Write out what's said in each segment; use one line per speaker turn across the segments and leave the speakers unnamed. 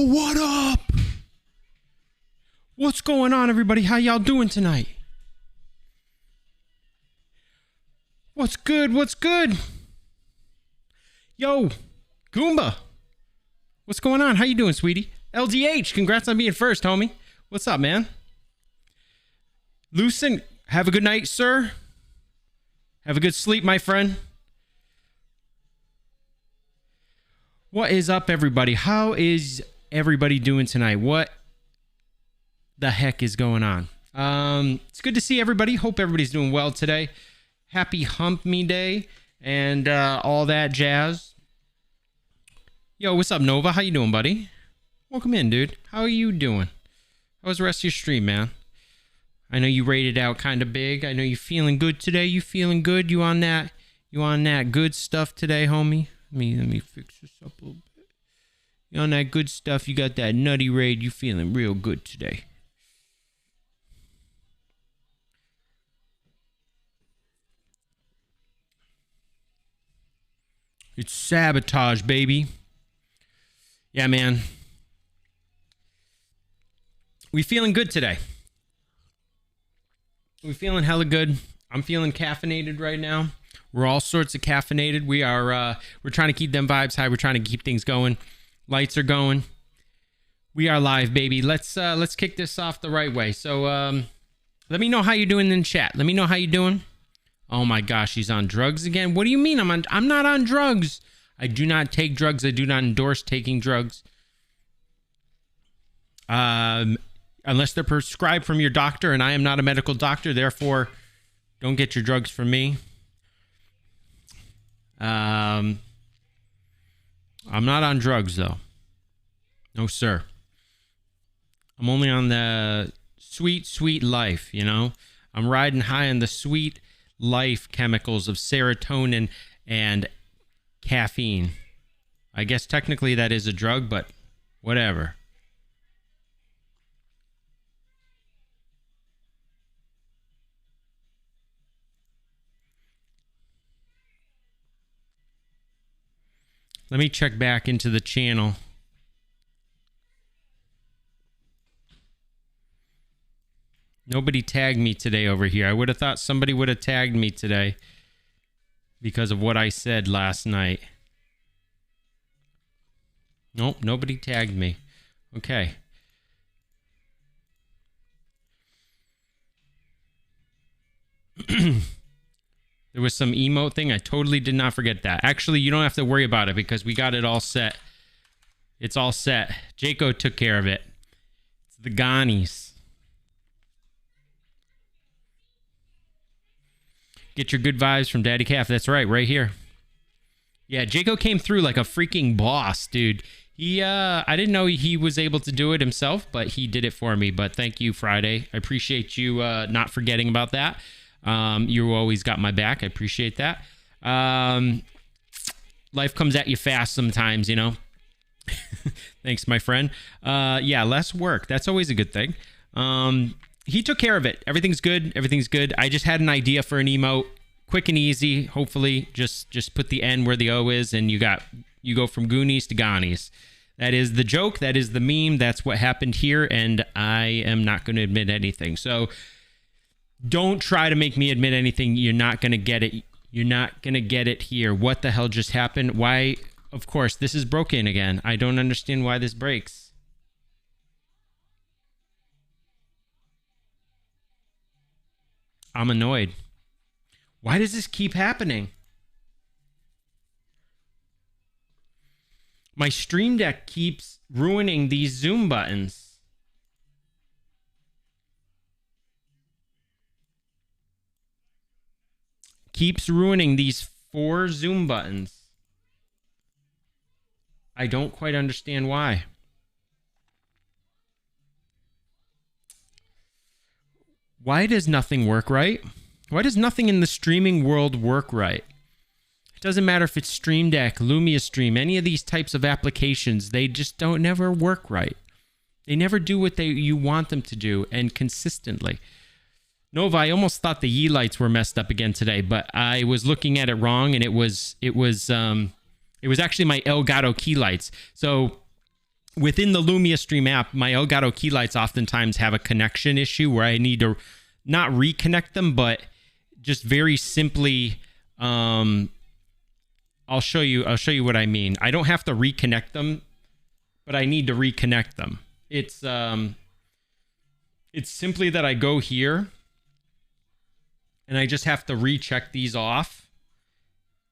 what up? What's going on, everybody? How y'all doing tonight? What's good? What's good? Yo, Goomba. What's going on? How you doing, sweetie? LDH, congrats on being first, homie. What's up, man? Lucen, have a good night, sir. Have a good sleep, my friend. What is up, everybody? How is everybody doing tonight? What the heck is going on? It's good to see everybody. Hope everybody's doing well today. Happy Hump Me Day and all that jazz. Yo, what's up, Nova? How you doing, buddy? Welcome in, dude. How are you doing? How was the rest of your stream, man? I know you rated out kind of big. I know you feeling good today. You feeling good? You on that good stuff today, homie? Let me fix this up a little bit. You on that good stuff? You got that nutty raid? You feeling real good today? It's sabotage, baby. Yeah, man. We feeling good today. We feeling hella good. I'm feeling caffeinated right now. We're all sorts of caffeinated. We're trying to keep them vibes high. We're trying to keep things going. Lights are going. We are live, baby. Let's kick this off the right way. So let me know how you're doing in chat. Let me know how you're doing. Oh my gosh, he's on drugs again. What do you mean I'm not on drugs? I do not take drugs. I do not endorse taking drugs. Unless they're prescribed from your doctor, and I am not a medical doctor, therefore don't get your drugs from me. I'm not on drugs though. No, sir. I'm only on the sweet, sweet life, you know? I'm riding high on the sweet life chemicals of serotonin and caffeine. I guess technically that is a drug, but whatever. Let me check back into the channel. Nobody tagged me today over here. I would have thought somebody would have tagged me today because of what I said last night. Nope, nobody tagged me. Okay. There was some emote thing. I totally did not forget that. Actually, you don't have to worry about it because we got it all set. It's all set. Jaco took care of it. It's the Ghanies. Get your good vibes from Daddy Calf. That's right here. Yeah, Jaco came through like a freaking boss, dude. I didn't know he was able to do it himself, but he did it for me. But thank you, Friday. I appreciate you not forgetting about that. You always got my back. I appreciate that. Life comes at you fast sometimes, you know. Thanks, my friend. Yeah, less work. That's always a good thing. He took care of it. Everything's good. Everything's good. I just had an idea for an emote. Quick and easy. Hopefully, just put the N where the O is, and you go from Goonies to Ghanies. That is the joke. That is the meme. That's what happened here, and I am not going to admit anything. So don't try to make me admit anything. You're not going to get it. You're not going to get it here. What the hell just happened? Why? Of course, this is broken again. I don't understand why this breaks. I'm annoyed. Why does this keep happening? My Stream Deck keeps ruining these zoom buttons. Keeps ruining these 4 zoom buttons. I don't quite understand why. Why does nothing work right? Why does nothing in the streaming world work right? It doesn't matter if it's Stream Deck, Lumia Stream, any of these types of applications, they just don't never work right. They never do what you want them to do, and consistently. Nova, I almost thought the Yi lights were messed up again today, but I was looking at it wrong, and it was actually my Elgato key lights. So within the Lumia Stream app, my Elgato key lights oftentimes have a connection issue where I need to not reconnect them, but just very simply, I'll show you what I mean. I don't have to reconnect them, but I need to reconnect them. It's simply that I go here and I just have to recheck these off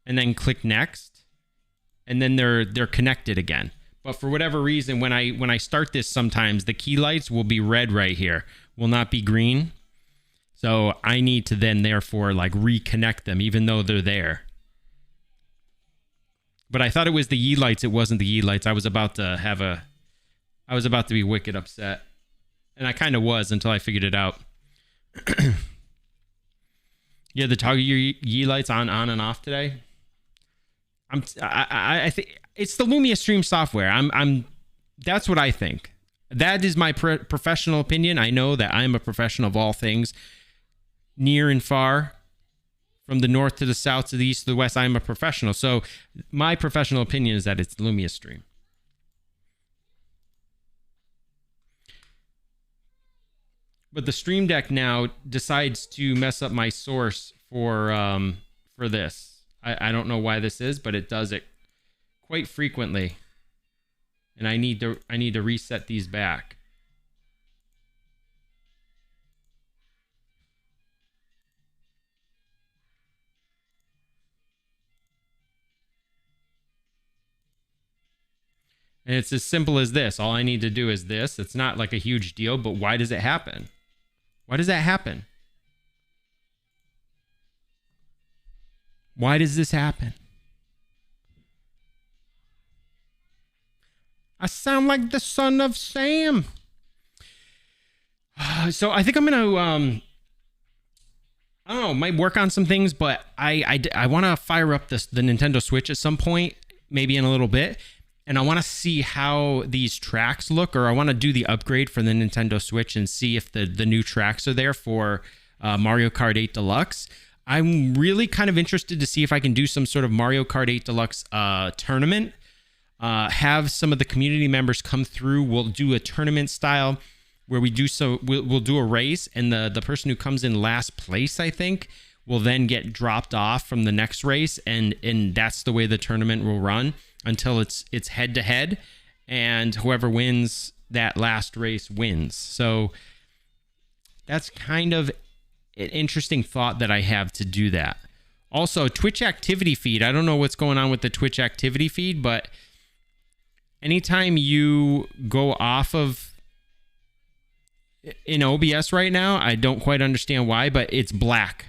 and then click next, and then they're connected again. But for whatever reason, when I start this, sometimes the key lights will be red right here, will not be green. So I need to then therefore like reconnect them, even though they're there. But I thought it was the Yi lights. It wasn't the Yi lights. I was about to be wicked upset, and I kind of was until I figured it out. Yeah, the toggle your Yi lights on and off today. I think it's the Lumia Stream software. That's what I think. That is my professional opinion. I know that I'm a professional of all things, near and far, from the north to the south to the east to the west. I'm a professional. So my professional opinion is that it's Lumia Stream. But the Stream Deck now decides to mess up my source for this. I don't know why this is, but it does it quite frequently. And I need to reset these back. And it's as simple as this. All I need to do is this. It's not like a huge deal, but why does it happen? Why does that happen? Why does this happen? I sound like the son of Sam. So I think I'm going to, I don't know, might work on some things, but I want to fire up the Nintendo Switch at some point, maybe in a little bit. And I want to see how these tracks look, or I want to do the upgrade for the Nintendo Switch and see if the new tracks are there for Mario Kart 8 Deluxe. I'm really kind of interested to see if I can do some sort of Mario Kart 8 Deluxe tournament. Have some of the community members come through. We'll do a tournament style where we'll do a race, and the person who comes in last place, I think, will then get dropped off from the next race, and that's the way the tournament will run until it's head to head, and whoever wins that last race wins. So that's kind of an interesting thought that I have to do that. Also, Twitch activity feed. I don't know what's going on with the Twitch activity feed, but anytime you go off of in OBS right now, I don't quite understand why, but it's black.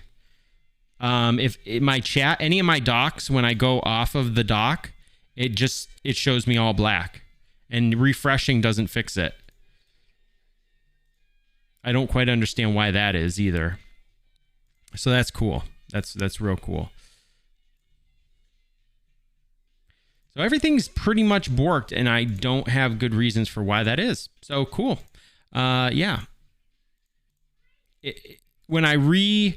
If in my chat, any of my docs, when I go off of the dock, it shows me all black, and refreshing doesn't fix it. I don't quite understand why that is either. So that's cool. That's real cool. So everything's pretty much borked, and I don't have good reasons for why that is. So cool. Yeah. When I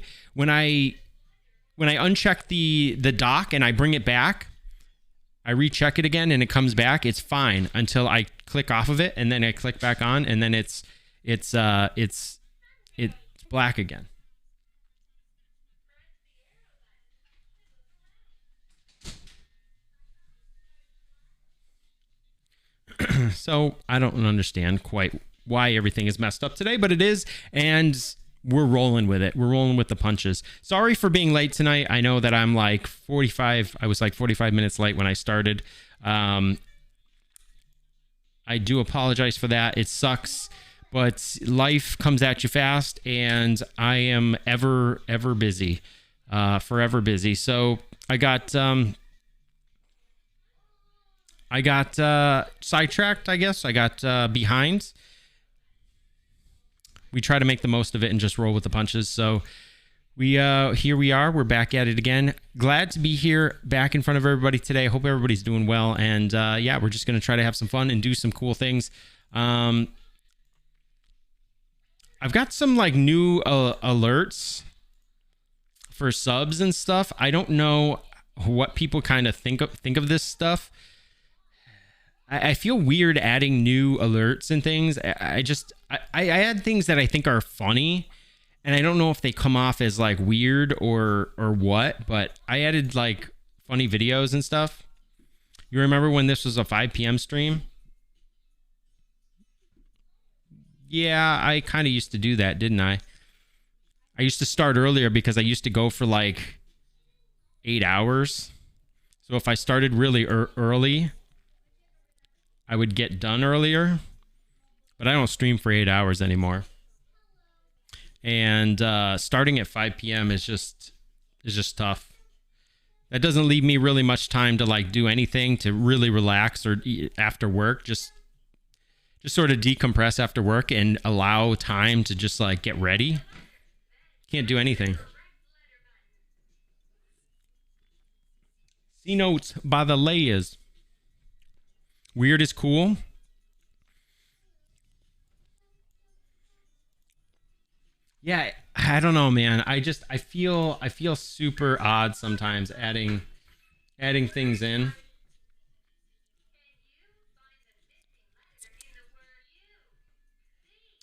uncheck the dock and I bring it back, I recheck it again and it comes back. It's fine until I click off of it, and then I click back on, and then it's black again. So I don't understand quite why everything is messed up today, but it is, and we're rolling with it. We're rolling with the punches. Sorry for being late tonight. I know that I'm like 45. I was like 45 minutes late when I started. I do apologize for that. It sucks, but life comes at you fast, and I am ever busy, forever busy. So I got sidetracked, I guess. I got behind. We try to make the most of it and just roll with the punches. So here we are. We're back at it again. Glad to be here back in front of everybody today. Hope everybody's doing well. And yeah, we're just going to try to have some fun and do some cool things. I've got some like new alerts for subs and stuff. I don't know what people kind of think of this stuff. I feel weird adding new alerts and things. I add things that I think are funny, and I don't know if they come off as like weird or what, but I added like funny videos and stuff. You remember when this was a 5 p.m. stream? Yeah, I kind of used to do that, didn't I? I used to start earlier because I used to go for like 8 hours. So if I started really early, I would get done earlier. But I don't stream for 8 hours anymore. And starting at 5 p.m. is just tough. That doesn't leave me really much time to like do anything to really relax or after work. Just sort of decompress after work and allow time to just like get ready. Can't do anything. C notes by the layers. Weird is cool. Yeah, I don't know, man. I feel super odd sometimes adding things in.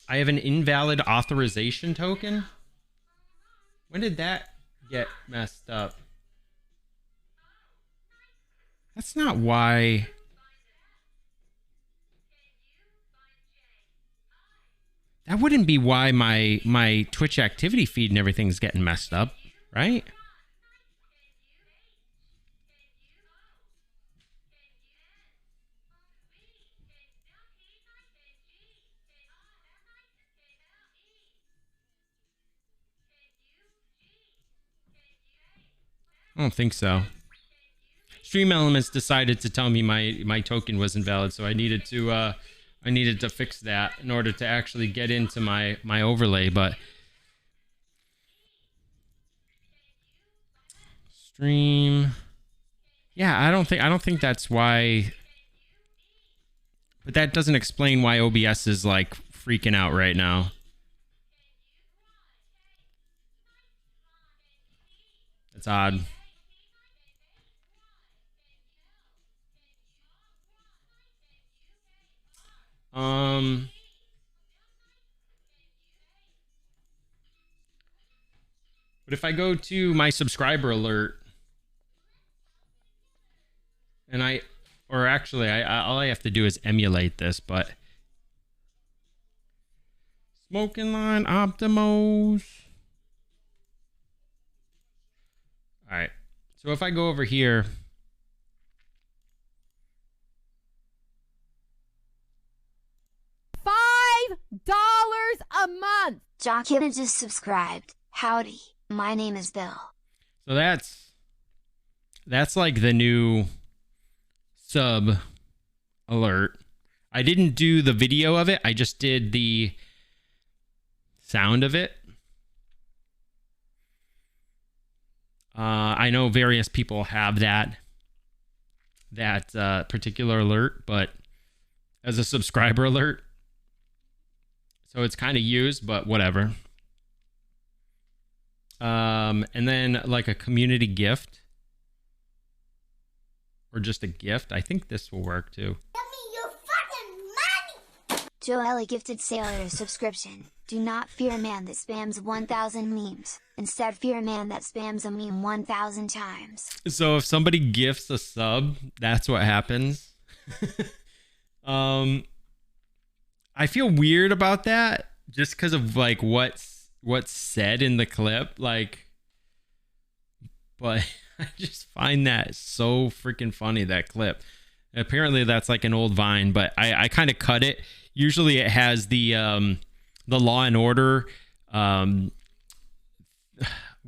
I have an invalid authorization token. When did that get messed up? That's not why. That wouldn't be why my Twitch activity feed and everything's getting messed up, right? I don't think so. Stream Elements decided to tell me my token was invalid, so I needed to fix that in order to actually get into my overlay. But stream, yeah, I don't think that's why. But that doesn't explain why OBS is like freaking out right now. That's odd. But if I go to my subscriber alert and all I have to do is emulate this, but smoking line Optimos. All right. So if I go over here,
$5 a month.
Jockina just subscribed. Howdy, my name is Bill.
So that's like the new sub alert. I didn't do the video of it. I just did the sound of it. I know various people have that particular alert, but as a subscriber alert, so it's kind of used, but whatever. And then like a community gift or just a gift. I think this will work too.
Give me your fucking money! Joelle gifted Sailor a subscription. Do not fear a man that spams 1,000 memes. Instead, fear a man that spams a meme 1,000 times.
So if somebody gifts a sub, that's what happens. I feel weird about that just because of like what's said in the clip, like, but I just find that so freaking funny, that clip. Apparently that's like an old Vine, but I kind of cut it. Usually it has the Law and Order, what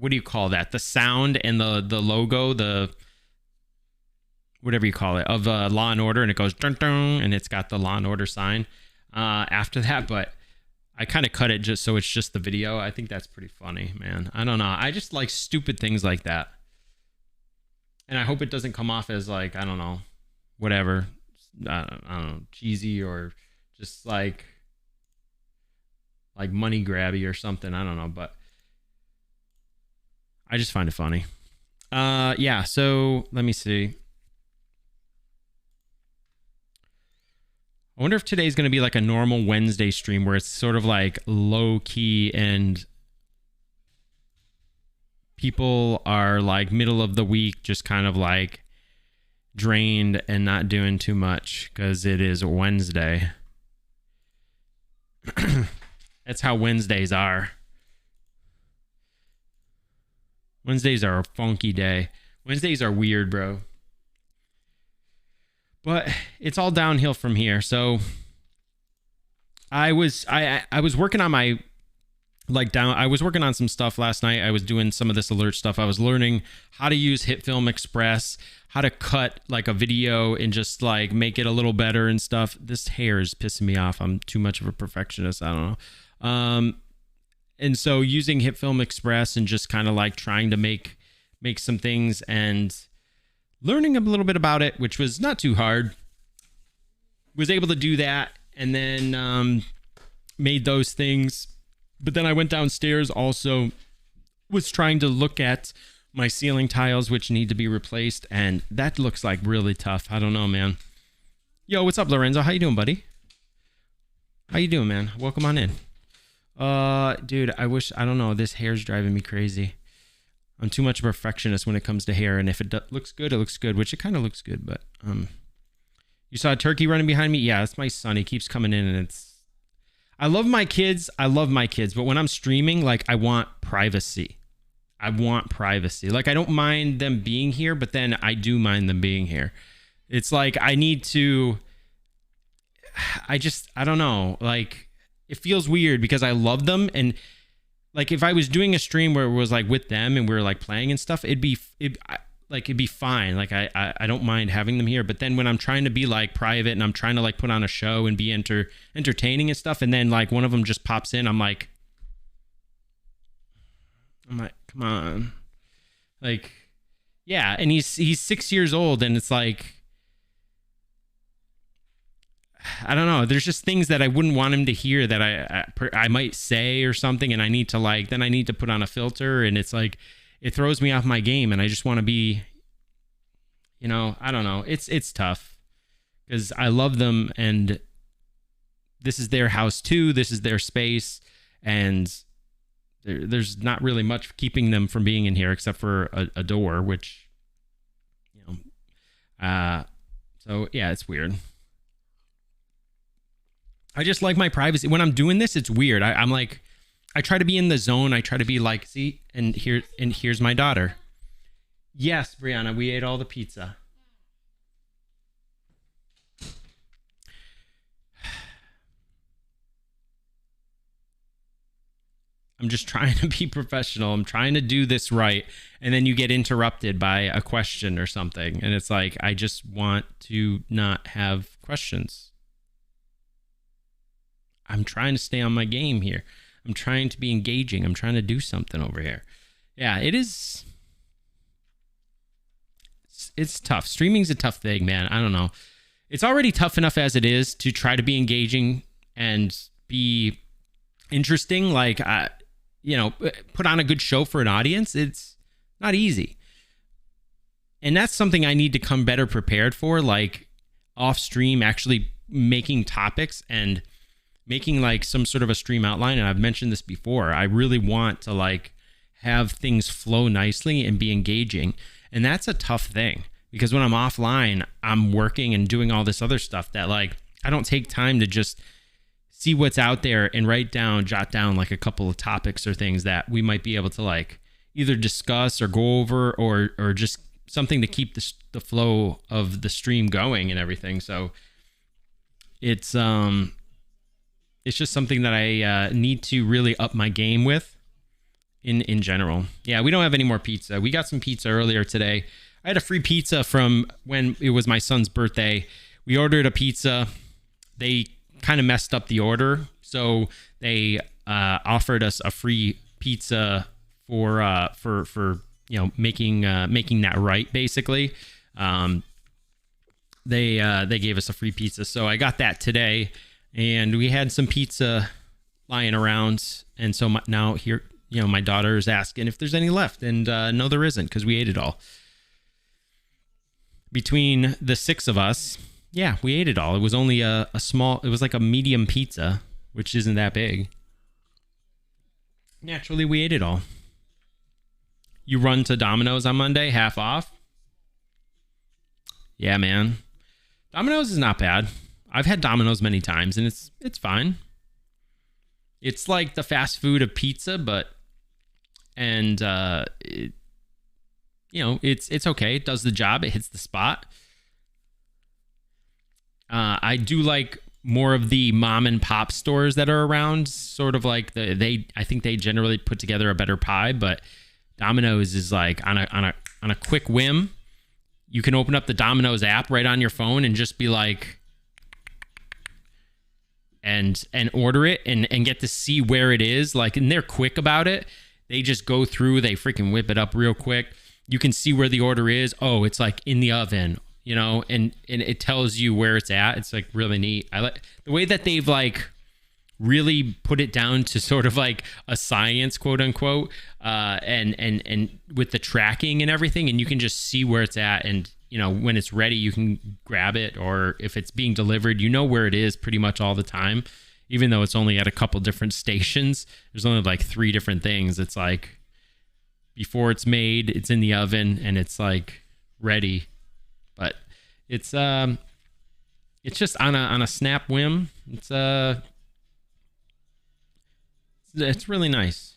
do you call that? The sound and the logo, the whatever you call it, of Law and Order, and it goes dun dun, and it's got the Law and Order sign after that. But I kind of cut it just so it's just the video. I think that's pretty funny, man. I don't know. I just like stupid things like that, and I hope it doesn't come off as like, I don't know, whatever, I don't know, cheesy or just like money grabby or something. I don't know, but I just find it funny. Yeah, so let me see. I wonder if today's going to be like a normal Wednesday stream where it's sort of like low key and people are like middle of the week, just kind of like drained and not doing too much because it is Wednesday. That's how Wednesdays are. Wednesdays are a funky day. Wednesdays are weird, bro. But it's all downhill from here. So I was working on my I was working on some stuff last night. I was doing some of this alert stuff. I was learning how to use HitFilm Express, how to cut like a video and just like make it a little better and stuff. This hair is pissing me off. I'm too much of a perfectionist. I don't know. And so using HitFilm Express and just kind of like trying to make some things and learning a little bit about it, which was not too hard. Was able to do that and then made those things. But then I went downstairs, also was trying to look at my ceiling tiles, which need to be replaced. And that looks like really tough. I don't know, man. Yo, what's up, Lorenzo? How you doing, buddy? How you doing, man? Welcome on in. Dude, I don't know. This hair's driving me crazy. I'm too much of a perfectionist when it comes to hair. And if it looks good, it looks good, which it kind of looks good. But you saw a turkey running behind me? Yeah, that's my son. He keeps coming in and I love my kids. But when I'm streaming, like I want privacy. Like I don't mind them being here, but then I do mind them being here. It's like I don't know. Like it feels weird because I love them. And like if I was doing a stream where it was like with them and we were like playing and stuff, it'd be fine. Like I don't mind having them here. But then when I'm trying to be like private and I'm trying to like put on a show and be entertaining and stuff, and then like one of them just pops in, I'm like, come on. Like, yeah. And he's 6 years old and it's like, I don't know. There's just things that I wouldn't want him to hear that I might say or something. And I need to put on a filter and it's like, it throws me off my game and I just want to be, I don't know. It's tough because I love them and this is their house too. This is their space and there's not really much keeping them from being in here except for a door, which, so yeah, it's weird. I just like my privacy. When I'm doing this, it's weird. I'm like, I try to be in the zone. I try to be like, see, and here's my daughter. Yes, Brianna, we ate all the pizza. I'm just trying to be professional. I'm trying to do this right. And then you get interrupted by a question or something. And it's like, I just want to not have questions. I'm trying to stay on my game here. I'm trying to be engaging. I'm trying to do something over here. Yeah, it is. It's tough. Streaming's a tough thing, man. I don't know. It's already tough enough as it is to try to be engaging and be interesting. Like, put on a good show for an audience. It's not easy. And that's something I need to come better prepared for. Like off stream, actually making topics and making like some sort of a stream outline. And I've mentioned this before. I really want to like have things flow nicely and be engaging. And that's a tough thing because when I'm offline, I'm working and doing all this other stuff that like, I don't take time to just see what's out there and jot down like a couple of topics or things that we might be able to like either discuss or go over or just something to keep the flow of the stream going and everything. So it's just something that I need to really up my game with in general. Yeah, we don't have any more pizza. We got some pizza earlier today. I had a free pizza from when it was my son's birthday. We ordered a pizza. They kind of messed up the order. So they offered us a free pizza for making that right, basically. They gave us a free pizza. So I got that today. And we had some pizza lying around. And so now here, my daughter is asking if there's any left. And no, there isn't because we ate it all. Between the 6 of us, yeah, we ate it all. It was only a small, it was like a medium pizza, which isn't that big. Naturally, we ate it all. You run to Domino's on Monday, half off. Yeah, man. Domino's is not bad. I've had Domino's many times, and it's fine. It's like the fast food of pizza, but it's okay. It does the job. It hits the spot. I do like more of the mom and pop stores that are around. Sort of like I think they generally put together a better pie, but Domino's is like on a quick whim. You can open up the Domino's app right on your phone and just be like, and order it and get to see where it is. Like, and they're quick about it. They just go through, they freaking whip it up real quick. You can see where the order is. Oh, it's like in the oven, and it tells you where it's at. It's like really neat. I like the way that they've like really put it down to sort of like a science, quote unquote, and with the tracking and everything, and you can just see where it's at, and when it's ready you can grab it, or if it's being delivered, where it is pretty much all the time, even though it's only at a couple different stations. There's only like 3 different things. It's like before it's made, it's in the oven, and it's like ready, but it's just on a snap whim. It's really nice.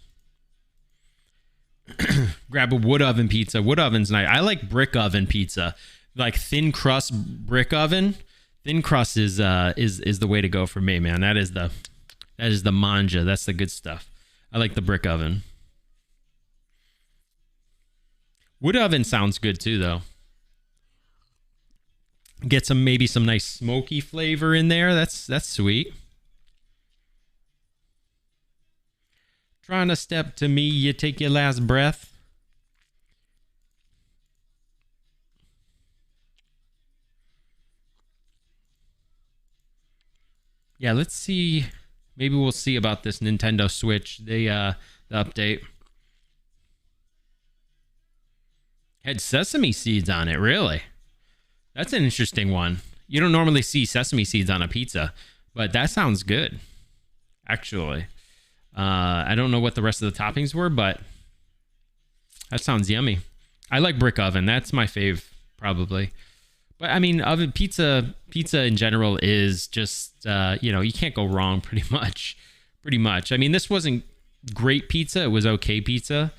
Grab a wood oven pizza. Wood oven's nice. I like brick oven pizza, like thin crust brick oven. Thin crust is the way to go for me, man. That is the manja. That's the good stuff. I like the brick oven. Wood oven sounds good too, though. Get maybe some nice smoky flavor in there. That's sweet. Trying to step to me, you take your last breath. Yeah, let's see. Maybe we'll see about this Nintendo Switch. The update had sesame seeds on it. Really? That's an interesting one. You don't normally see sesame seeds on a pizza, but that sounds good, actually. I don't know what the rest of the toppings were, but that sounds yummy. I like brick oven. That's my fave, probably. But I mean, oven pizza in general is just, you can't go wrong pretty much. I mean, this wasn't great pizza. It was okay pizza.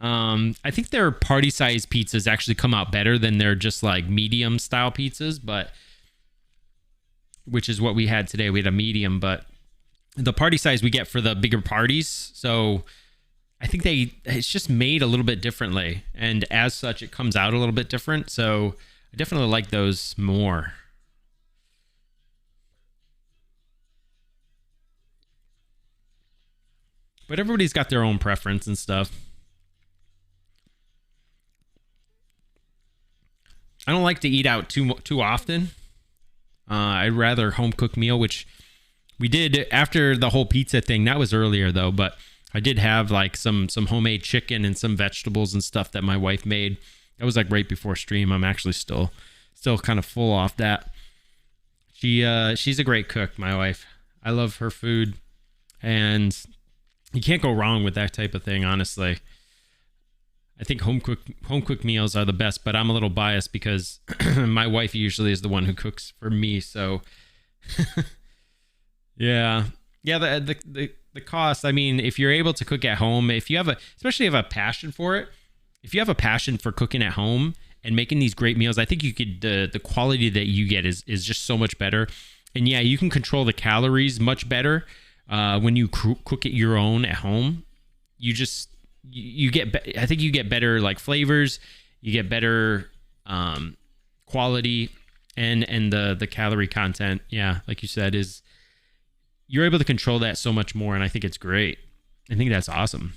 I think their party size pizzas actually come out better than their just like medium style pizzas, which is what we had today. We had a medium, but the party size we get for the bigger parties. So I think it's just made a little bit differently, and as such, it comes out a little bit different. So I definitely like those more. But everybody's got their own preference and stuff. I don't like to eat out too often. I'd rather home cook meal, which we did after the whole pizza thing. That was earlier though, but I did have like some homemade chicken and some vegetables and stuff that my wife made. That was like right before stream. I'm actually still kind of full off that. She's a great cook, my wife. I love her food, and you can't go wrong with that type of thing, honestly. I think home cooked meals are the best, but I'm a little biased because my wife usually is the one who cooks for me. So yeah, the cost. I mean, if you're able to cook at home, especially if you have a passion for it, if you have a passion for cooking at home and making these great meals, I think you could, the quality that you get is just so much better. And yeah, you can control the calories much better when you cook it your own at home. You get, I think you get better like flavors, you get better quality, and the calorie content. Yeah, like you said, you're able to control that so much more, and I think it's great. I think that's awesome.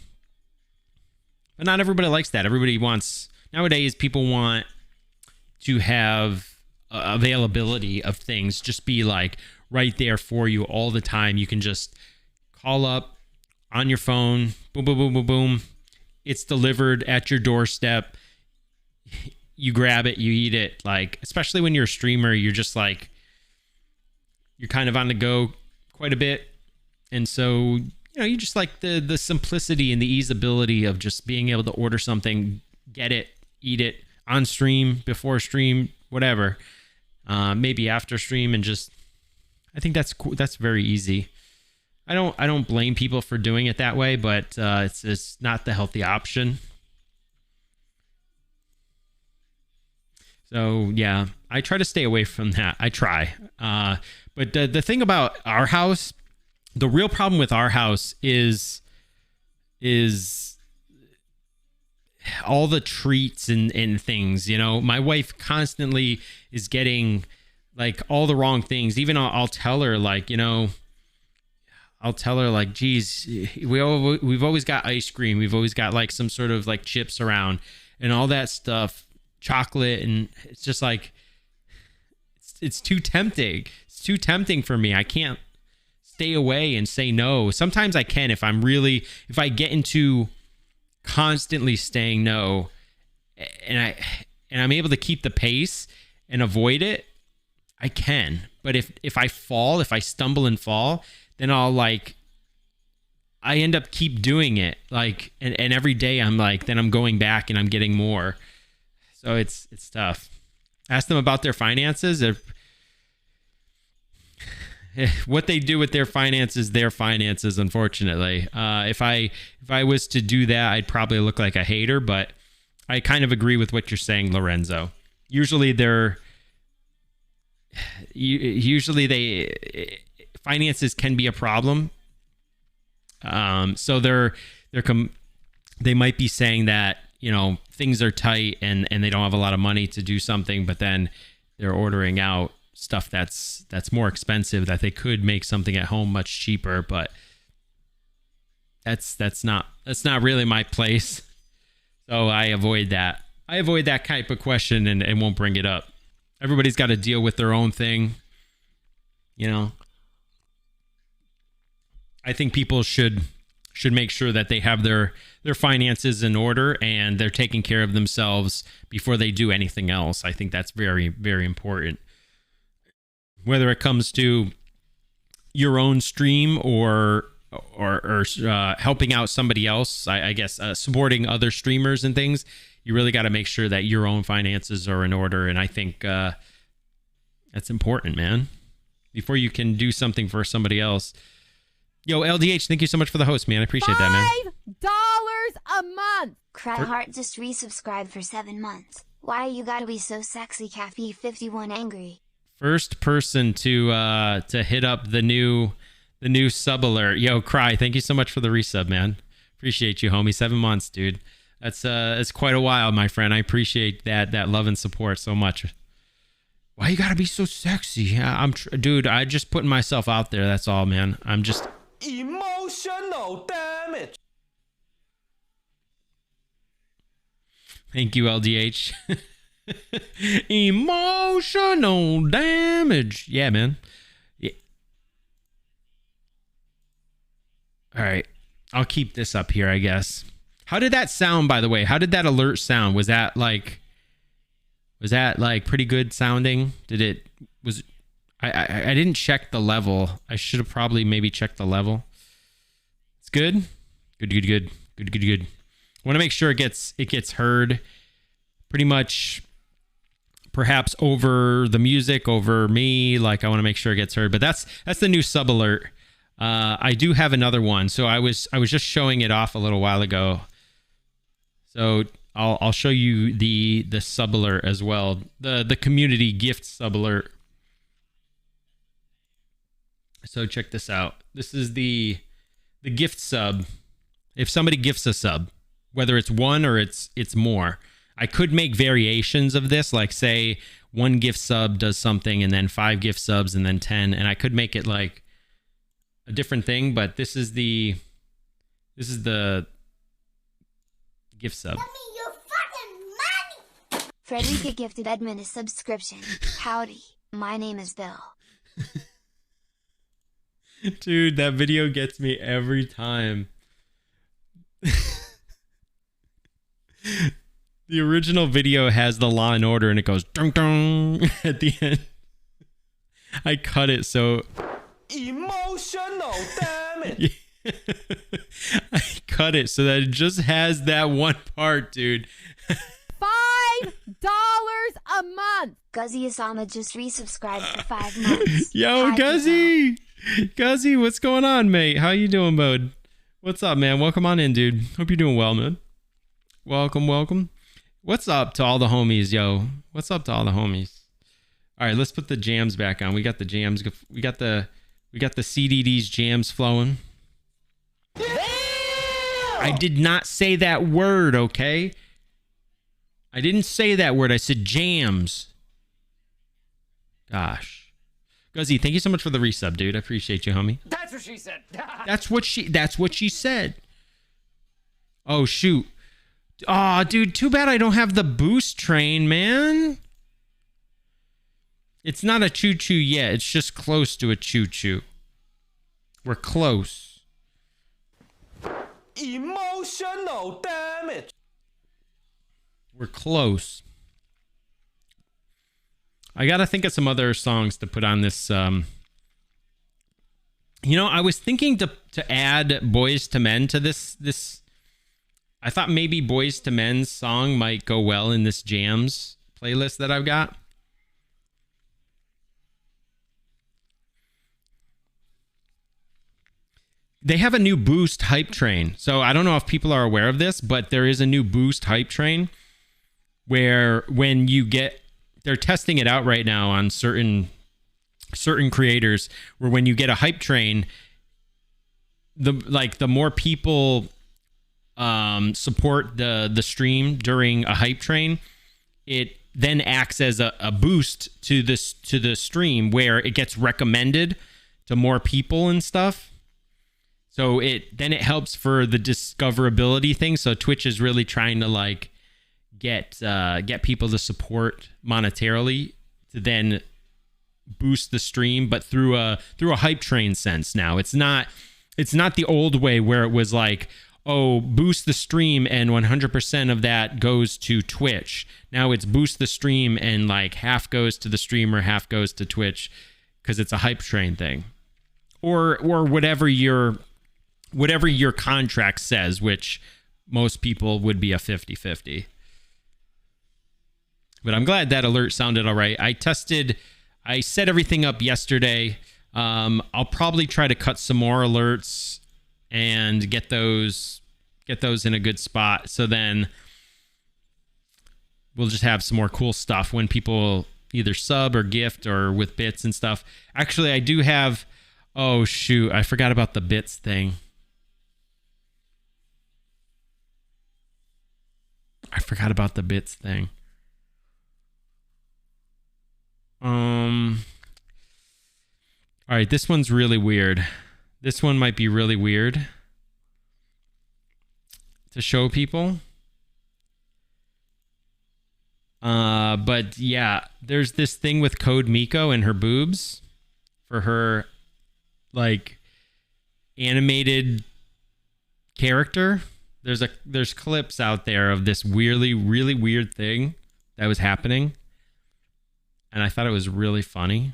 But not everybody likes that. Nowadays, people want to have availability of things just be like right there for you all the time. You can just call up on your phone, boom, boom, boom, boom, boom. It's delivered at your doorstep. you grab it, you eat it. Like, especially when you're a streamer, you're just like, you're kind of on the go quite a bit. And so, you just like the simplicity and the easeability of just being able to order something, get it, eat it on stream, before stream, whatever. Maybe after stream, and just, I think that's cool. That's very easy. I don't blame people for doing it that way, but it's not the healthy option. So yeah, I try to stay away from that. I try. But the thing about our house, the real problem with our house is all the treats and things. My wife constantly is getting like all the wrong things. Even I'll tell her like, I'll tell her like, geez, we've always got ice cream. We've always got like some sort of like chips around and all that stuff, chocolate. And it's just like, it's too tempting. It's too tempting for me. I can't stay away and say no. Sometimes I can if I get into constantly saying no, and I'm able to keep the pace and avoid it, I can. But if I stumble and fall, then I end up keep doing it. Like, and every day I'm like, then I'm going back and I'm getting more. So it's tough. Ask them about their finances. What they do with their finances, unfortunately. If I was to do that, I'd probably look like a hater, but I kind of agree with what you're saying, Lorenzo. Usually finances can be a problem. So they might be saying that, things are tight and they don't have a lot of money to do something, but then they're ordering out stuff that's more expensive that they could make something at home much cheaper, but that's not really my place. So I avoid that. I avoid that type of question and won't bring it up. Everybody's got to deal with their own thing. I think people should make sure that they have their finances in order and they're taking care of themselves before they do anything else. I think that's very, very important. Whether it comes to your own stream or helping out somebody else, I guess supporting other streamers and things, you really got to make sure that your own finances are in order. And I think that's important, man, before you can do something for somebody else. Yo, LDH, thank you so much for the host, man. I appreciate that, man.
$5 a month.
Cryheart just resubscribed for 7 months. Why you gotta be so sexy, Caffey 51 angry?
First person to hit up the new sub alert. Yo, Cry, thank you so much for the resub, man. Appreciate you, homie. 7 months, dude. That's quite a while, my friend. I appreciate that love and support so much. Why you gotta be so sexy? Yeah, dude. I just putting myself out there. That's all, man. I'm just
emotional damage.
Thank you, LDH. Emotional damage. Yeah, man. Yeah. All right. I'll keep this up here, I guess. How did that sound, by the way? How did that alert sound? Was that pretty good sounding? I didn't check the level. I should have probably maybe checked the level. It's good. Good. Want to make sure it gets heard pretty much, perhaps over the music, over me. Like, I want to make sure it gets heard, but that's the new sub alert. I do have another one. So I was just showing it off a little while ago. So I'll show you the sub alert as well. The community gift sub alert. So check this out. This is the gift sub. If somebody gifts a sub, whether it's one or it's more, I could make variations of this. Like, say 1 gift sub does something and then 5 gift subs and then 10. And I could make it like a different thing, but this is the gift sub.
Give me your fucking money! Frederica gifted Edmund a subscription. Howdy, my name is Bill.
Dude, that video gets me every time. The original video has the Law and Order and it goes dun dun at the end. I cut it so
Emotional damage.
I cut it so that it just has that one part, dude.
$5 a month.
Guzzy Asama just resubscribed for 5 months.
Yo,
Hi,
Guzzy! Guzzy, what's going on, mate? How you doing, bud? What's up, man? Welcome on in, dude. Hope you're doing well, man. Welcome, welcome. What's up to all the homies, yo? What's up to all the homies? All right, let's put the jams back on. We got the jams. We got the CDD's jams flowing. I did not say that word, okay? I didn't say that word. I said jams. Gosh. Guzzy, thank you so much for the resub, dude. I appreciate you, homie.
That's what she said.
That's what she said. Oh, shoot. Oh, dude, too bad I don't have the boost train, man. It's not a choo-choo yet. It's just close to a choo-choo. We're close.
Emotional damage.
We're close. I gotta think of some other songs to put on this. You know, I was thinking to add Boys to Men to this. I thought maybe Boys to Men's song might go well in this jams playlist that I've got. They have a new Boost hype train. So I don't know if people are aware of this, but there is a new Boost hype train where when you get, they're testing it out right now on certain creators, where when you get a hype train, the more people support the stream during a hype train, it then acts as a boost to the stream where it gets recommended to more people and stuff. So it helps for the discoverability thing. So Twitch is really trying to like get people to support monetarily to then boost the stream, but through a hype train sense. Now it's not the old way where it was like, oh, boost the stream and 100% of that goes to Twitch. Now it's boost the stream and like half goes to the streamer, half goes to Twitch, because it's a hype train thing, or whatever your contract says, which most people would be a 50-50. But I'm glad that alert sounded all right. I set everything up yesterday. I'll probably try to cut some more alerts and get those in a good spot. So then we'll just have some more cool stuff when people either sub or gift or with bits and stuff. Actually, I do have, oh shoot, I forgot about the bits thing. All right, this one's really weird. This one might be really weird to show people. But yeah, there's this thing with Code Miko and her boobs for her like animated character. There's clips out there of this really weird thing that was happening, and I thought it was really funny.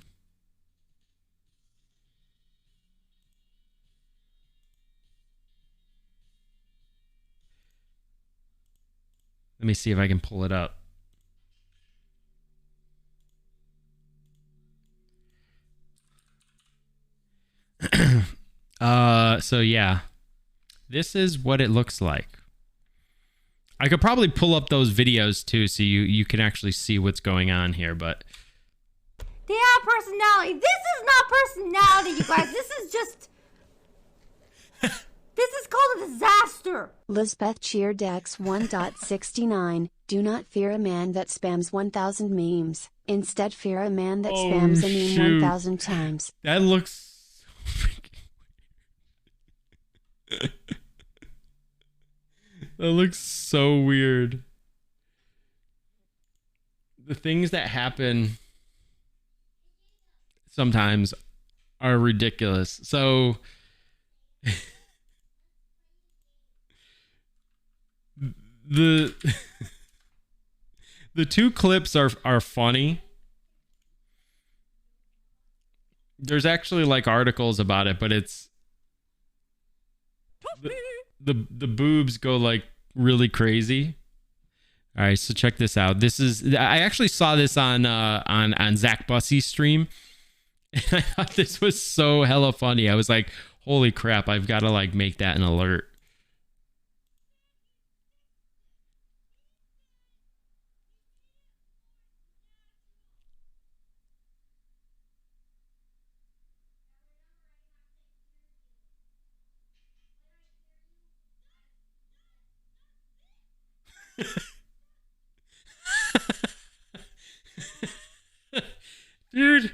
Let me see if I can pull it up. So yeah, this is what it looks like. I could probably pull up those videos too, so you can actually see what's going on here, but
They have personality. This is not personality, you guys. This is just... This is called a disaster.
Lisbeth Cheerdex 1.69. Do not fear a man that spams 1,000 memes. Instead, fear a man that spams a meme 1,000 times.
That looks... That looks so weird. The things that happen sometimes are ridiculous. So the The two clips are funny. There's actually like articles about it, but it's the boobs go like really crazy. All right, so check this out. I actually saw this on Zach Bussy's stream, and I thought this was so hella funny. I was like, holy crap, I've got to like make that an alert. Dude,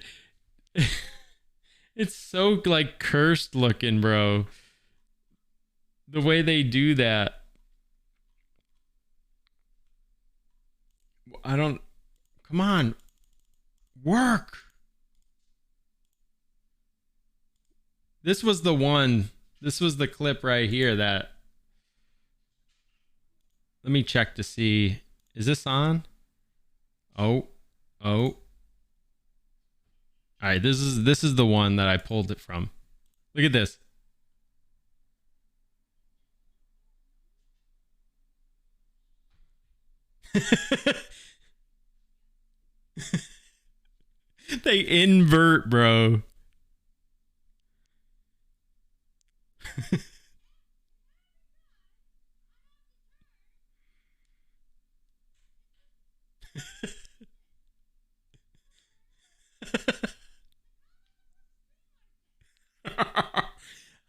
it's so like cursed looking, bro. The way they do that. Come on. Work. This was the one. This was the clip right here that. Let me check to see. Is this on? Oh. All right, this is the one that I pulled it from. Look at this. They invert, bro.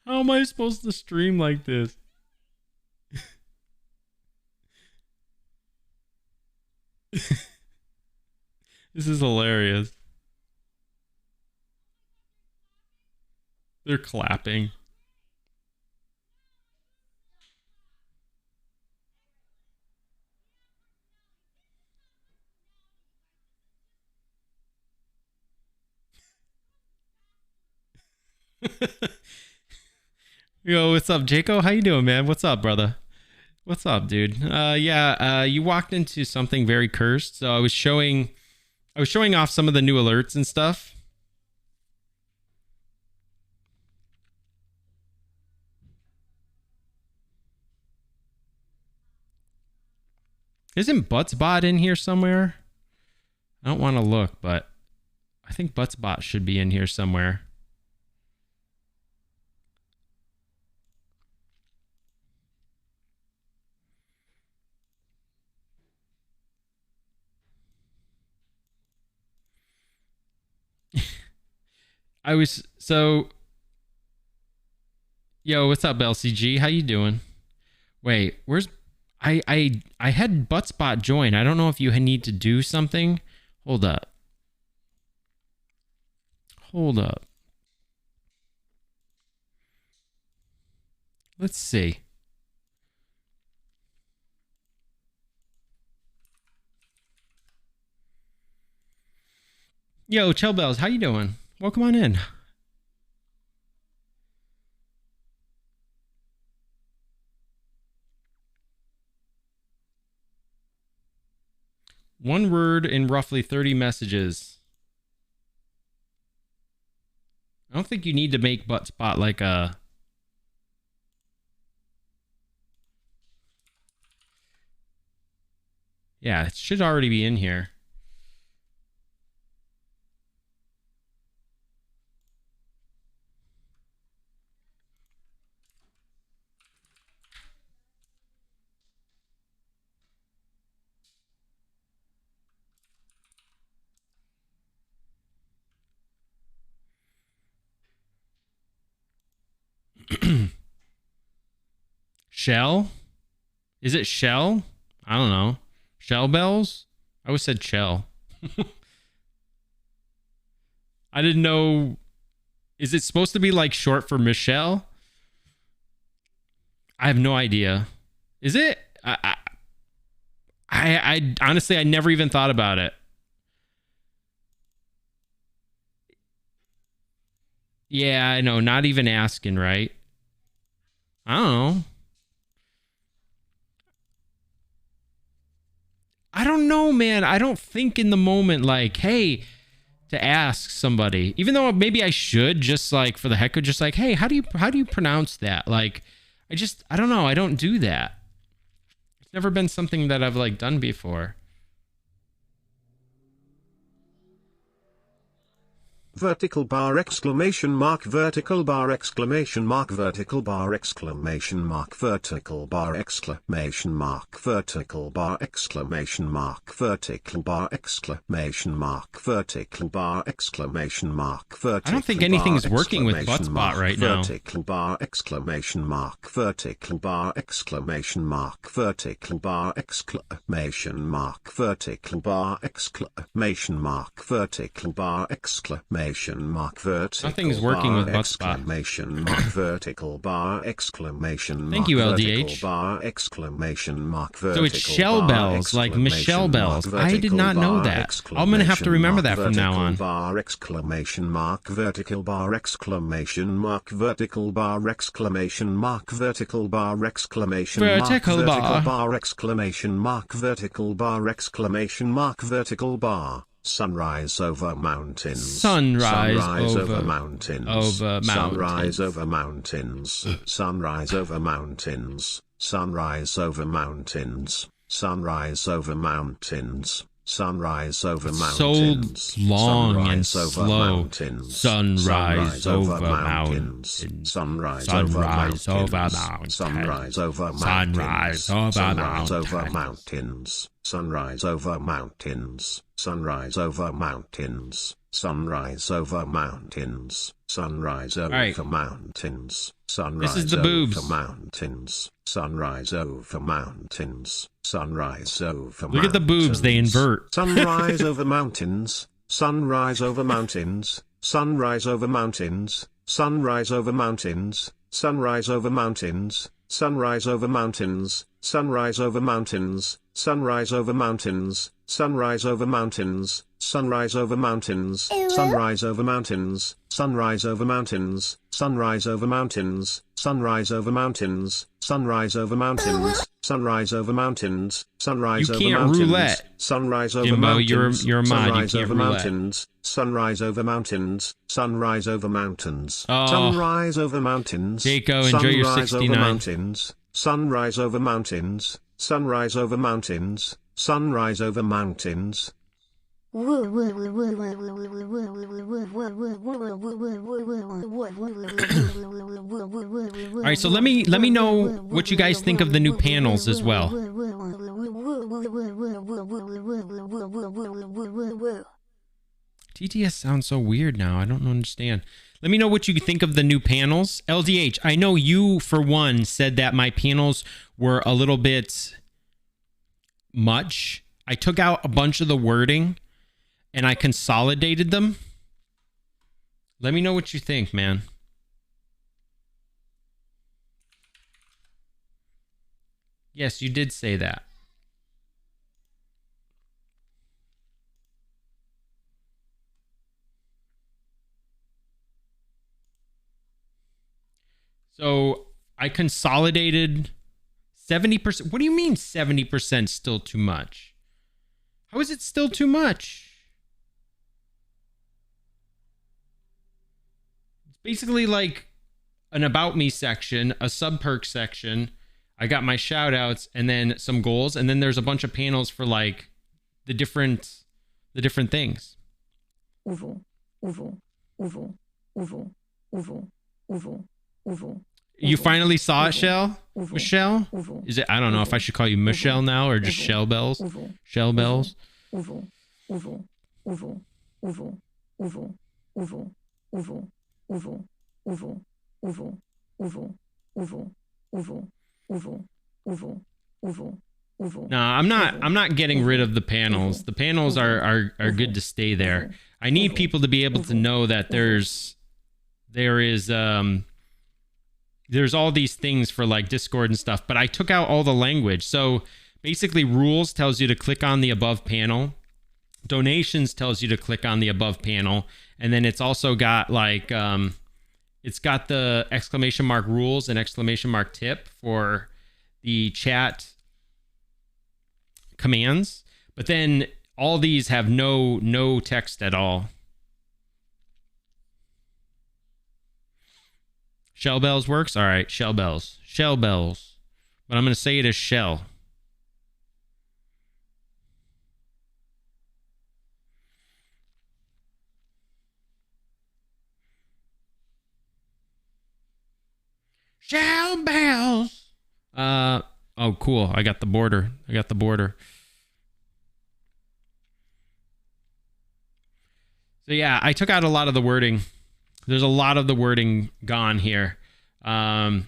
How am I supposed to stream like this? This is hilarious. They're clapping. Yo, what's up, Jaco? How you doing, man? What's up, brother? What's up, dude? You walked into something very cursed. So I was showing off some of the new alerts and stuff. Isn't BikuBot in here somewhere? I don't want to look, but I think BikuBot should be in here somewhere. Yo, what's up, LCG? How you doing? Wait, where's I had BikuBot join. I don't know if you need to do something. Hold up. Let's see. Yo, Chill Bells, how you doing? Welcome on in. One word in roughly 30 messages. I don't think you need to make BikuBot like a... Yeah, it should already be in here. Shell? Is it shell? I don't know. Shell bells? I always said shell. I didn't know. Is it supposed to be like short for Michelle? I have no idea. Is it? I honestly, I never even thought about it. Yeah, I know. Not even asking, right? I don't know. I don't know, man. I don't think in the moment, like, hey, to ask somebody, even though maybe I should, just like for the heck of just like, hey, how do you pronounce that? Like, I don't know. I don't do that. It's never been something that I've like done before.
Vertical bar exclamation mark vertical bar exclamation mark vertical bar exclamation mark vertical bar exclamation mark vertical bar exclamation mark vertical bar exclamation mark vertical bar exclamation mark vertical.
I don't think anything's working with BikuBot right now.
Vertical bar exclamation mark vertical bar exclamation mark vertical bar exclamation mark vertical bar exclamation mark vertical bar exclamation mark vertical.
Nothing's working with BikuBot.
Exclamation mark vertical bar exclamation mark.
Thank you, LDH.
Vertical bar exclamation mark vertical.
So it's shell bells, like Michelle bells. I did not know that. I'm gonna have to remember that from now on.
Bar exclamation mark vertical bar exclamation mark vertical bar exclamation mark vertical bar exclamation mark vertical bar exclamation mark vertical bar exclamation mark vertical bar. Sunrise over mountains.
Sunrise
over mountains.
Over mountains.
Sunrise over mountains. Sunrise over mountains. Sunrise over mountains. Sunrise over mountains. Sunrise over mountains.
So long and slow. Sunrise over mountains.
Sunrise
over
mountains.
mountains.
Sunrise over
Sunrise
mountains.
over
Mountains. Sunrise over mountains. Sunrise over mountains. Sunrise over mountains. Sunrise over mountains. Sunrise
this is the boobs.
Over mountains. Sunrise over mountains. Sunrise over mountains.
Look at the boobs, they invert.
Sunrise over mountains. Sunrise over mountains. Sunrise over mountains. Sunrise over mountains. Sunrise over mountains. Sunrise over mountains. Sunrise over mountains. Sunrise over mountains. Sunrise over mountains. Sunrise over mountains. Sunrise over mountains. Sunrise over mountains. Sunrise over mountains. Sunrise over mountains. Sunrise over mountains. Sunrise over mountains. Sunrise over mountains.
You can't roulette.
Sunrise over
Jimbo,
mountains.
you're a mod.
Sunrise
You can't
over
roulette.
mountains. Sunrise over mountains. Sunrise over mountains.
Oh.
Sunrise over mountains.
Jaco, enjoy your
Sunrise
69.
over mountains. Sunrise over mountains. Sunrise over mountains. Sunrise over mountains.
All right, so let me know what you guys think of the new panels as well. TTS sounds so weird now. I don't understand. Let me know what you think of the new panels. LDH, I know you, for one, said that my panels were a little bit much. I took out a bunch of the wording and I consolidated them. Let me know what you think, man. Yes, you did say that. So I consolidated 70%. What do you mean 70% still too much? How is it still too much? It's basically like an about me section, a sub perk section. I got my shout outs and then some goals. And then there's a bunch of panels for like the different things. You finally saw it, Shell? Michelle? Is it? I don't know if I should call you Michelle now or just Shell Bells. Shell Bells. No, I'm not getting rid of the panels. The panels are good to stay there. I need people to be able to know that there's all these things for like Discord and stuff, but I took out all the language. So basically rules tells you to click on the above panel. Donations tells you to click on the above panel. And then it's also got like, it's got the exclamation mark rules and exclamation mark tip for the chat commands. But then all these have no text at all. Shell bells works? All right, shell bells. Shell bells. But I'm going to say it as shell. Shell bells. Oh, cool. I got the border. So yeah, I took out a lot of the wording. There's a lot of the wording gone here. I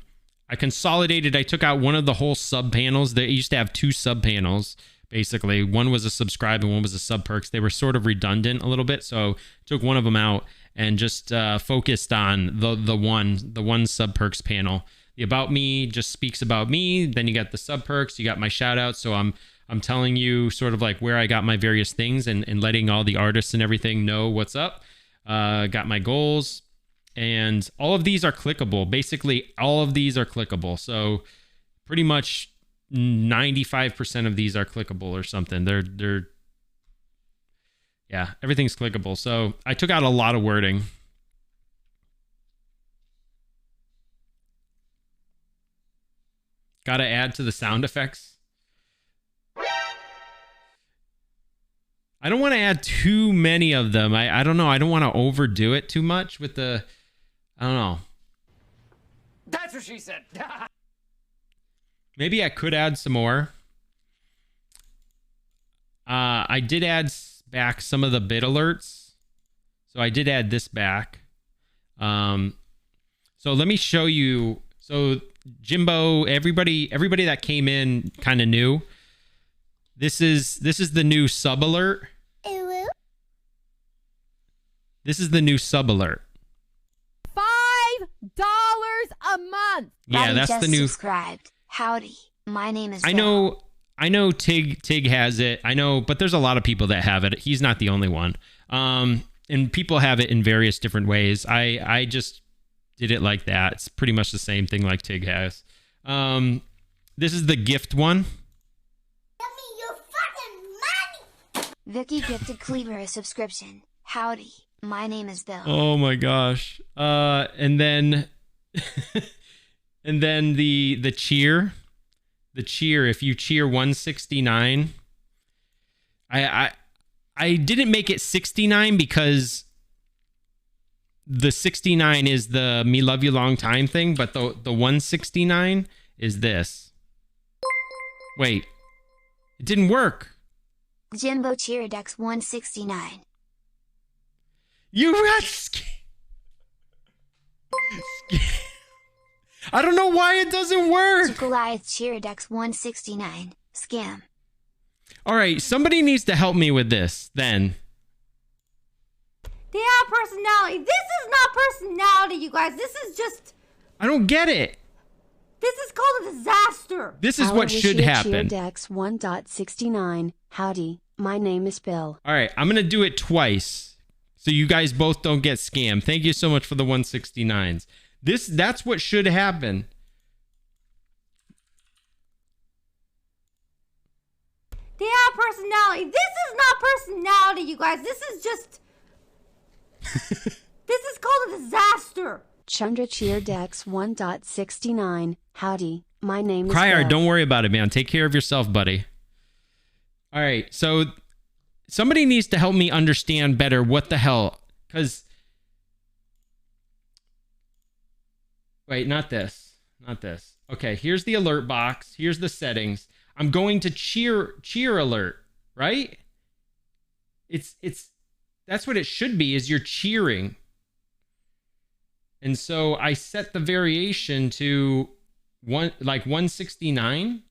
consolidated. I took out one of the whole sub panels. They used to have 2 sub panels. Basically, one was a subscribe and one was a sub perks. They were sort of redundant a little bit, so took one of them out and just focused on the one sub perks panel. The about me just speaks about me. Then you got the sub perks. You got my shout out. So I'm telling you sort of like where I got my various things and letting all the artists and everything know what's up. Got my goals, and all of these are clickable. Basically, all of these are clickable. So pretty much 95% of these are clickable or something. They're yeah, everything's clickable. So I took out a lot of wording. Got to add to the sound effects. I don't want to add too many of them. I don't know. I don't want to overdo it too much with the... I don't know.
That's what she said.
Maybe I could add some more. I did add back some of the bit alerts. So I did add this back. So let me show you. So Jimbo, everybody that came in kind of knew. This is the new sub alert. This is the new sub alert.
$5 a month.
Yeah,
Buddy
that's
just
the new.
subscribed. Howdy, my name is
I
Bill.
know Tig has it. I know, but there's a lot of people that have it. He's not the only one. And people have it in various different ways. I just did it like that. It's pretty much the same thing like Tig has. This is the gift one.
Vicky gifted Cleaver a subscription. Howdy, my name is Bill.
Oh my gosh. And then and then the cheer. The cheer, if you cheer 169. I didn't make it 69 because the 69 is the me love you long time thing, but the 169 is this. Wait. It didn't work.
Jimbo Cheeridex 169.
You got I don't know why it doesn't work.
Goliath Cheeridex 169. Scam.
All right, somebody needs to help me with this then.
They have personality. This is not personality, you guys. This is just...
I don't get it.
This is called a disaster.
This is what should happen.
Cheeridex 1.69. Howdy, my name is Bill.
All right, I'm going to do it twice so you guys both don't get scammed. Thank you so much for the 169s. That's what should happen.
They have personality. This is not personality, you guys. This is just... This is called a disaster.
Chandra Cheeridex 1.69. Howdy, my name is
Crier,
Bill.
don't worry about it, man. Take care of yourself, buddy. All right, so somebody needs to help me understand better what the hell, because... Wait, not this. Not this. Okay, here's the alert box. Here's the settings. I'm going to cheer alert, right? It's that's what it should be, is you're cheering. And so I set the variation to 169.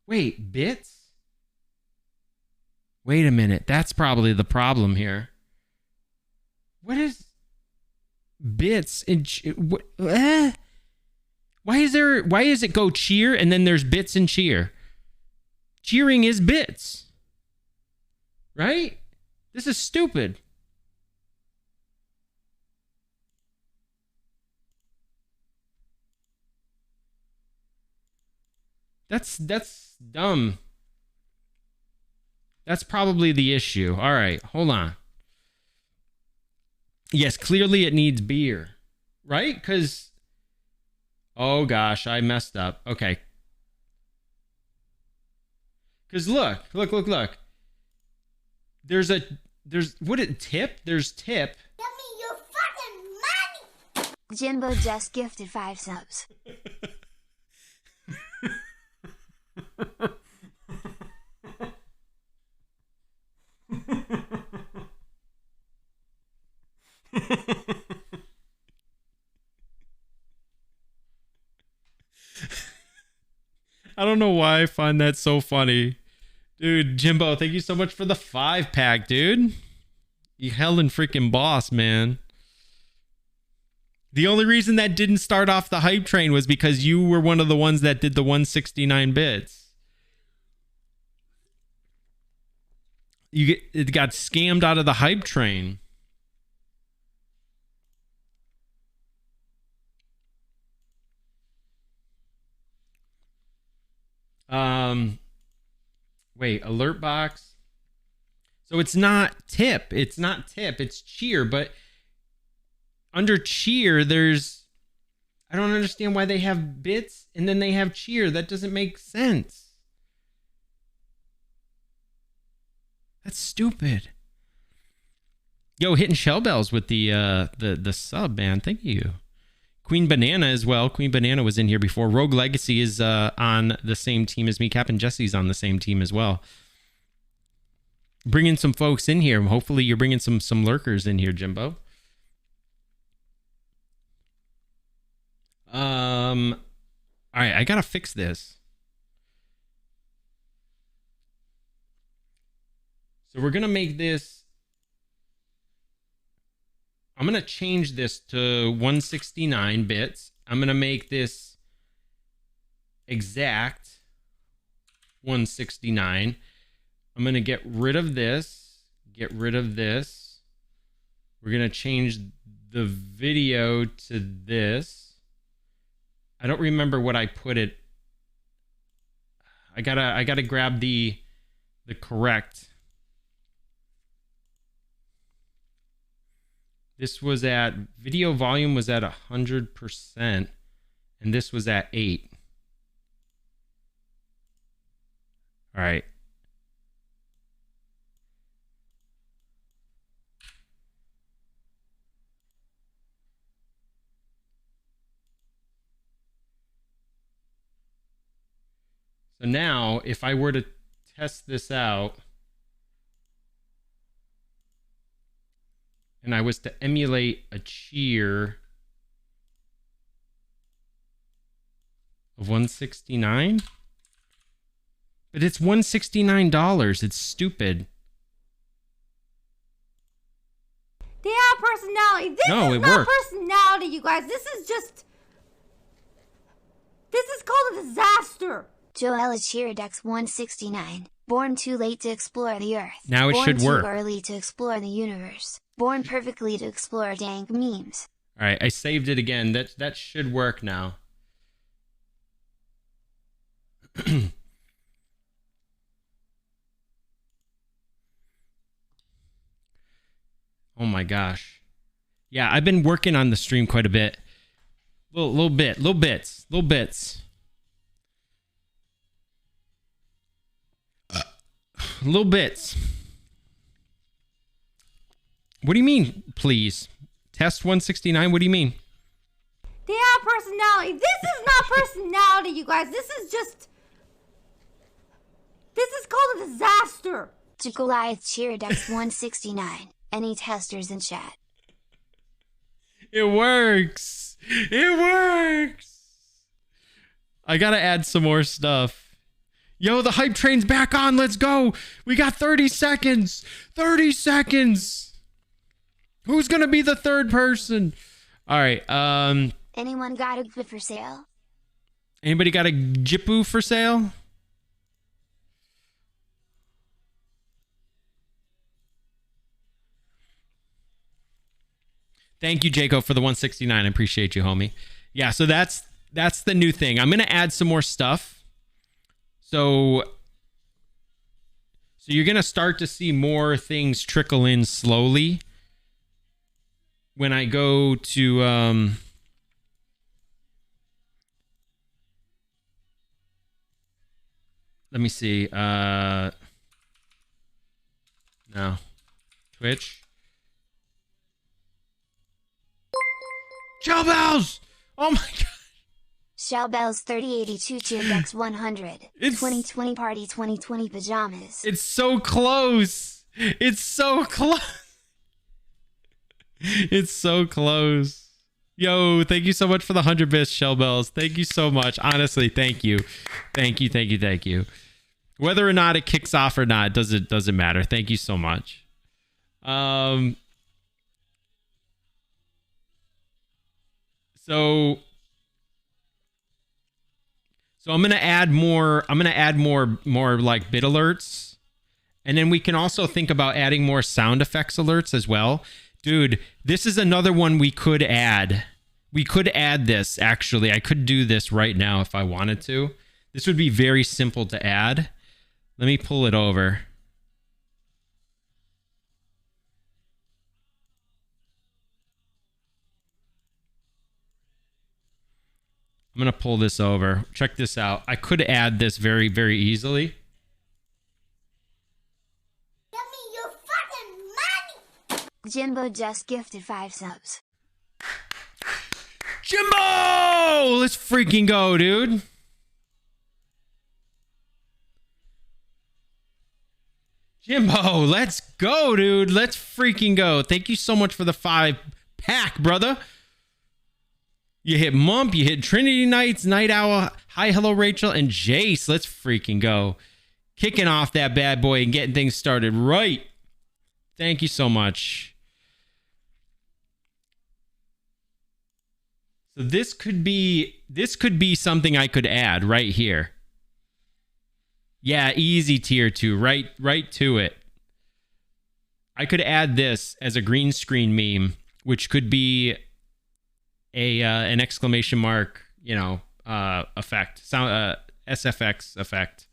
Wait, bits? Wait a minute. That's probably the problem here. What is bits and why is it go cheer and then there's bits and cheer? Cheering is bits. Right? This is stupid. That's dumb. That's probably the issue. All right, hold on. Yes, clearly it needs beer, right? Because, oh gosh, I messed up. Okay. Because look. There's what it tip? There's tip.
Give me your fucking money! Jimbo just gifted 5 subs.
I don't know why I find that so funny. Dude, Jimbo, thank you so much for the 5-pack, dude. You hellin' freaking boss, man. The only reason that didn't start off the hype train was because you were one of the ones that did the 169 bits. It got scammed out of the hype train. Wait, alert box. So it's not tip. It's not tip. It's cheer. But under cheer, there's... I don't understand why they have bits and then they have cheer. That doesn't make sense. That's stupid. Yo, hitting shell bells with the sub, man. Thank you. Queen Banana as well. Queen Banana was in here before. Rogue Legacy is on the same team as me. Captain Jesse's on the same team as well. Bringing some folks in here. Hopefully you're bringing some lurkers in here, Jimbo. All right, I gotta fix this. So we're gonna make this... I'm going to change this to 169 bits. I'm going to make this exact 169. I'm going to get rid of this. Get rid of this. We're going to change the video to this. I don't remember what I put it. I gotta grab the correct. This was at, video volume was at 100%, and this was at 8. All right. So now, if I were to test this out, and I was to emulate a cheer of 169, but it's $169. It's stupid.
They have personality. This is not
worked.
personality, you guys. This is called a disaster.
Joella Cheerdex 169. Born too late to explore the Earth.
Now it should work.
Born too early to explore the universe. Born perfectly to explore dank memes.
All right, I saved it again. That should work now. Oh my gosh. Yeah, I've been working on the stream quite a bit. Little bits. Little bits. What do you mean, please? Test 169, what do you mean?
They have personality. This is not personality, you guys. This is called a disaster.
To Goliath Cheerdex 169. Any testers in chat?
It works. It works. I gotta add some more stuff. Yo, the hype train's back on. Let's go. We got 30 seconds. 30 seconds. Who's gonna be the third person? All right.
Anyone got a gift for sale?
Anybody got a Jipu for sale? Thank you, Jacob, for the 169. I appreciate you, homie. Yeah, so that's the new thing. I'm gonna add some more stuff. So So you're going to start to see more things trickle in slowly. When I go to... let me see. No. Twitch. Shell Bells! Oh my god.
Shellbells 3082 Cheerdex 100.
It's
2020 Party 2020 Pajamas.
It's so close. It's so close. It's so close. Yo, thank you so much for the 100 bits, Shell Bells. Thank you so much. Honestly, thank you. Thank you, thank you, thank you. Whether or not it kicks off or not, doesn't matter. Thank you so much. So I'm gonna add more. I'm gonna add more like bit alerts, and then we can also think about adding more sound effects alerts as well. Dude, this is another one we could add. We could add this actually. I could do this right now if I wanted to. This would be very simple to add. Let me pull it over. I'm going to pull this over. Check this out. I could add this very, very easily.
Give me your fucking money! Jimbo just gifted 5 subs.
Jimbo! Let's freaking go, dude. Jimbo, let's go, dude. Let's freaking go. Thank you so much for the 5-pack, brother. You hit Mump, you hit Trinity Knights, Night Owl, Hi Hello Rachel, and Jace. Let's freaking go. Kicking off that bad boy and getting things started right. Thank you so much. So this could be something I could add right here. Yeah, easy tier 2, right to it. I could add this as a green screen meme, which could be an exclamation mark, effect, sound, SFX effect.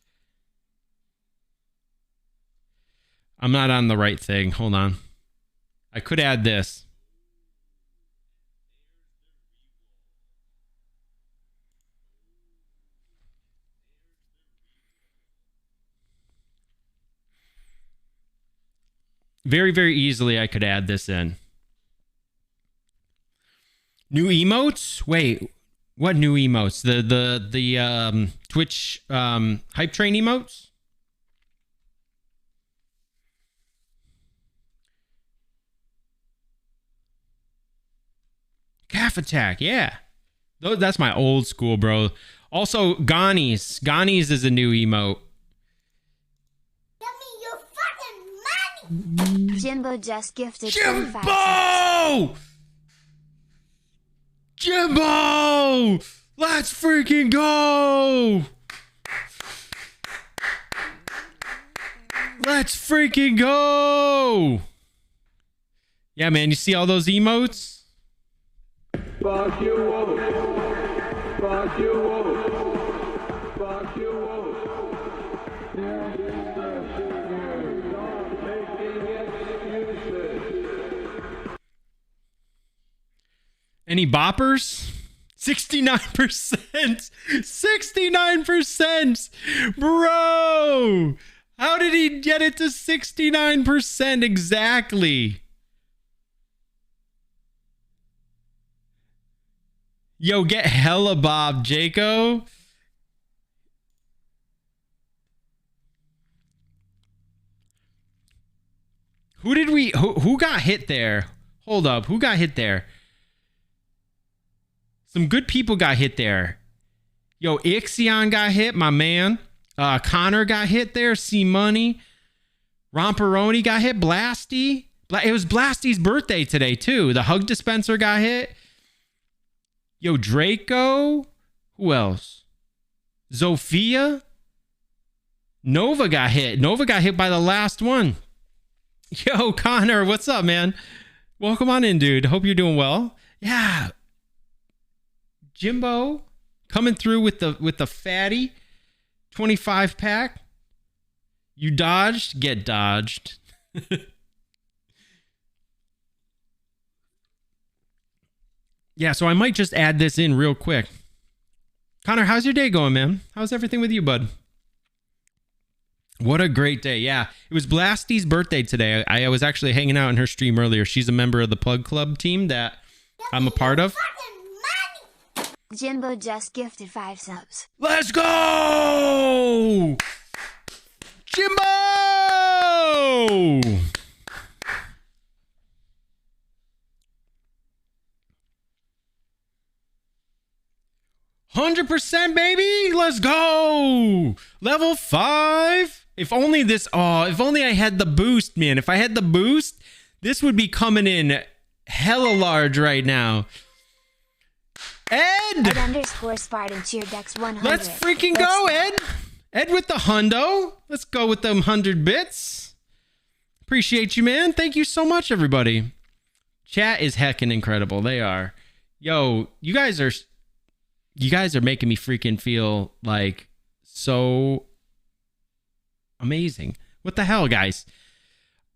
I'm not on the right thing. Hold on. I could add this. Very, very easily, I could add this in. New emotes? Wait, what new emotes? The Twitch hype train emotes? Calf attack, yeah. That's my old school, bro. Also, Gani's. Gani's is a new emote.
Jimbo just gifted 25
Jimbo! Jimbo! Let's freaking go! Let's freaking go! Yeah, man, you see all those emotes?
Fuck you all. Fuck you all. Fuck you all.
Any boppers? 69%. 69%. Bro. How did he get it to 69% exactly? Yo, get hella bob, Jaco. Who got hit there? Hold up. Who got hit there? Some good people got hit there. Yo, Ixion got hit, my man. Connor got hit there. C Money. Romperoni got hit. Blasty. It was Blasty's birthday today, too. The hug dispenser got hit. Yo, Draco. Who else? Zofia. Nova got hit. Nova got hit by the last one. Yo, Connor, what's up, man? Welcome on in, dude. Hope you're doing well. Yeah. Jimbo coming through with the fatty 25 pack. You dodged, get dodged. Yeah, so I might just add this in real quick. Connor, how's your day going, man? How's everything with you, bud? What a great day. Yeah, it was Blasty's birthday today. I was actually hanging out in her stream earlier. She's a member of the Plug Club team that I'm a part of.
Jimbo just gifted 5 subs.
Let's go! Jimbo! 100%, baby. Let's go. Level 5. If only this, if only I had the boost, man. If I had the boost, this would be coming in hella large right now. Ed!
_Spartan cheer Dex 100.
Let's freaking go, Ed. Ed with the hundo. Let's go with them 100 bits. Appreciate you, man. Thank you so much, everybody. Chat is heckin' incredible. They are. Yo, you guys are making me freaking feel like so amazing. What the hell, guys?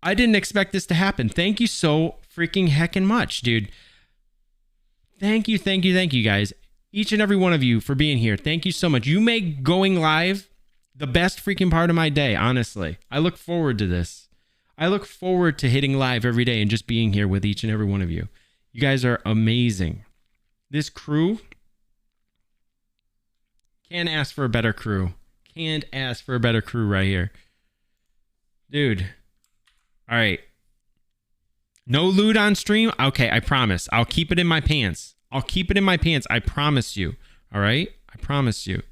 I didn't expect this to happen. Thank you so freaking heckin' much, dude. Thank you, guys. Each and every one of you for being here. Thank you so much. You make going live the best freaking part of my day, honestly. I look forward to this. I look forward to hitting live every day and just being here with each and every one of you. You guys are amazing. This crew, can't ask for a better crew. Can't ask for a better crew right here. Dude. All right. No loot on stream? Okay, I promise. I'll keep it in my pants. I promise you. All right? I promise you.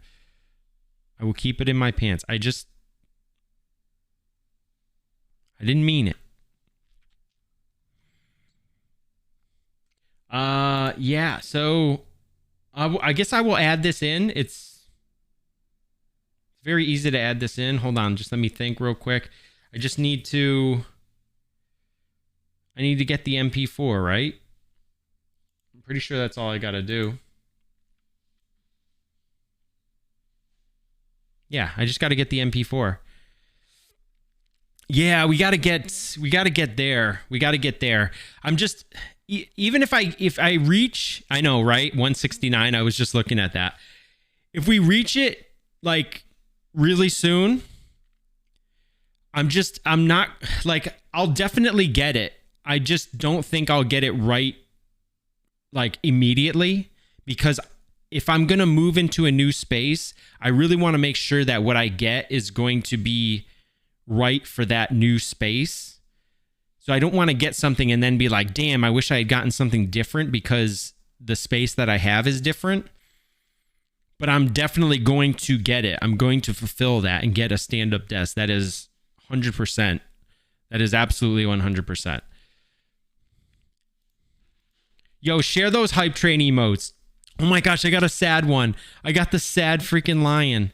I will keep it in my pants. I didn't mean it. Yeah, so I guess I will add this in. It's very easy to add this in. Hold on, just let me think real quick. I need to get the MP4, right? I'm pretty sure that's all I got to do. Yeah, I just got to get the MP4. Yeah, we got to get there. I'm just, even if I reach, I know, right? 169. I was just looking at that. If we reach it like really soon, I'm not like, I'll definitely get it. I just don't think I'll get it right like immediately, because if I'm going to move into a new space, I really want to make sure that what I get is going to be right for that new space. So I don't want to get something and then be like, damn, I wish I had gotten something different because the space that I have is different. But I'm definitely going to get it. I'm going to fulfill that and get a stand-up desk. That is 100%. That is absolutely 100%. Yo, share those hype train emotes. Oh my gosh, I got a sad one. I got the sad freaking lion.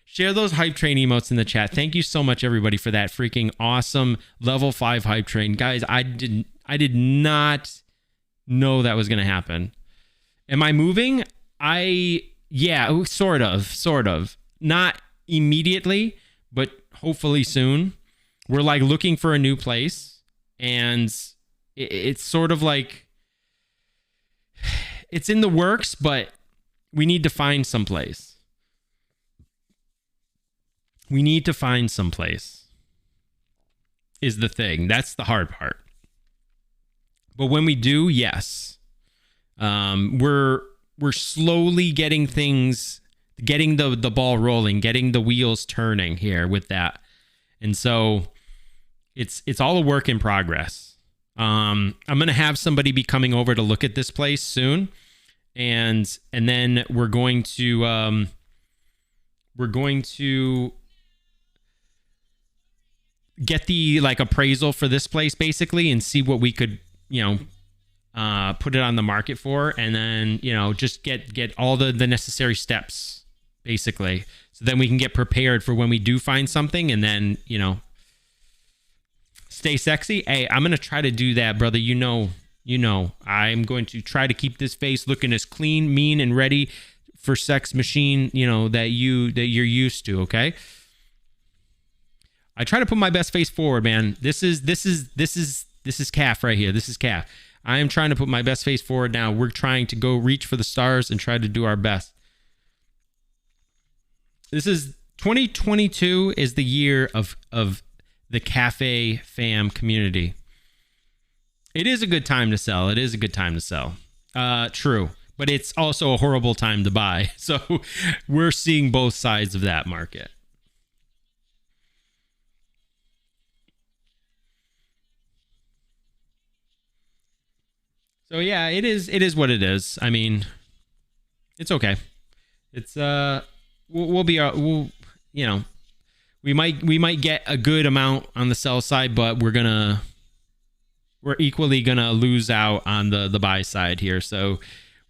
Share those hype train emotes in the chat. Thank you so much, everybody, for that freaking awesome level 5 hype train. Guys, I did not know that was going to happen. Am I moving? Yeah, sort of. Not immediately, but hopefully soon. We're like looking for a new place, and it's sort of like, it's in the works, but we need to find someplace. Is the thing. That's the hard part. But when we do, yes. We're slowly getting the ball rolling, getting the wheels turning here with that. And so it's all a work in progress. I'm going to have somebody be coming over to look at this place soon. And then we're going to get the like appraisal for this place basically and see what we could, put it on the market for, and then, just get all the necessary steps basically. So then we can get prepared for when we do find something, and then, stay sexy. Hey, I'm going to try to do that, brother. I'm going to try to keep this face looking as clean, mean, and ready for sex machine, that you're used to, okay? I try to put my best face forward, man. This is calf right here. This is calf. I am trying to put my best face forward now. We're trying to go reach for the stars and try to do our best. This is 2022 is the year of the cafe fam community. It is a good time to sell. It is a good time to sell. True. But it's also a horrible time to buy. So we're seeing both sides of that market. So yeah, it is what it is. I mean, it's okay. It's we'll you know, we might get a good amount on the sell side, but we're equally gonna lose out on the buy side here. So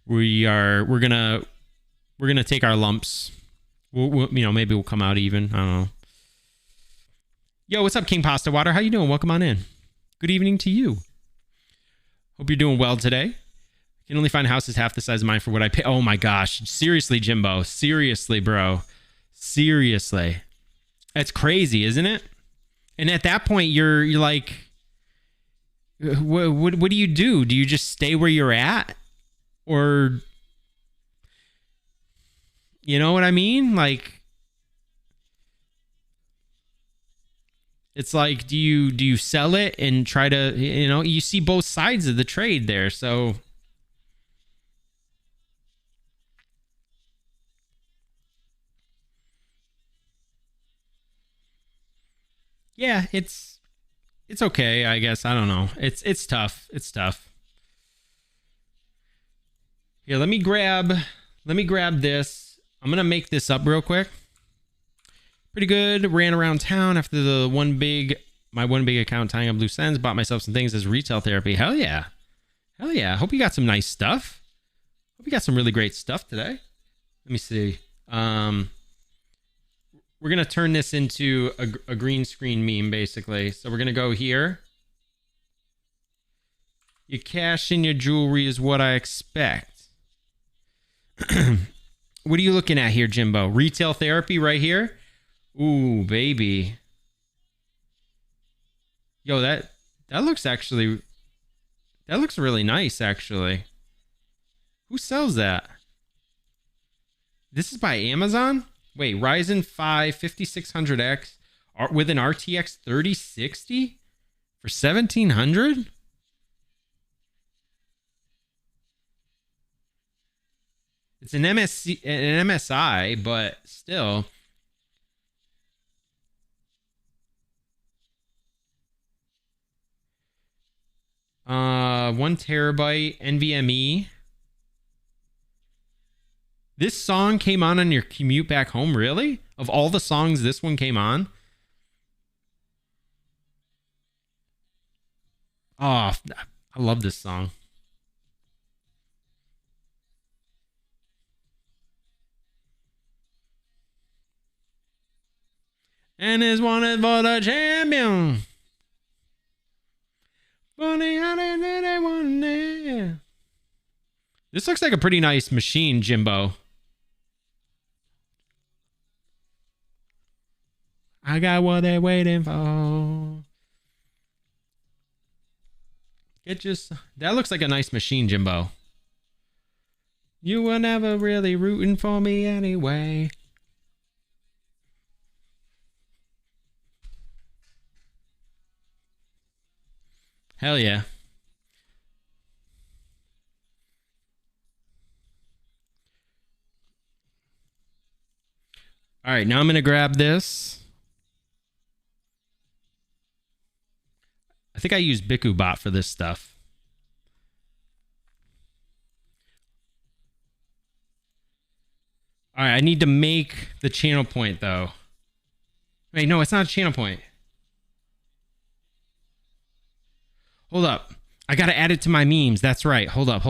we're gonna take our lumps. We'll you know, maybe we'll come out even. I don't know. Yo, what's up, King Pasta Water? How you doing? Welcome on in. Good evening to you. Hope you're doing well today. I can only find houses half the size of mine for what I pay. Oh my gosh. Seriously, Jimbo. Seriously, bro. Seriously. That's crazy, isn't it? And at that point, you're like, what do you do? Do you just stay where you're at? Or, you know what I mean? Like, it's like, do you sell it and try to, you know, you see both sides of the trade there. So yeah, it's okay, I guess. I don't know. It's tough. It's tough. Here, let me grab this. I'm going to make this up real quick. Pretty good. Ran around town after my one big account tying up loose ends. Bought myself some things as retail therapy. Hell yeah. Hell yeah. Hope you got some nice stuff. Hope you got some really great stuff today. Let me see. We're going to turn this into a green screen meme, basically. So we're going to go here. You cash in your jewelry is what I expect. What are you looking at here, Jimbo? Retail therapy right here? Ooh, baby. Yo, that looks really nice, actually. Who sells that? This is by Amazon? Wait, Ryzen 5 5600X with an RTX 3060 for 1700? It's an MSI, but still. One terabyte NVMe. This song came on your commute back home, really? Of all the songs, this one came on? Oh, I love this song. And is wanted for the champion. This looks like a pretty nice machine, Jimbo. I got what they're waiting for. That looks like a nice machine, Jimbo. You were never really rooting for me anyway. Hell yeah. All right, now I'm going to grab this. I think I use BikuBot for this stuff. All right, I need to make the channel point, though. Wait, no, it's not a channel point. Hold up. I got to add it to my memes. That's right. Hold up.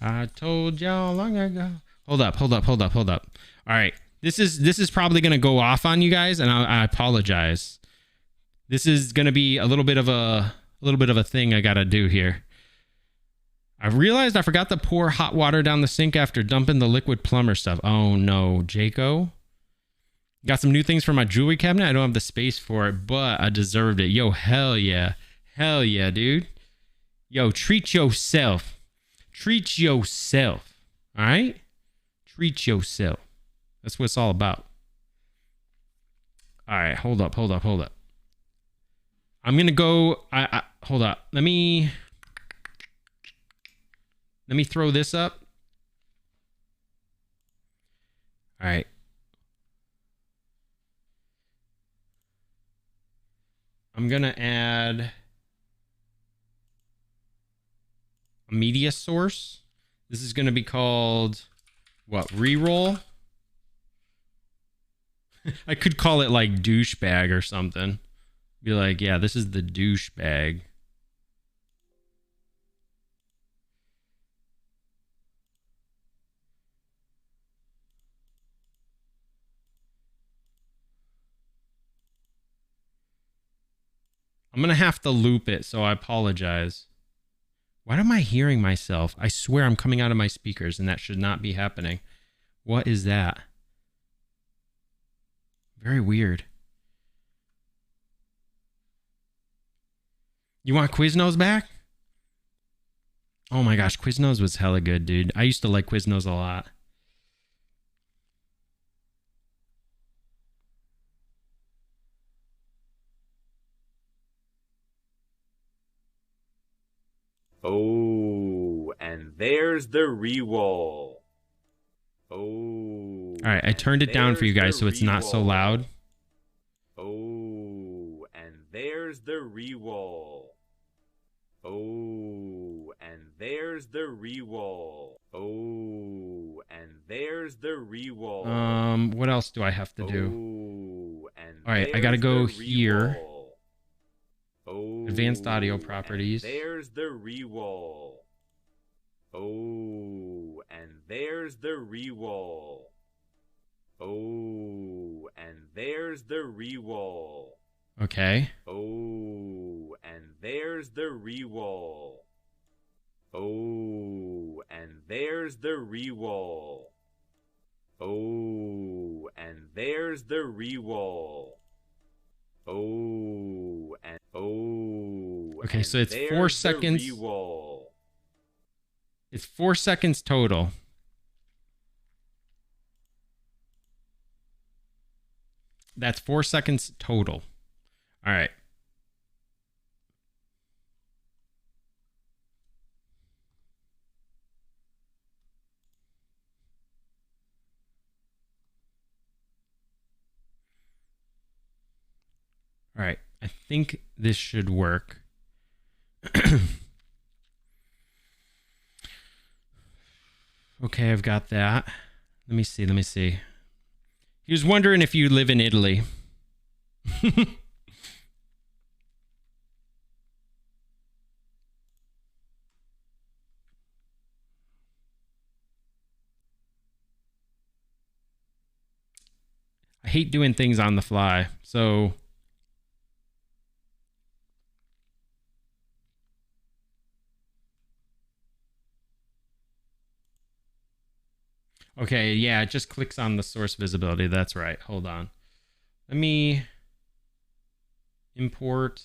I told y'all long ago. Hold up. All right. This is probably going to go off on you guys, and I apologize. This is going to be a little bit of a thing I got to do here. I realized I forgot to pour hot water down the sink after dumping the liquid plumber stuff. Oh no, Jaco. Got some new things for my jewelry cabinet. I don't have the space for it, but I deserved it. Yo, hell yeah. Hell yeah, dude. Yo, treat yourself. Treat yourself. All right? Treat yourself. That's what it's all about. All right, hold up. I'm going to go. Hold up. Let me throw this up. All right. I'm going to add a media source. This is going to be called, what, reroll? I could call it like douchebag or something. Be like, yeah, this is the douchebag. I'm going to have to loop it, so I apologize. Why am I hearing myself? I swear I'm coming out of my speakers, and that should not be happening. What is that? Very weird. You want Quiznos back? Oh my gosh, Quiznos was hella good, dude. I used to like Quiznos a lot.
Oh, and there's the re-roll. Oh.
All right, I turned it down for you guys so it's not so loud.
Oh, and there's the re-roll. Oh, and there's the re-roll. Oh, and there's the re-roll.
What else do I have to do?
Oh, and
all right, I gotta go here.
Oh,
Advanced audio properties.
There's the re-roll. Oh, and there's the re-roll. Oh, and there's the re-roll.
Okay.
Oh, and there's the re-roll. Oh, and there's the re-roll. Oh, and there's the re-roll. Oh, and oh.
Okay, so it's 4 seconds. It's 4 seconds total. That's 4 seconds total. All right. All right. I think this should work. Okay, I've got that. Let me see. He was wondering if you live in Italy. I hate doing things on the fly, so... Okay, yeah, it just clicks on the source visibility. That's right. Hold on. Let me import.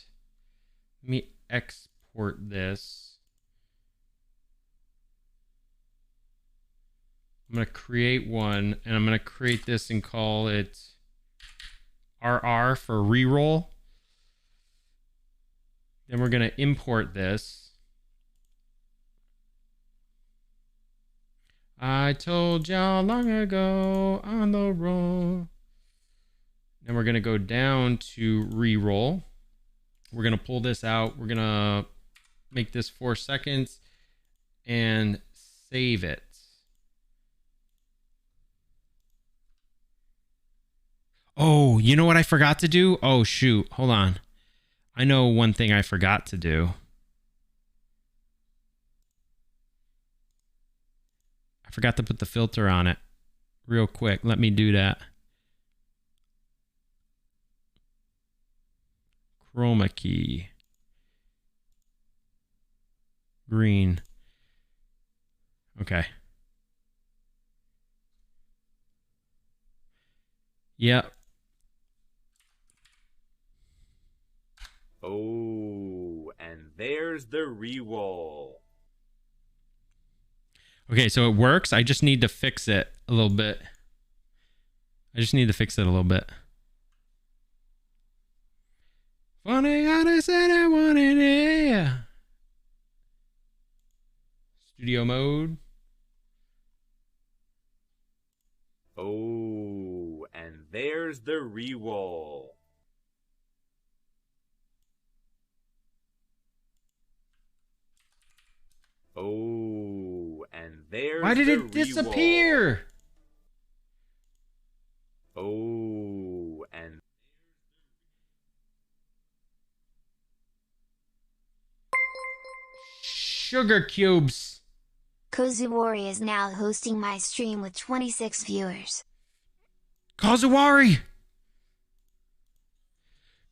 Let me export this. I'm going to create one, and I'm going to create this and call it RR for reroll. Then we're going to import this. I told y'all long ago on the roll. Then we're going to go down to reroll. We're going to pull this out. We're going to make this 4 seconds and save it. Oh, you know what I forgot to do? Oh, shoot. Hold on. I know one thing I forgot to do. I forgot to put the filter on it real quick. Let me do that. Chroma key. Green. Okay. Yep.
Oh, and there's the reroll.
Okay, so it works. I just need to fix it a little bit. Funny how they said I wanted it. Studio mode.
Oh, and there's the reroll. Oh, and there's
Why did
the
it disappear?
Oh, and
Sugar cubes.
Kozuwari is now hosting my stream with 26 viewers.
Kazuwari,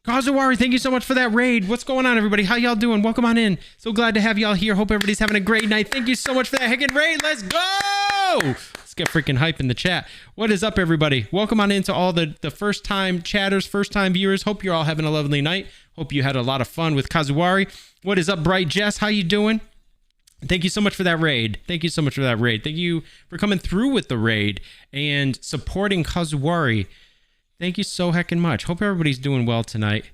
thank you so much for that raid. What's going on, everybody? How y'all doing? Welcome on in. So glad to have y'all here. Hope everybody's having a great night. Thank you so much for that heckin' raid. Let's go! Let's get freaking hype in the chat. What is up, everybody? Welcome on into all the first-time chatters, first-time viewers. Hope you're all having a lovely night. Hope you had a lot of fun with Kazuwari. What is up, Bright Jess? How you doing? Thank you so much for that raid. Thank you so much for that raid. Thank you for coming through with the raid and supporting Kazuwari. Thank you so heckin' much. Hope everybody's doing well tonight.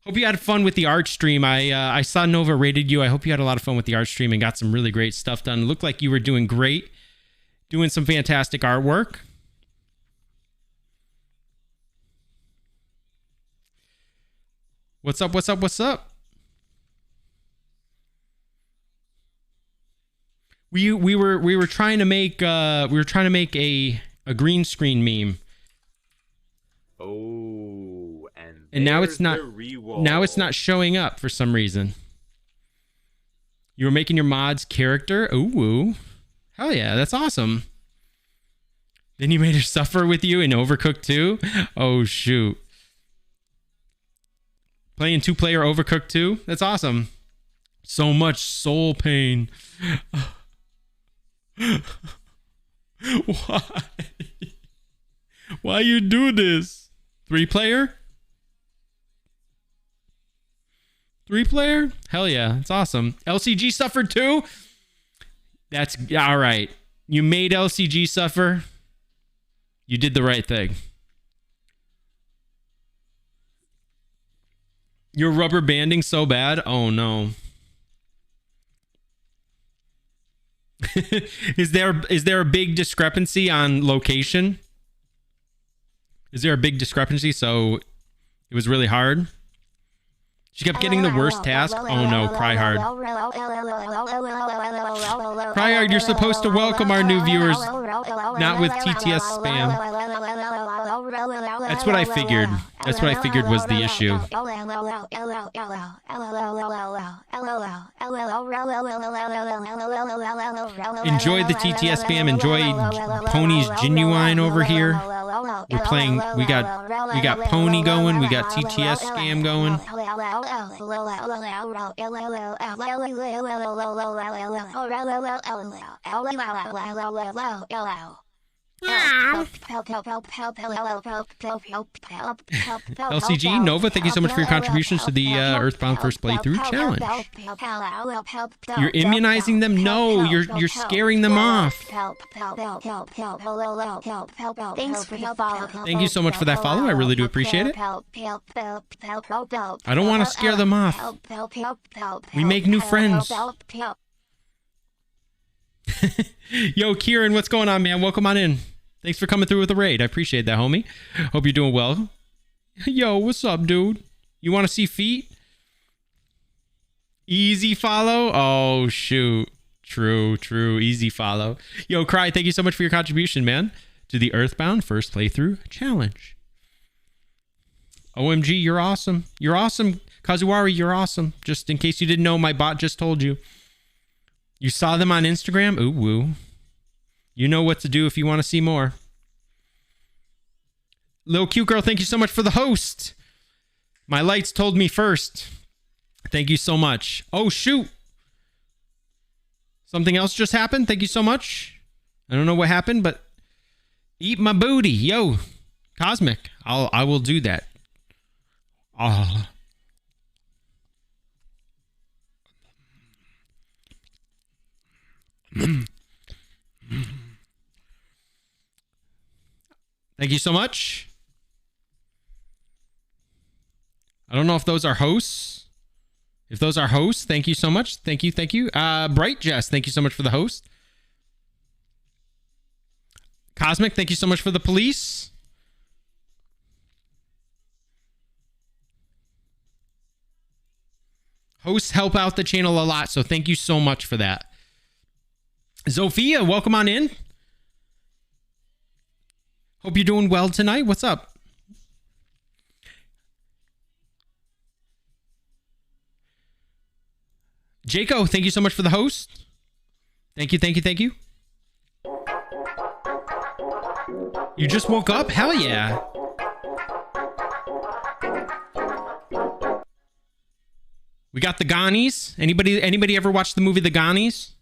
Hope you had fun with the art stream. I saw Nova rated you. I hope you had a lot of fun with the art stream and got some really great stuff done. It looked like you were doing great, doing some fantastic artwork. What's up? What's up? What's up? We were trying to make a green screen meme.
oh,
And now it's not.
the reroll.
Now it's not showing up for some reason. You were making your mod's character. Ooh, hell yeah, that's awesome. Then you made her suffer with you in Overcooked 2. Oh shoot. Playing 2-player Overcooked 2. That's awesome. So much soul pain. Why? Why you do this? 3-player? 3-player? Hell yeah, it's awesome. LCG suffered too? That's all right. You made LCG suffer. You did the right thing. You're rubber banding so bad? Oh no. Is there a big discrepancy on location? Is there a big discrepancy? So it was really hard. She kept getting the worst task. Oh no, Cry Hard. Cry Hard, you're supposed to welcome our new viewers, not with TTS spam. That's what I figured. That's what I figured was the issue. Enjoy the TTS spam. Enjoy Pony's Genuine over here. We're playing. We got Pony going. We got TTS scam going. LCG Nova, thank you so much for your contributions to the Earthbound First Playthrough Challenge. You're immunizing them? No, you're scaring them off.
Thanks for the follow.
Thank you so much for that follow. I really do appreciate it. I don't want to scare them off. We make new friends. Yo, Kieran, what's going on, man? Welcome on in. Thanks for coming through with the raid. I appreciate that, homie. Hope you're doing well. Yo, what's up, dude? You want to see feet? Easy follow? Oh, shoot. True. Easy follow. Yo, Cry, thank you so much for your contribution, man, to the Earthbound First Playthrough Challenge. OMG, you're awesome. You're awesome. Kazuwari, you're awesome. Just in case you didn't know, my bot just told you. You saw them on Instagram? Ooh, woo. You know what to do if you want to see more. Lil Cute Girl, thank you so much for the host. My lights told me first. Thank you so much. Oh, shoot. Something else just happened. Thank you so much. I don't know what happened, but eat my booty. Yo, Cosmic. I will do that. Oh. Thank you so much. I don't know if those are hosts. If those are hosts, thank you so much. Thank you. Bright Jess, thank you so much for the host. Cosmic, thank you so much for the police. Hosts help out the channel a lot, so thank you so much for that. Zofia, welcome on in. Hope you're doing well tonight. What's up? Jaco, thank you so much for the host. Thank you. You just woke up? Hell yeah. We got the Goonies. Anybody ever watched the movie The Goonies?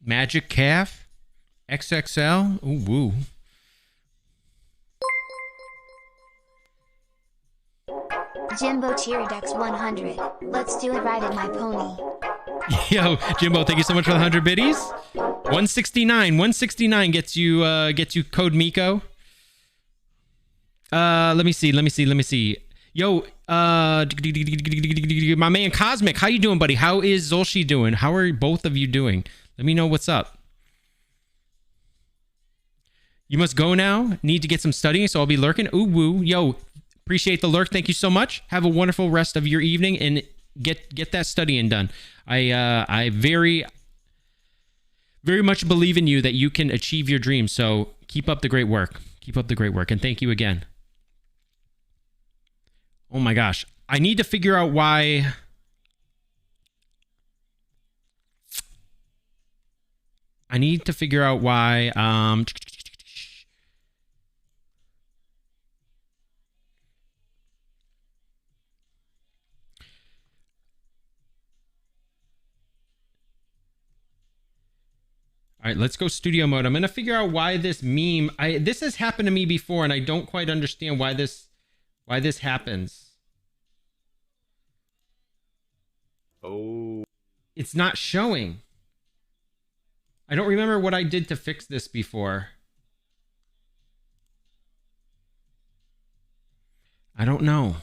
Magic Calf? XXL? Ooh, woo.
Jimbo Cheerdex 100. Let's do it, riding my pony.
Yo, Jimbo, thank you so much for the 100 biddies. 169 gets you code Miko. Let me see. Yo, my man Cosmic, how you doing, buddy? How is Zolshi doing? How are both of you doing? Let me know what's up. You must go now. Need to get some studying, so I'll be lurking. Ooh, woo. Yo, appreciate the lurk. Thank you so much. Have a wonderful rest of your evening and get that studying done. I very much believe in you that you can achieve your dreams. So keep up the great work. And thank you again. Oh my gosh. I need to figure out why. All right, let's go studio mode. I'm going to figure out why this meme, this has happened to me before and I don't quite understand why this happens.
Oh.
It's not showing. I don't remember what I did to fix this before. I don't know.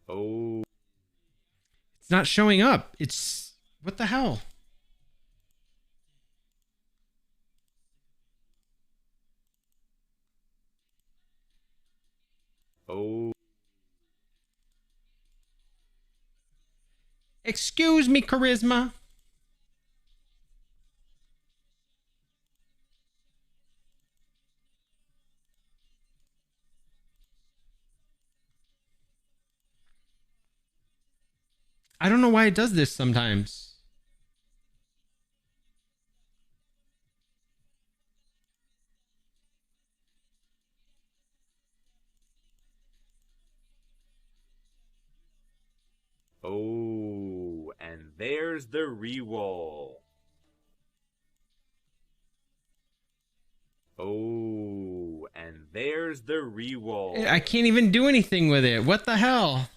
Oh.
It's not showing up. It's... What the hell?
Oh.
Excuse me, Charisma. I don't know why it does this sometimes.
Oh, and there's the rewall. Oh, and there's the rewall.
I can't even do anything with it. What the hell?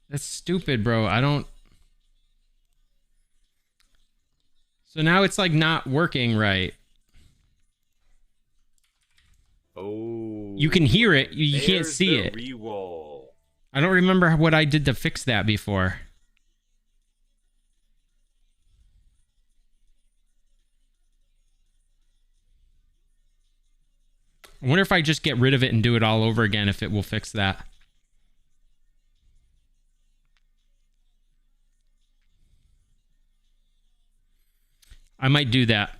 That's stupid, bro. I don't... So now it's like not working right.
Oh.
You can hear it. You can't see it.
Rewall.
I don't remember what I did to fix that before. I wonder if I just get rid of it and do it all over again, if it will fix that. I might do that.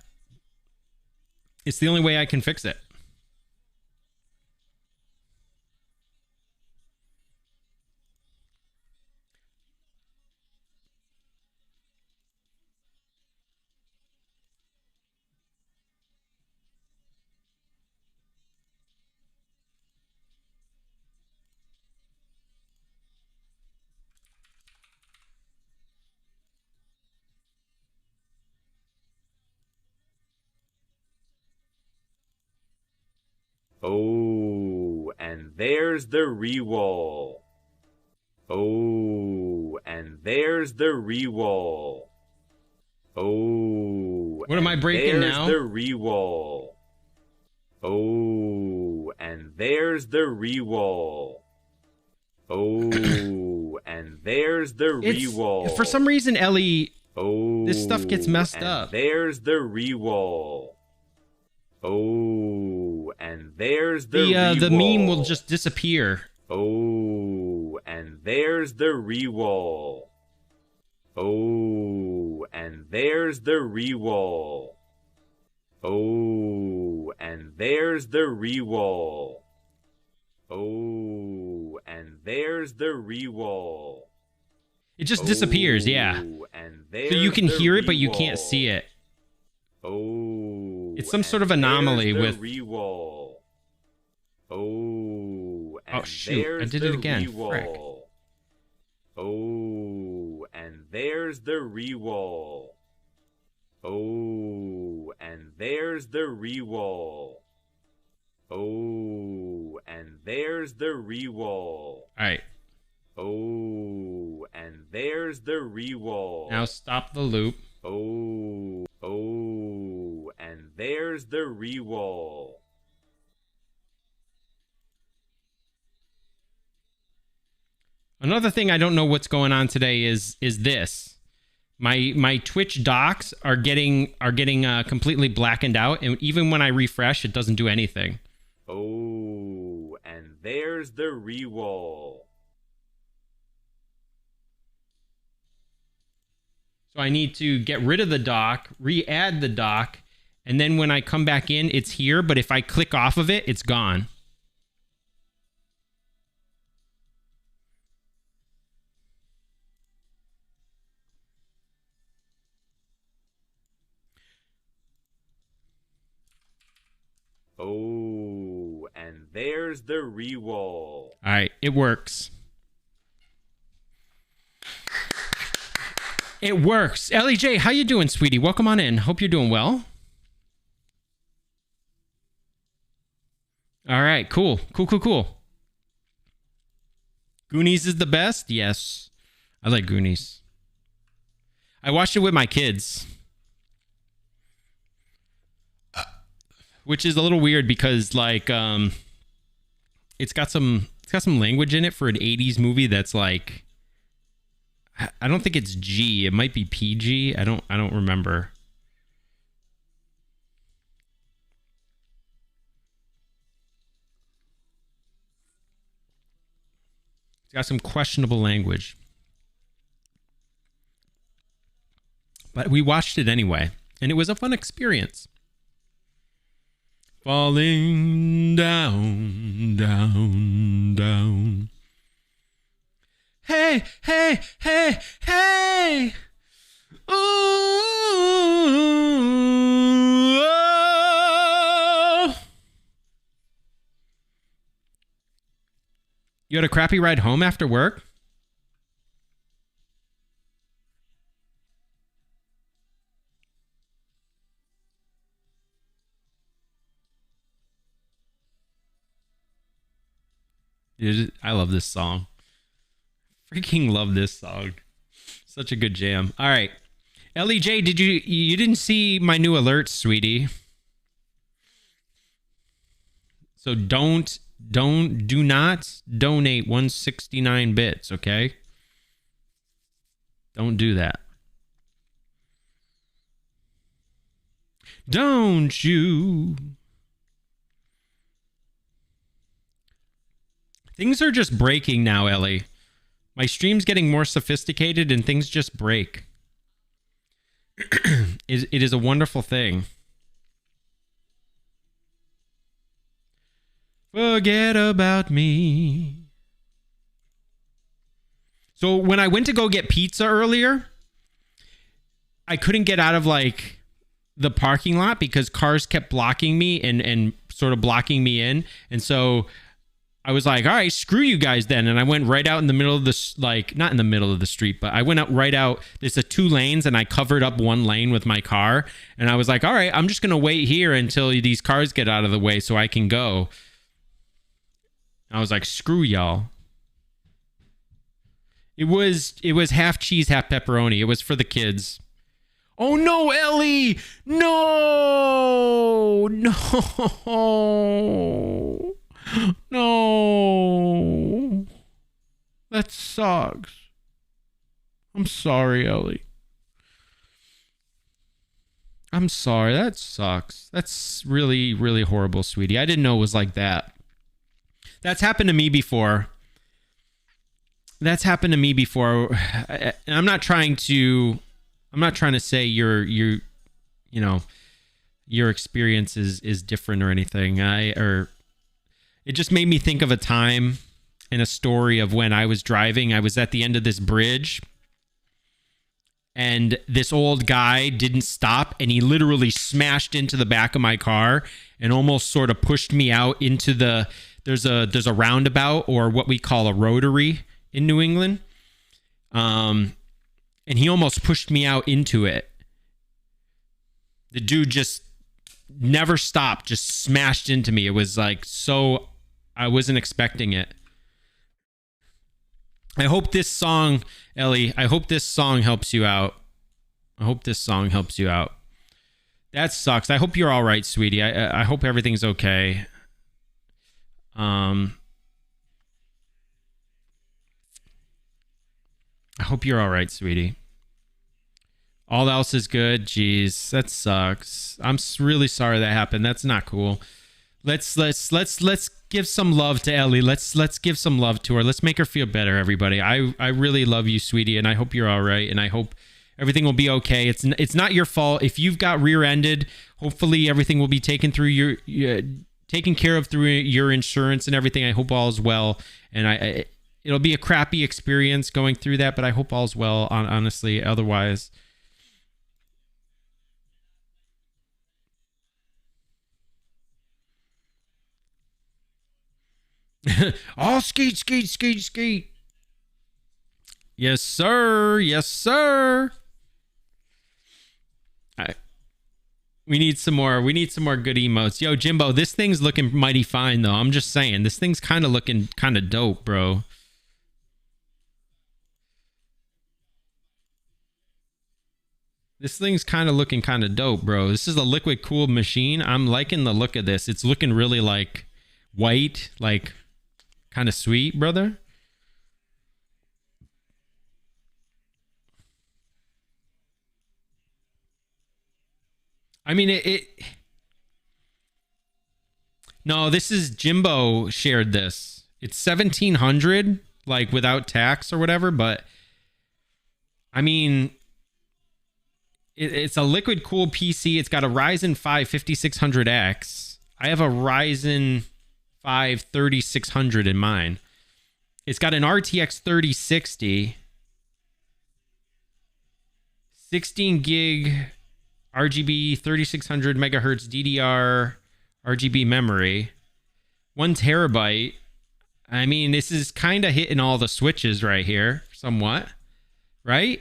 It's the only way I can fix it.
Oh, and there's the reroll. Oh, and there's the reroll. Oh,
what am I breaking now?
There's the reroll. Oh, and there's the reroll. Oh, and there's the reroll.
For some reason, Ellie,
oh,
this stuff gets messed
and
up.
There's the reroll. Oh, and there's the
reroll. The meme will just disappear.
Oh, and there's the reroll. Oh, and there's the reroll. Oh, and there's the reroll. Oh, and there's the reroll.
It just disappears, yeah.
And
so you can hear it, but you can't see it.
Oh,
it's some sort of anomaly with.
Reroll. Oh, and
shoot! I did it again. Frick.
Oh, and there's the reroll. Oh, and there's the reroll. Oh, and there's the reroll.
All right.
Oh, and there's the reroll.
Now stop the loop.
Oh, and there's the reroll.
Another thing I don't know what's going on today is this. My Twitch docs are getting completely blackened out, and even when I refresh, it doesn't do anything.
Oh, and there's the reroll.
So I need to get rid of the doc, re-add the doc, and then when I come back in, it's here, but if I click off of it, it's gone.
Oh, and there's the reroll.
All right, it works. It works. LEJ, how you doing, sweetie? Welcome on in. Hope you're doing well. All right, cool. Cool. Goonies is the best? Yes. I like Goonies. I watched it with my kids. Which is a little weird because like it's got some language in it for an 80s movie that's like I don't think it's G. It might be PG. I don't remember. It's got some questionable language. But we watched it anyway, and it was a fun experience. Falling down, down, down. Hey, hey, hey, hey. Ooh, oh. You had a crappy ride home after work? I love this song. Freaking love this song. Such a good jam. All right. LEJ, you didn't see my new alerts, sweetie. So do not donate 169 bits, okay? Don't do that. Don't you Things are just breaking now, Ellie. My stream's getting more sophisticated and things just break. It is a wonderful thing. Forget about me. So when I went to go get pizza earlier, I couldn't get out of like the parking lot because cars kept blocking me and sort of blocking me in. And so I was like, all right, screw you guys then. And I went right out in the middle of the, like, not in the middle of the street, but I went out right out. There's a 2 lanes and I covered up 1 lane with my car. And I was like, all right, I'm just going to wait here until these cars get out of the way so I can go. I was like, screw y'all. It was half cheese, half pepperoni. It was for the kids. Oh no, Ellie! No! No! No! That sucks. I'm sorry, Ellie. I'm sorry. That sucks. That's really, really horrible, sweetie. I didn't know it was like that. That's happened to me before. I'm not trying to say your experience is different or anything. It just made me think of a time and a story of when I was driving. I was at the end of this bridge and this old guy didn't stop and he literally smashed into the back of my car and almost sort of pushed me out into there's a roundabout, or what we call a rotary in New England. And he almost pushed me out into it. The dude just never stopped, just smashed into me. It was like, so I wasn't expecting it. I hope this song, Ellie, helps you out. That sucks. I hope you're all right, sweetie. I hope everything's okay. I hope you're all right, sweetie. All else is good. Jeez, that sucks. I'm really sorry that happened. That's not cool. Let's give some love to Ellie. Let's give some love to her. Let's make her feel better, everybody. I really love you, sweetie, and I hope you're all right, and I hope everything will be okay. It's not your fault. If you've got rear-ended, hopefully everything will be taken care of through your insurance and everything. I hope all is well, and it'll be a crappy experience going through that, but I hope all's well, honestly. Otherwise, oh, skeet. Yes, sir. We need some more good emotes. Yo, Jimbo, this thing's looking mighty fine, though. I'm just saying, this thing's kind of looking kind of dope, bro. This thing's kind of looking kind of dope, bro. This is a liquid cooled machine. I'm liking the look of this. It's looking really like white, like kind of sweet, brother. I mean, no, this is Jimbo shared this. It's 1,700, like without tax or whatever, but I mean, it's a liquid cooled PC. It's got a Ryzen 5 5600X. I have a Ryzen 5 3600 in mine. It's got an RTX 3060, 16 gig RGB 3600 megahertz DDR RGB memory, 1 terabyte. I mean, this is kind of hitting all the switches right here, somewhat, right?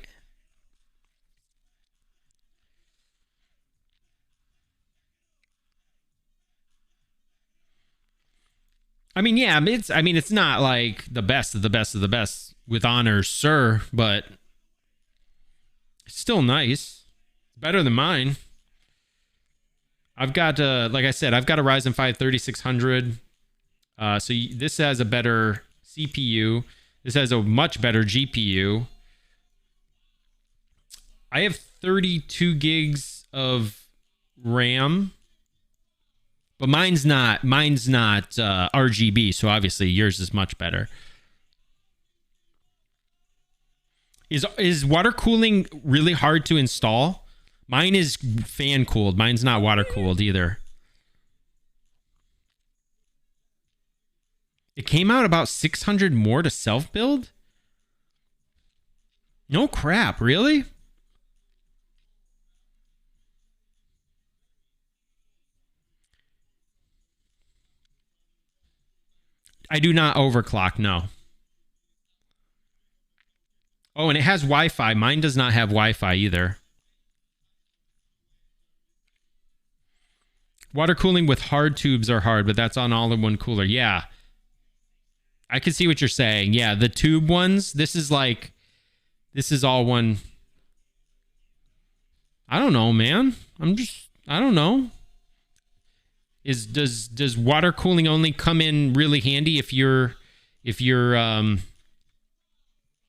I mean, yeah, it's not like the best of the best of the best with honors, sir, but it's still nice. Better than mine. I've got, like I said, I've got a Ryzen 5 3600. So this has a better CPU. This has a much better GPU. I have 32 gigs of RAM. But mine's not RGB, so obviously yours is much better. Is water cooling really hard to install? Mine is fan cooled. Mine's not water cooled either. It came out about 600 more to self build? No crap, really? I do not overclock, no. Oh, and it has Wi-Fi. Mine does not have Wi-Fi either. Water cooling with hard tubes are hard, but that's on all-in-one cooler. Yeah. I can see what you're saying. Yeah, the tube ones, this is all one. I don't know, man. I don't know. Does water cooling only come in really handy if you're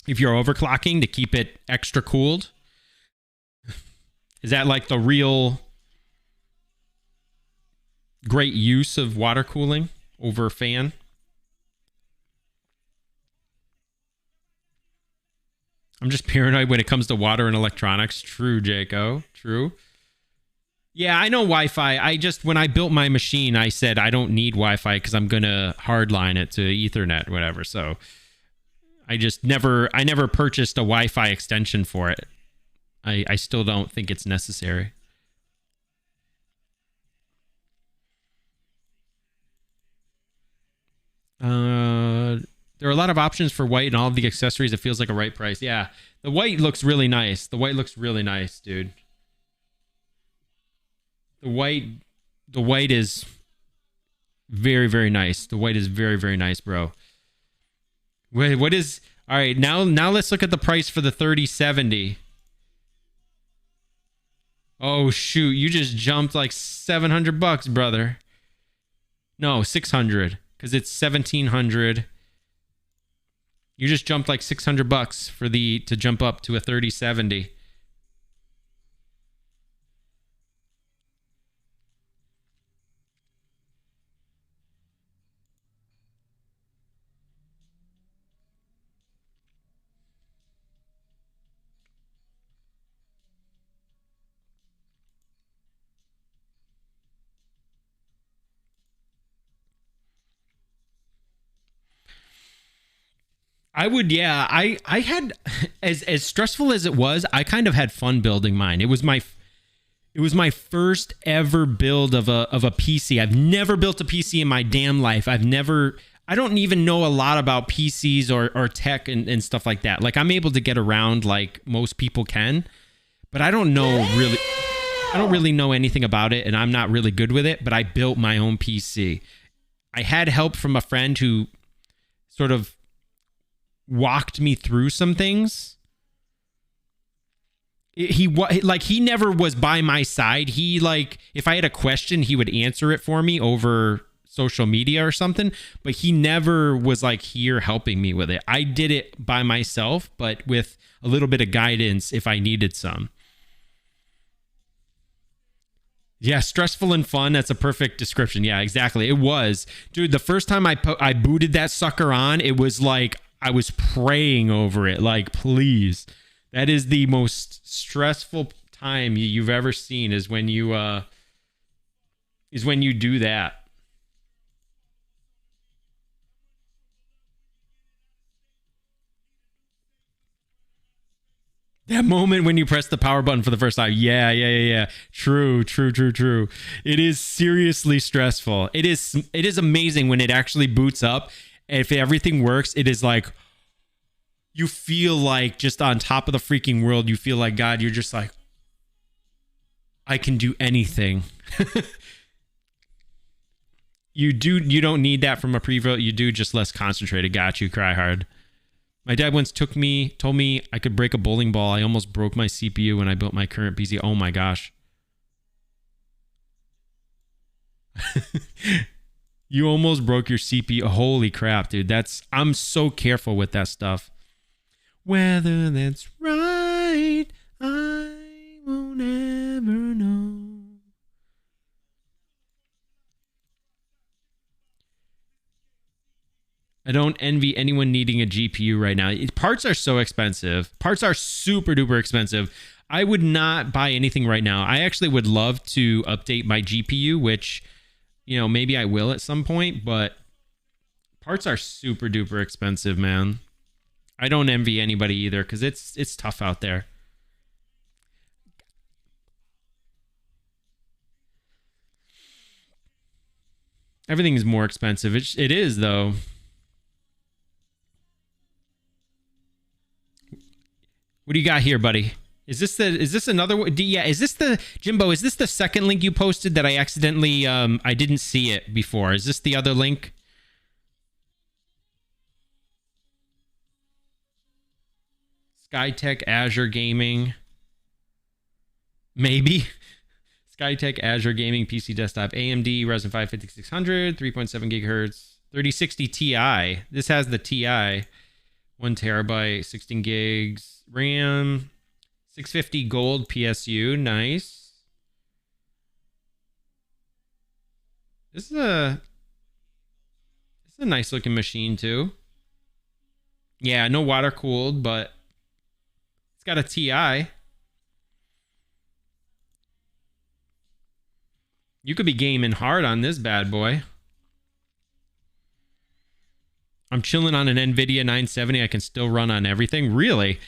overclocking to keep it extra cooled? Is that like the real great use of water cooling over fan? I'm just paranoid when it comes to water and electronics. True, Jaco. True. Yeah, I know Wi-Fi. When I built my machine, I said I don't need Wi-Fi because I'm going to hardline it to Ethernet, whatever. So I never purchased a Wi-Fi extension for it. I still don't think it's necessary. There are a lot of options for white and all of the accessories. It feels like a right price. Yeah, the white looks really nice. The white looks really nice, dude. The white is very, very nice. The white is very, very nice, bro. Wait, what is... All right, now let's look at the price for the 3070. Oh, shoot. You just jumped like $700, brother. No, 600. Because it's 1700. You just jumped like $600 to jump up to a 3070. I would, yeah. I had, as stressful as it was, I kind of had fun building mine. It was my first ever build of a PC. I've never built a PC in my damn life. I don't even know a lot about PCs or tech and stuff like that. Like, I'm able to get around like most people can, but I don't really know anything about it, and I'm not really good with it, but I built my own PC. I had help from a friend who sort of walked me through some things. He never was by my side. He, like, if I had a question, he would answer it for me over social media or something, but he never was like here helping me with it. I did it by myself, but with a little bit of guidance if I needed some. Yeah, stressful and fun. That's a perfect description. Yeah, exactly. It was. Dude, the first time I booted that sucker on, it was like I was praying over it. Like, please. That is the most stressful time you've ever seen is when you do that. That moment when you press the power button for the first time. Yeah. True. It is seriously stressful. It is amazing when it actually boots up. If everything works, it is like, you feel like just on top of the freaking world. You feel like, God, you're just like, I can do anything. You don't need that from a preview. You do, just less concentrated. Got you, cry hard. My dad once told me I could break a bowling ball. I almost broke my CPU when I built my current PC. Oh my gosh. You almost broke your CPU. Holy crap, dude. I'm so careful with that stuff. Whether that's right, I won't ever know. I don't envy anyone needing a GPU right now. Parts are so expensive. Parts are super duper expensive. I would not buy anything right now. I actually would love to update my GPU, which, you know, maybe I will at some point, but parts are super duper expensive, man. I don't envy anybody either because it's tough out there. Everything is more expensive. It is, though. What do you got here, buddy? Is this another one? Yeah, is this the Jimbo? Is this the second link you posted that I accidentally I didn't see it before? Is this the other link? Skytech Azure Gaming. Maybe. Skytech Azure Gaming PC Desktop AMD Ryzen 5 5600 3.7 gigahertz 3060 Ti. This has the Ti. 1 terabyte, 16 gigs RAM, 650 gold PSU. Nice. This is a nice looking machine too. Yeah, no water cooled, but it's got a Ti. You could be gaming hard on this bad boy. I'm chilling on an NVIDIA 970. I can still run on everything. Really?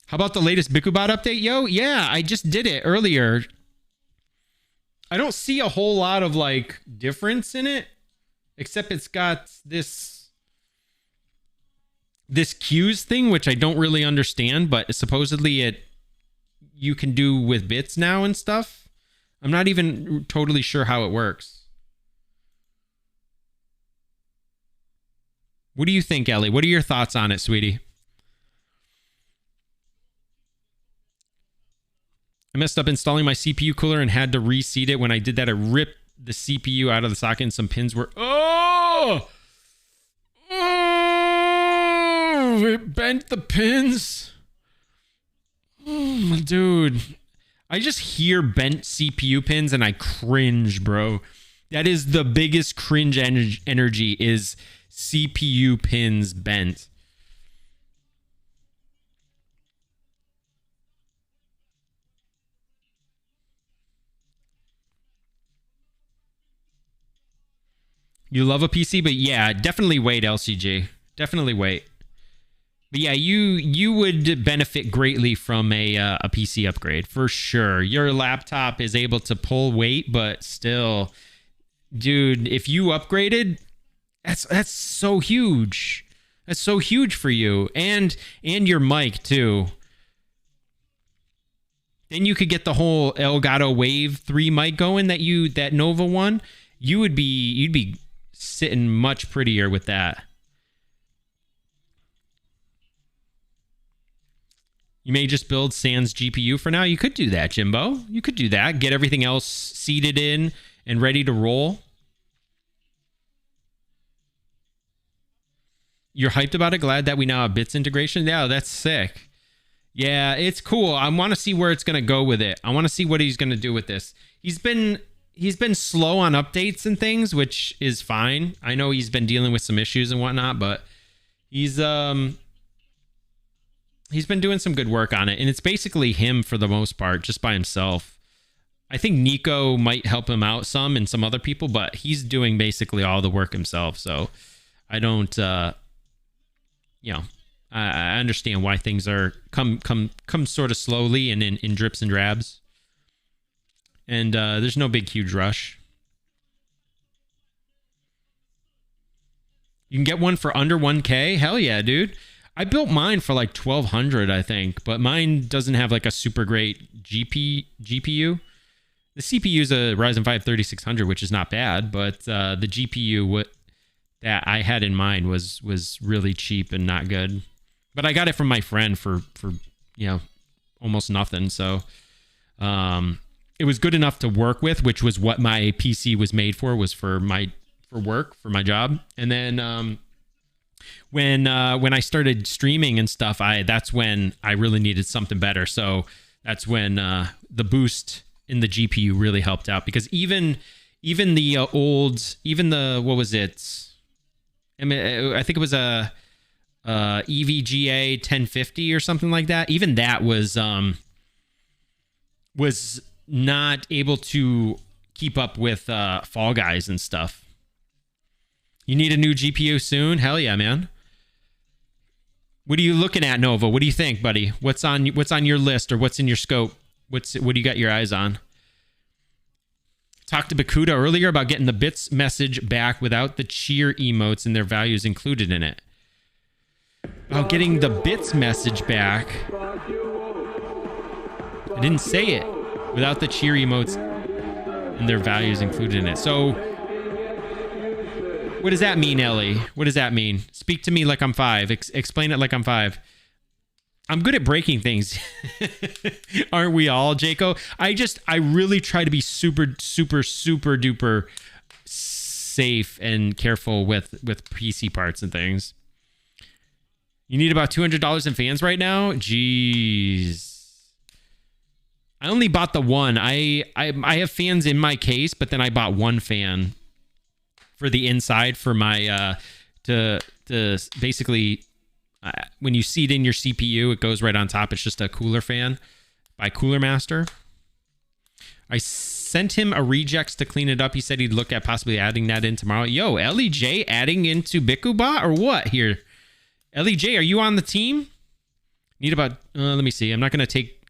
How about the latest BikuBot update, yo? Yeah, I just did it earlier. I don't see a whole lot of like difference in it, except it's got this queues thing, which I don't really understand, but supposedly you can do with bits now and stuff. I'm not even totally sure how it works. What do you think, Ellie? What are your thoughts on it, sweetie? I messed up installing my CPU cooler and had to reseat it. When I did that, I ripped the CPU out of the socket and some pins were... Oh! It bent the pins. Oh, dude. I just hear bent CPU pins and I cringe, bro. That is the biggest cringe energy is CPU pins bent. You love a PC, but yeah, definitely wait, LCG. Definitely wait. But yeah, you would benefit greatly from a PC upgrade for sure. Your laptop is able to pull weight, but still, dude, if you upgraded, that's so huge. That's so huge for you, and your mic too. Then you could get the whole Elgato Wave 3 mic going that Nova one. You'd be sitting much prettier with that. You may just build Sans GPU for now. You could do that, Jimbo. You could do that. Get everything else seated in and ready to roll. You're hyped about it? Glad that we now have bits integration? Yeah, that's sick. Yeah, it's cool. I want to see where it's going to go with it. I want to see what he's going to do with this. He's been slow on updates and things, which is fine. I know he's been dealing with some issues and whatnot, but he's been doing some good work on it, and it's basically him for the most part, just by himself. I think Nico might help him out some and some other people, but he's doing basically all the work himself. So I don't, I understand why things are come sort of slowly and in drips and drabs. And there's no big, huge rush. You can get one for under 1K. Hell yeah, dude. I built mine for like 1,200, I think, but mine doesn't have like a super great GPU. The CPU is a Ryzen 5 3600, which is not bad, but the GPU that I had in mind was really cheap and not good. But I got it from my friend for almost nothing. So it was good enough to work with, which was what my PC was made for, was for work, for my job. And then when I started streaming and stuff, that's when I really needed something better. So that's when the boost in the GPU really helped out, because even even the old, even the, what was it? I think it was a EVGA 1050 or something like that. Even that was not able to keep up with Fall Guys and stuff. You need a new GPU soon? Hell yeah, man. What are you looking at, Nova? What do you think, buddy? What's on your list, or what's in your scope? What do you got your eyes on? Talked to Bakuda earlier about getting the bits message back without the cheer emotes and their values included in it. About getting the bits message back. I didn't say it. Without the cheer emotes and their values included in it. So, what does that mean, Ellie? What does that mean? Speak to me like I'm 5. Explain it like I'm 5. I'm good at breaking things. Aren't we all, Jaco? I really try to be super duper safe and careful with PC parts and things. You need about $200 in fans right now? Jeez. I only bought the one. I have fans in my case, but then I bought one fan for the inside for my to basically when you seat in your CPU, it goes right on top. It's just a cooler fan by Cooler Master. I sent him a regex to clean it up. He said he'd look at possibly adding that in tomorrow. Yo, LEJ adding into BikuBot or what here? LEJ, are you on the team? Need about let me see. I'm not gonna take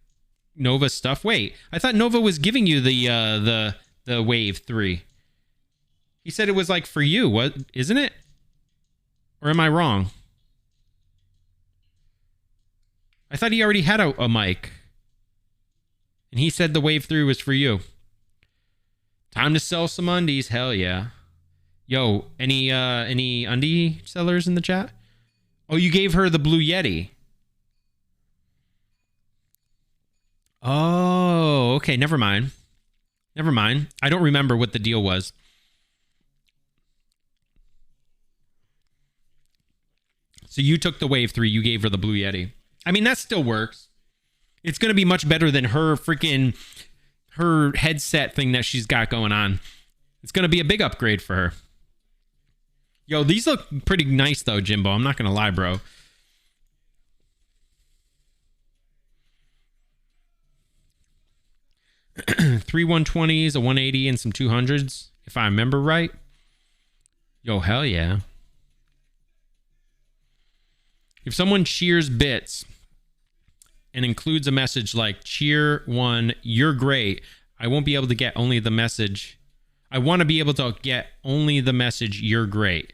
Nova stuff. Wait, I thought Nova was giving you the Wave 3. He said it was like for you. What, isn't it? Or am I wrong? I thought he already had a mic. And he said the Wave 3 was for you. Time to sell some undies. Hell yeah. Yo, any undie sellers in the chat? Oh, you gave her the Blue Yeti. Oh, okay. Never mind. Never mind. I don't remember what the deal was. So you took the Wave 3. You gave her the Blue Yeti. I mean, that still works. It's going to be much better than her headset thing that she's got going on. It's going to be a big upgrade for her. Yo, these look pretty nice though, Jimbo. I'm not going to lie, bro. Three 120s, a 180, and some 200s, if I remember right. Yo, hell yeah. If someone cheers bits and includes a message like cheer 1, you're great, I won't be able to get only the message. I want to be able to get only the message you're great.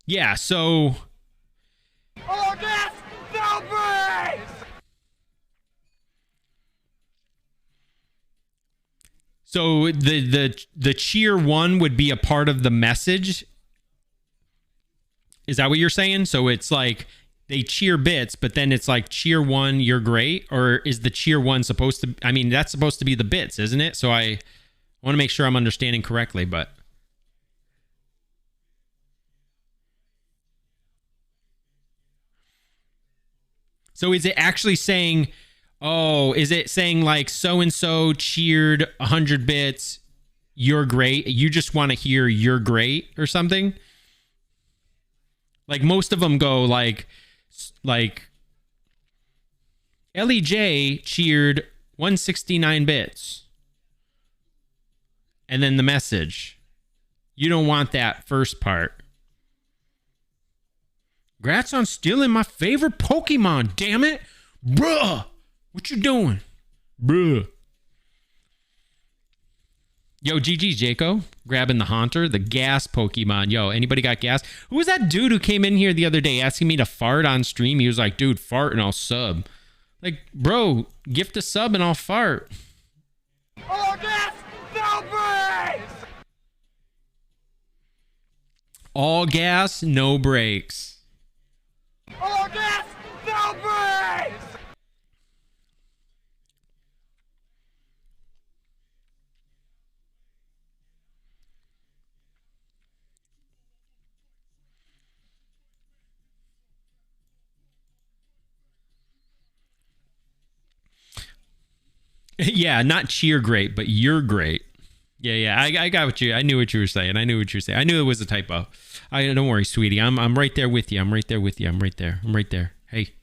Yeah, so
All gas, no brakes!
So the cheer 1 would be a part of the message. Is that what you're saying? So it's like they cheer bits, but then it's like cheer 1, you're great? Or is the cheer 1 supposed to, I mean, that's supposed to be the bits, isn't it? So I want to make sure I'm understanding correctly, but. So is it actually saying, oh, is it saying like so-and-so cheered 100 bits, you're great? You just want to hear you're great or something? Like most of them go like LEJ cheered 169 bits. And then the message. You don't want that first part. Congrats on stealing my favorite Pokemon, damn it. Bruh. What you doing? Bruh. Yo, GG, Jaco. Grabbing the Haunter, the gas Pokemon. Yo, anybody got gas? Who was that dude who came in here the other day asking me to fart on stream? He was like, dude, fart and I'll sub. Like, bro, gift a sub and I'll fart.
All gas, no brakes!
All gas, no brakes.
All gas, no brakes!
Yeah, not cheer great, but you're great. Yeah. I got what I knew what you were saying. I knew it was a typo. Don't worry, sweetie. I'm right there with you. I'm right there. Hey,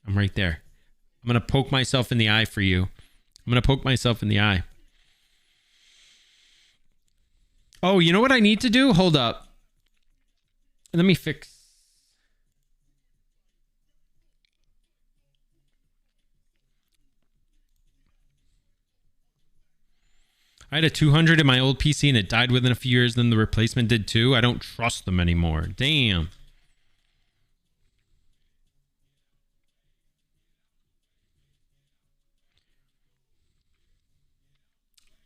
I'm right there. I'm gonna poke myself in the eye for you. I'm gonna poke myself in the eye. Oh, you know what I need to do? Hold up. Let me fix. I had a 200 in my old PC and it died within a few years. Then the replacement did too. I don't trust them anymore. Damn.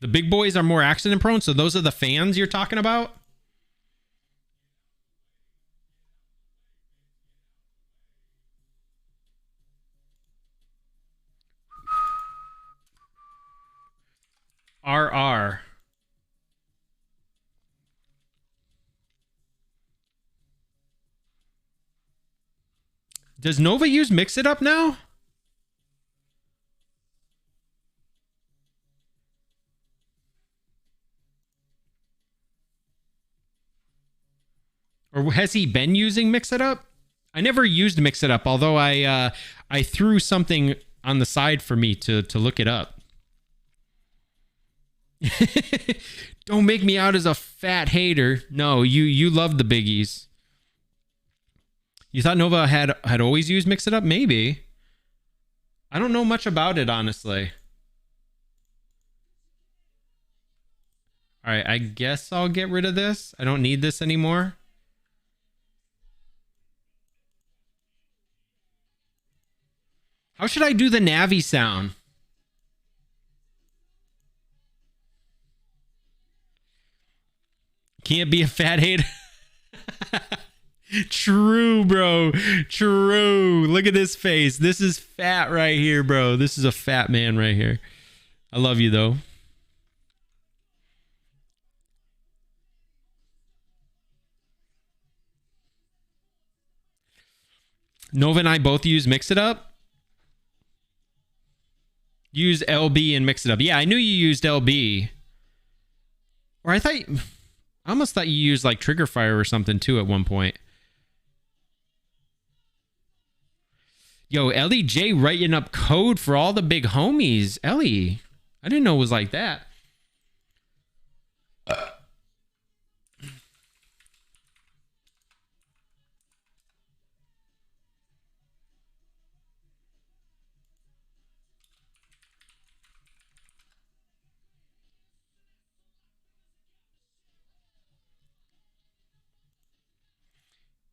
The big boys are more accident prone. So those are the fans you're talking about? RR. Does Nova use Mix It Up now? Or has he been using Mix It Up? I never used Mix It Up, although I threw something on the side for me to look it up. Don't make me out as a fat hater. No, you love the biggies. You thought Nova had always used Mix It Up? Maybe. I don't know much about it, honestly. All right, I guess I'll get rid of this. I don't need this anymore. How should I do the Navi sound? Can't be a fat hater. True, bro. True. Look at this face. This is fat right here, bro. This is a fat man right here. I love you, though. Nova and I both use Mix It Up. Use LB and Mix It Up. Yeah, I knew you used LB. Or I almost thought you used like Trigger Fire or something too at one point. Yo, Ellie J writing up code for all the big homies. Ellie, I didn't know it was like that.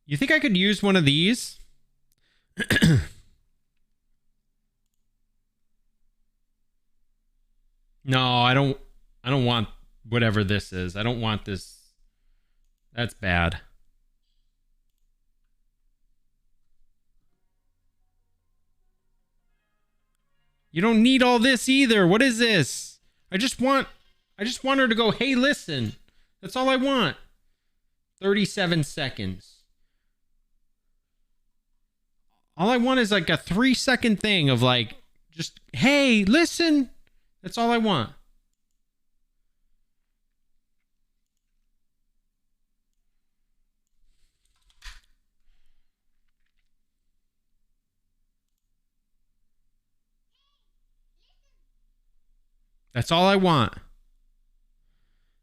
You think I could use one of these? No, I don't want whatever this is. I don't want this. That's bad. You don't need all this either. What is this? I just want her to go, "Hey, listen." That's all I want. 37 seconds. All I want is like a 3-second thing of like, just, "Hey, listen." That's all I want. That's all I want.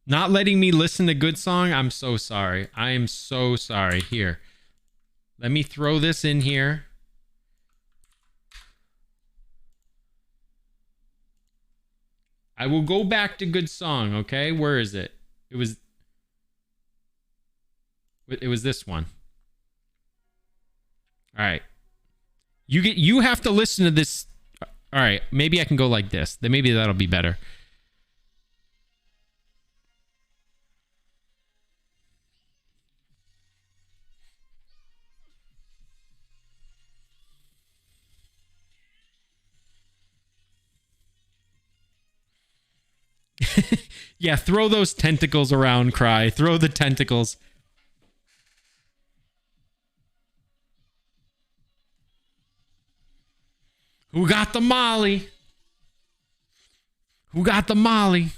Not letting me listen to good song. I'm so sorry. I am so sorry. Here. Let me throw this in here. I will go back to good song, okay? Where is it? It was this one. All right. You have to listen to this. All right, maybe I can go like this. Then maybe that'll be better. Yeah, throw those tentacles around, Cry. Throw the tentacles. Who got the molly? Who got the Molly?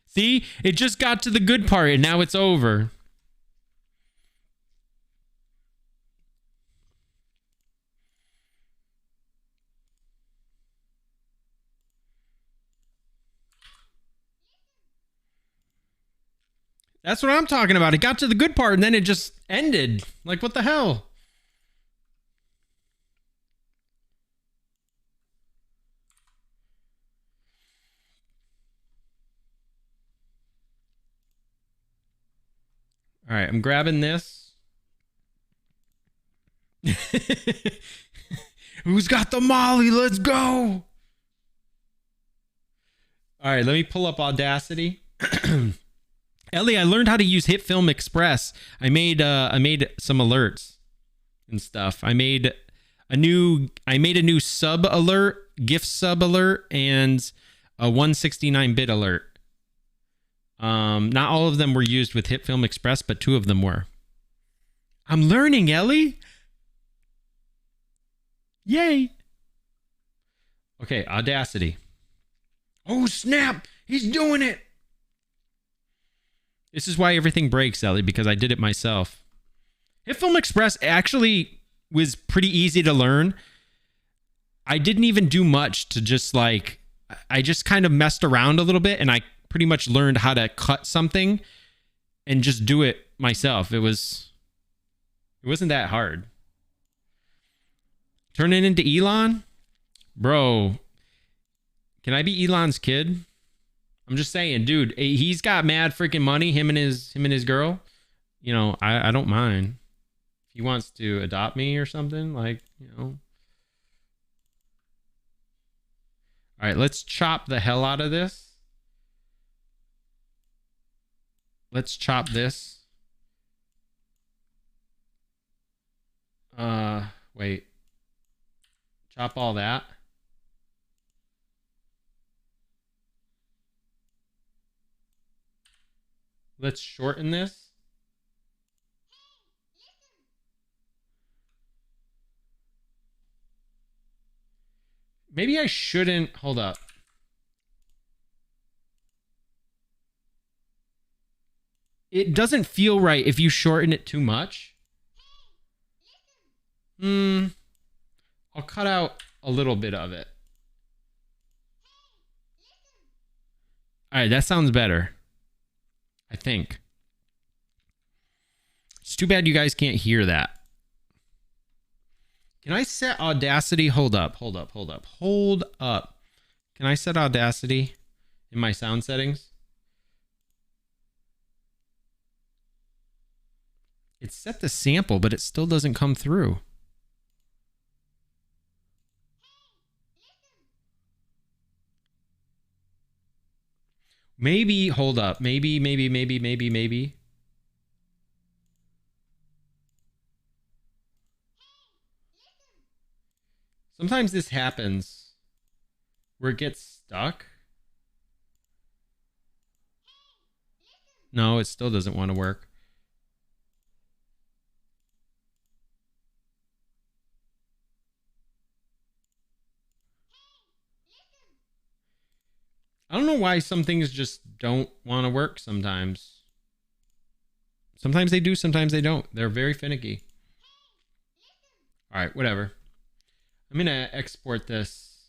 See, it just got to the good part and now it's over. That's what I'm talking about. It got to the good part and then it just ended. Like, what the hell? All right, I'm grabbing this. Who's got the Molly? Let's go. All right, let me pull up Audacity. Ellie, I learned how to use HitFilm Express. I made some alerts and stuff. I made a new sub alert, gift sub alert, and a 169-bit alert. Not all of them were used with HitFilm Express, but 2 of them were. I'm learning, Ellie. Yay. Okay, Audacity. Oh, snap. He's doing it. This is why everything breaks, Ellie, because I did it myself. HitFilm Express actually was pretty easy to learn. I didn't even do much to just like, I just kind of messed around a little bit and I pretty much learned how to cut something and just do it myself. It wasn't that hard. Turn it into Elon? Bro, can I be Elon's kid? I'm just saying, dude, he's got mad freaking money, him and his girl. You know, I don't mind. If he wants to adopt me or something, like, you know. All right, let's chop the hell out of this. Let's chop this. Wait. Chop all that. Let's shorten this. Maybe I shouldn't. Hold up. It doesn't feel right if you shorten it too much. I'll cut out a little bit of it. All right, that sounds better. I think. It's too bad you guys can't hear that. Can I set Audacity? Hold up. Can I set Audacity in my sound settings? It's set to sample, but it still doesn't come through. Maybe, hold up. Maybe. Sometimes this happens where it gets stuck. No, it still doesn't want to work. I don't know why some things just don't want to work sometimes. Sometimes they do, sometimes they don't. They're very finicky. All right, whatever. I'm going to export this.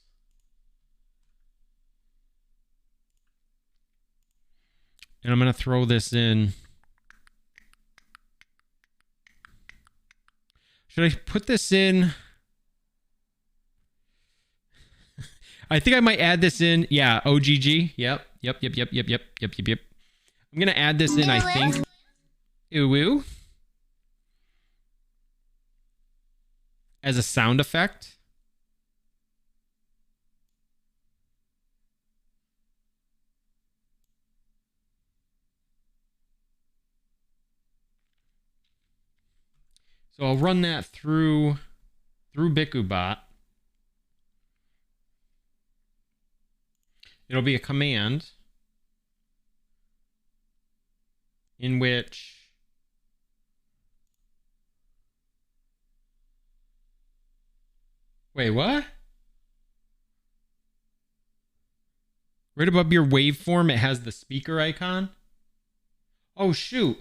And I'm going to throw this in. Should I put this in? I think I might add this in. Yeah, OGG. Yep. I'm going to add this in, I think. Ooh. As a sound effect. So I'll run that through BikuBot. It'll be a command in which wait, what? Right above your waveform, it has the speaker icon. Oh, shoot.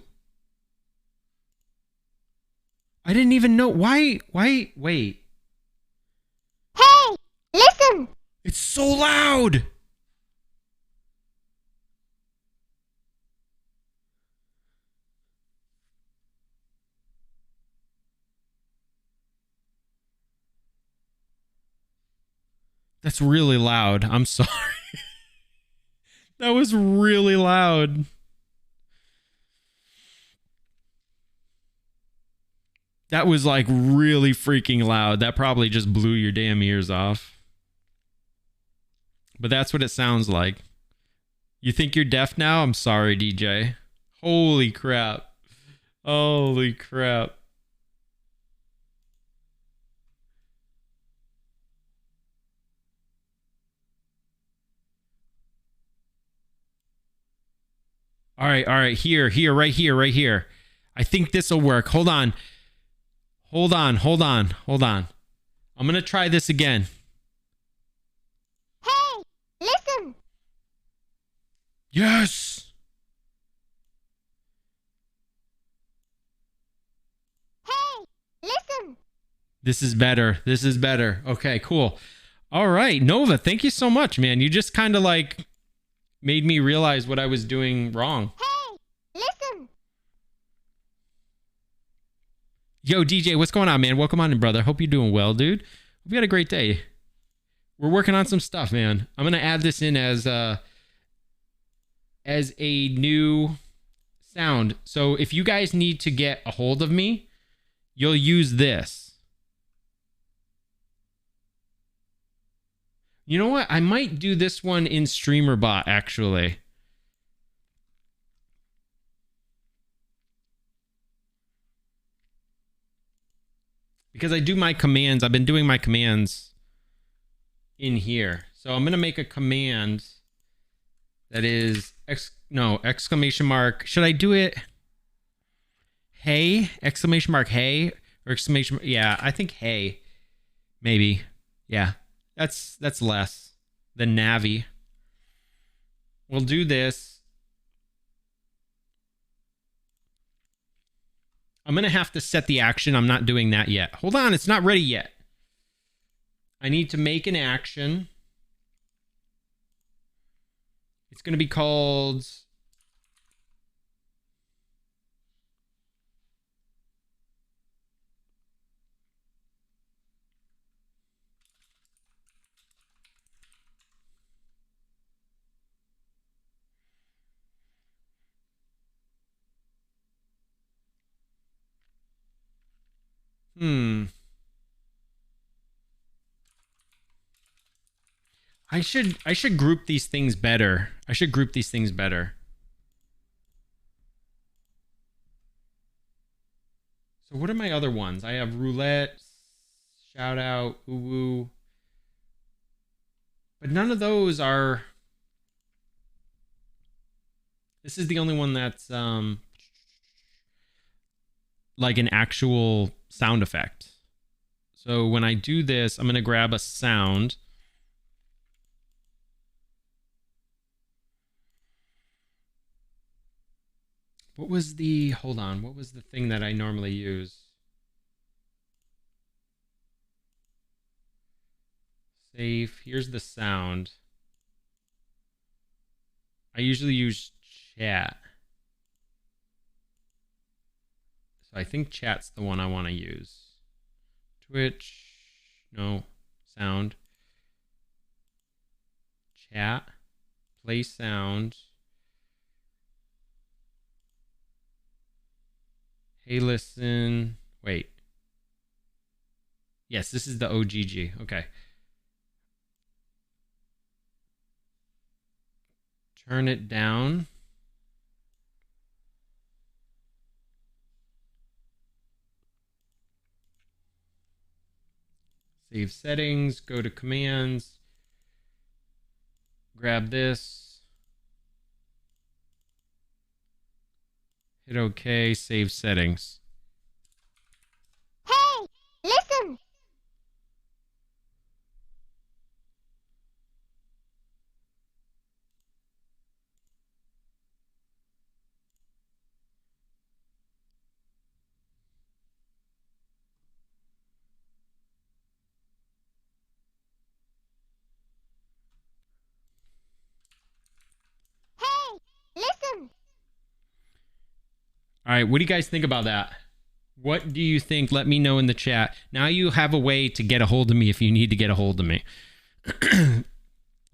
I didn't even know. Why? Wait.
Hey, listen.
It's so loud. That's really loud. I'm sorry. That was really loud. That was like really freaking loud. That probably just blew your damn ears off. But that's what it sounds like. You think you're deaf now? I'm sorry, DJ. Holy crap. Holy crap. All right. Here, right here. I think this will work. Hold on. I'm going to try this again.
Hey, listen.
Yes.
Hey, listen.
This is better. Okay, cool. All right, Nova, thank you so much, man. You just kind of like made me realize what I was doing wrong.
Hey, listen.
Yo, DJ, what's going on, man? Welcome on in, brother. Hope you're doing well, dude. Hope you had a great day. We're working on some stuff, man. I'm going to add this in as a new sound. So if you guys need to get a hold of me, you'll use this. You know what? I might do this one in Streamer.Bot, actually. Because I do my commands. I've been doing my commands in here. So I'm going to make a command that is, exclamation mark. Should I do it? Hey, exclamation mark, hey, or exclamation, yeah, I think hey, maybe. Yeah, that's less than Navi. We'll do this. I'm going to have to set the action. I'm not doing that yet. Hold on, it's not ready yet. I need to make an action. It's going to be called... I should group these things better. So what are my other ones? I have roulette, shout out, ooh. But none of those are... This is the only one that's like an actual sound effect. So when I do this, I'm going to grab a sound. What was the thing that I normally use? Safe. Here's the sound. I usually use chat. So I think chat's the one I want to use. Twitch. No. Sound. Chat. Play sound. Hey, listen. Wait. Yes, this is the OGG. Okay. Turn it down. Save settings. Go to commands. Grab this. Hit OK. Save settings.
Hey, listen.
All right, what do you guys think about that? What do you think? Let me know in the chat. Now you have a way to get a hold of me if you need to get a hold of me.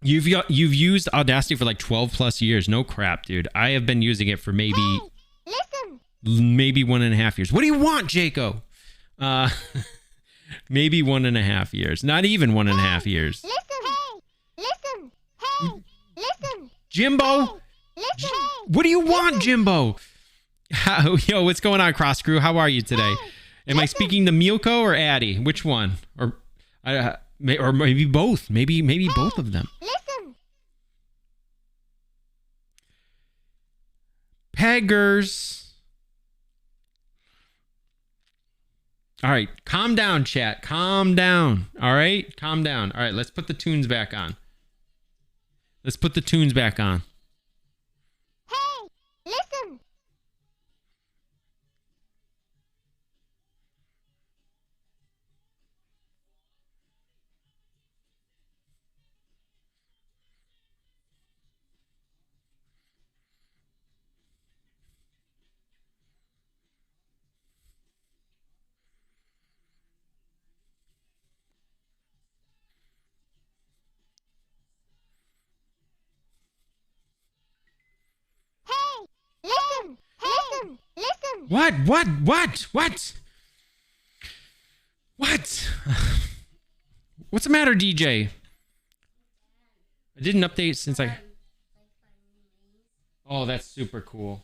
You've used Audacity for like 12 plus years. No crap, dude. I have been using it for maybe 1.5 years. What do you want, Jaco? Maybe 1.5 years. Not even 1.5 years. Jimbo? What do you want, Jimbo? Yo, what's going on, Cross Crew? How are you today? Am I speaking to Milko or Addy? Which one? Or maybe both. Maybe both of them. Peggers. All right, calm down, chat. Calm down. All right, calm down. All right, let's put the tunes back on. Let's put the tunes back on.
Hey, listen!
What? What? What's the matter, DJ? I didn't update since I... Oh, that's super cool.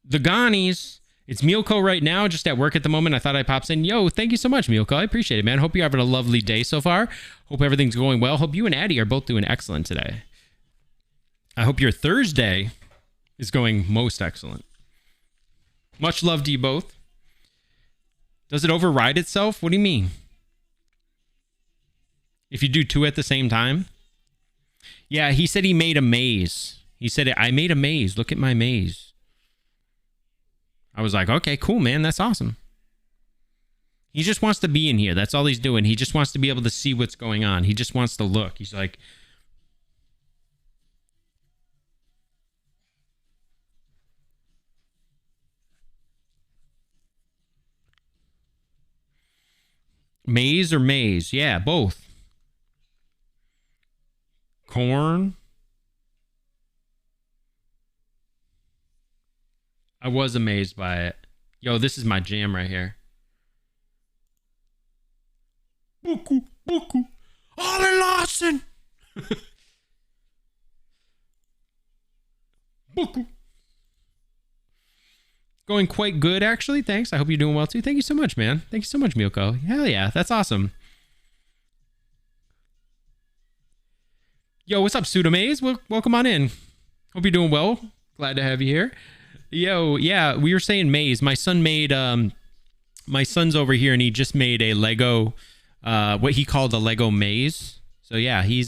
The Ghanies. It's Milko right now, just at work at the moment. I thought I popped in. Yo, thank you so much, Milko. I appreciate it, man. Hope you're having a lovely day so far. Hope everything's going well. Hope you and Addy are both doing excellent today. I hope your Thursday is going most excellent. Much love to you both. Does it override itself? What do you mean? If you do two at the same time? Yeah, he said he made a maze. He said, I made a maze. Look at my maze. I was like, okay, cool, man. That's awesome. He just wants to be in here. That's all he's doing. He just wants to be able to see what's going on. He just wants to look. He's like... Maize or maize? Yeah, both. Corn. I was amazed by it. Yo, this is my jam right here. Buku. Ollie Lawson. Buku. Going quite good, actually. Thanks. I hope you're doing well, too. Thank you so much, man. Thank you so much, Milko. Hell yeah. That's awesome. Yo, what's up, Pseudomaze? Welcome on in. Hope you're doing well. Glad to have you here. Yo, yeah, we were saying maze. My son made, my son's over here, and he just made a Lego, what he called a Lego maze. So, yeah, he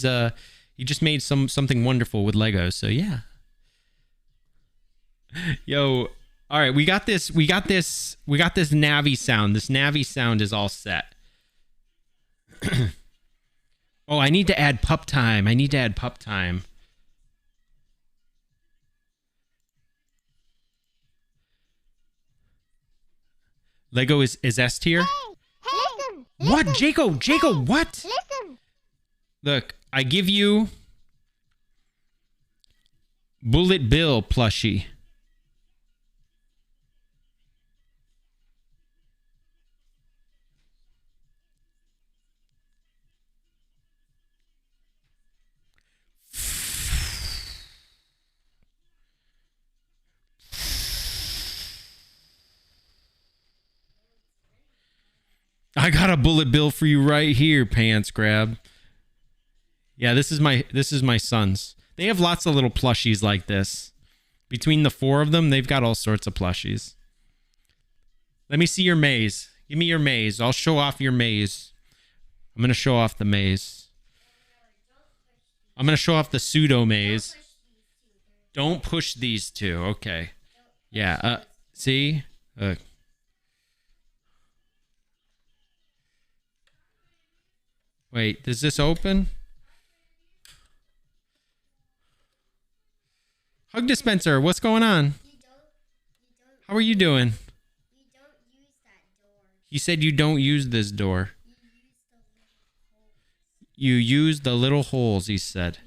just made something wonderful with Legos. So, yeah. Yo... All right, we got this Navi sound. This Navi sound is all set. Oh, I need to add pup time. Lego is S tier?
Listen!
What? Jaco, what?
Listen!
Look, I give you Bullet Bill plushie. I got a bullet bill for you right here, Pants Grab. Yeah, this is my son's. They have lots of little plushies like this. Between the four of them, they've got all sorts of plushies. Let me see your maze. Give me your maze. I'll show off your maze. I'm going to show off the maze. I'm going to show off the pseudo maze. Don't push these two. Okay. Yeah. See? Wait, does this open? Hug dispenser, what's going on? How are you doing? He said you don't use this door. You use the little holes, he said.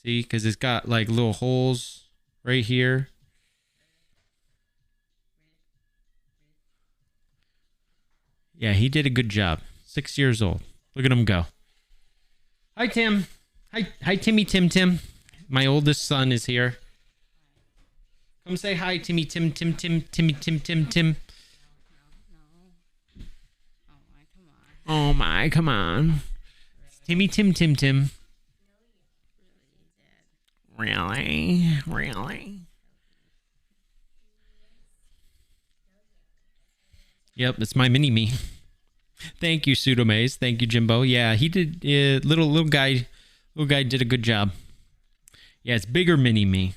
See, because it's got like little holes right here. Yeah, he did a good job. 6 years old. Look at him go. Hi, Tim. Hi, Timmy, Tim. My oldest son is here. Come say hi, Timmy, Tim. Oh my, come on. It's Timmy, Tim. Really? Yep, it's my mini-me. Thank you, Pseudomaze. Thank you, Jimbo. Yeah, he did. Little guy did a good job. Yeah, it's bigger mini-me.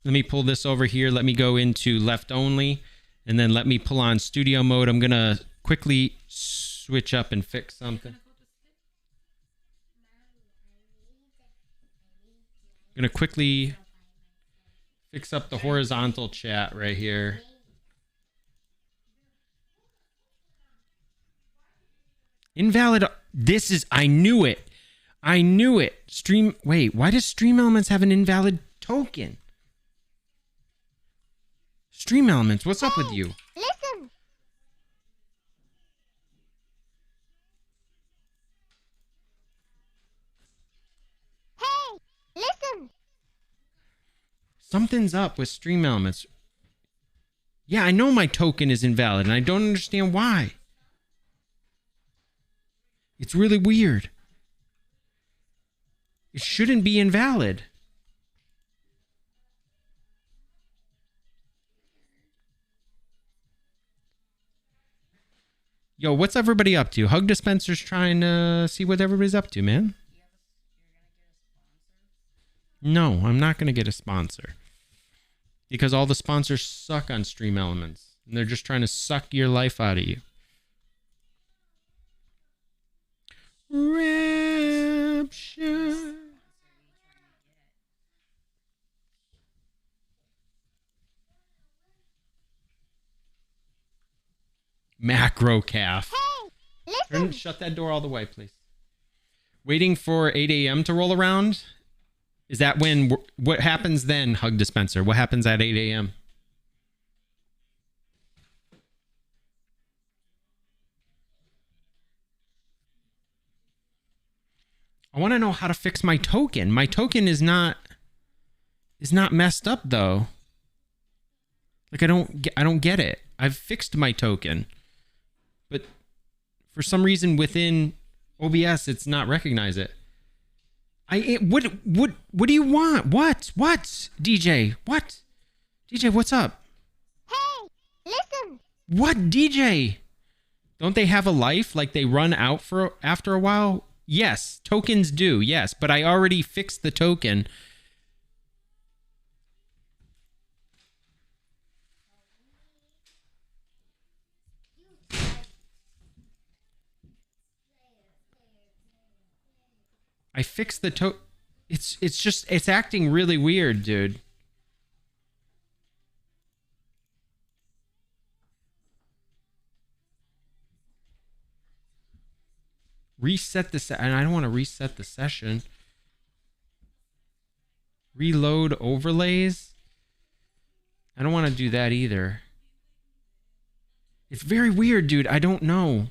Let me pull this over here. Let me go into left only, and then let me pull on studio mode. I'm gonna quickly switch up and fix something. I'm gonna quickly fix up the horizontal chat right here. Invalid. This is, I knew it. Wait, why does Stream Elements have an invalid token? Stream Elements, what's up with you?
Listen. Hey, listen.
Something's up with Stream Elements. Yeah, I know my token is invalid, and I don't understand why. It's really weird. It shouldn't be invalid. Yo, what's everybody up to? Hug Dispenser's trying to see what everybody's up to, man. No, I'm not going to get a sponsor. Because all the sponsors suck on Stream Elements. And they're just trying to suck your life out of you. Rapture. Macro calf.
Hey, listen.
Shut that door all the way, please. Waiting for 8 a.m. to roll around? Is that when? What happens then, Hug Dispenser? What happens at 8 a.m.? I want to know how to fix my token. My token is not messed up though. Like I don't get it. I've fixed my token, but for some reason within OBS it's not recognize it. What do you want? What DJ? What DJ? What's up?
Hey, listen.
What DJ? Don't they have a life? Like they run out after a while? Yes, tokens do. Yes, but I already fixed the token. I fixed the token. It's acting really weird, dude. Reset the and I don't want to reset the session. Reload overlays. I don't want to do that either. It's very weird, dude. I don't know.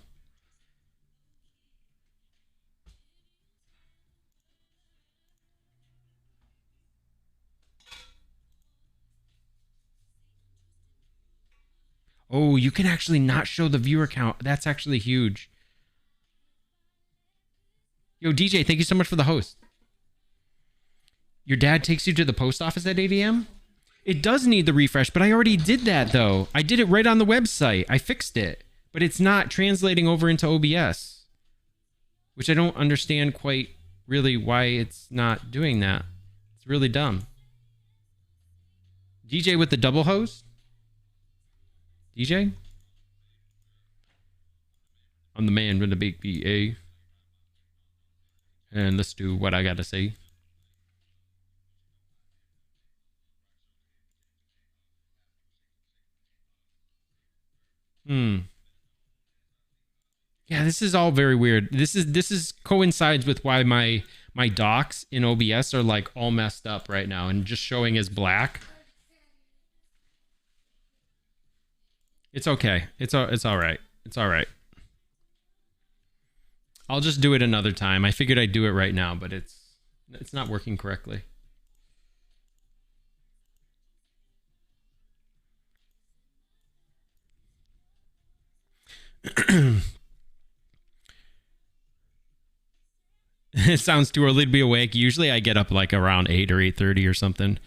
Oh, you can actually not show the viewer count. That's actually huge. Yo, DJ, thank you so much for the host. Your dad takes you to the post office at 8 a.m.? It does need the refresh, but I already did that, though. I did it right on the website. I fixed it. But it's not translating over into OBS. Which I don't understand quite really why it's not doing that. It's really dumb. DJ with the double host? DJ? I'm the man with the big BA. And let's do what I gotta say. Yeah, this is all very weird. This is coincides with why my docs in OBS are like all messed up right now and just showing as black. It's okay. It's all right. It's all right. I'll just do it another time. I figured I'd do it right now, but it's not working correctly. It sounds too early to be awake. Usually I get up like around 8 or 8:30 or something.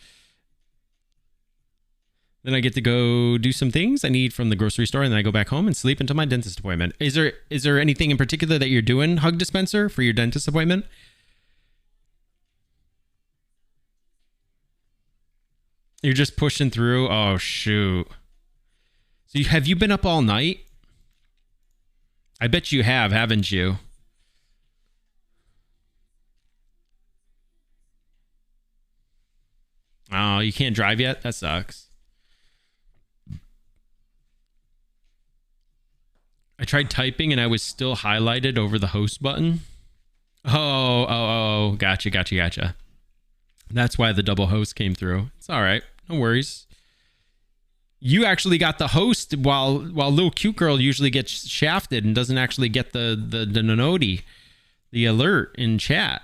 Then I get to go do some things I need from the grocery store, and then I go back home and sleep until my dentist appointment. Is there anything in particular that you're doing, Hug Dispenser, for your dentist appointment? You're just pushing through? Oh, shoot. So have you been up all night? I bet you have, haven't you? Oh, you can't drive yet? That sucks. I tried typing and I was still highlighted over the host button. Oh, gotcha. That's why the double host came through. It's all right. No worries. You actually got the host while little cute girl usually gets shafted and doesn't actually get the noti, the alert in chat.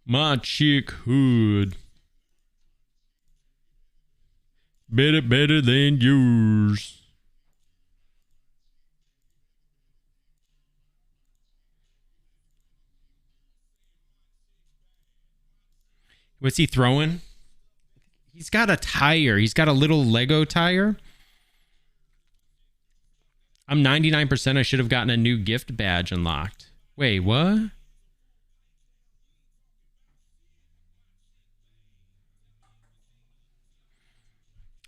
My chick hood. Better than yours. What's he throwing? He's got a tire. He's got a little Lego tire. I'm 99%. I should have gotten a new gift badge unlocked. Wait, what?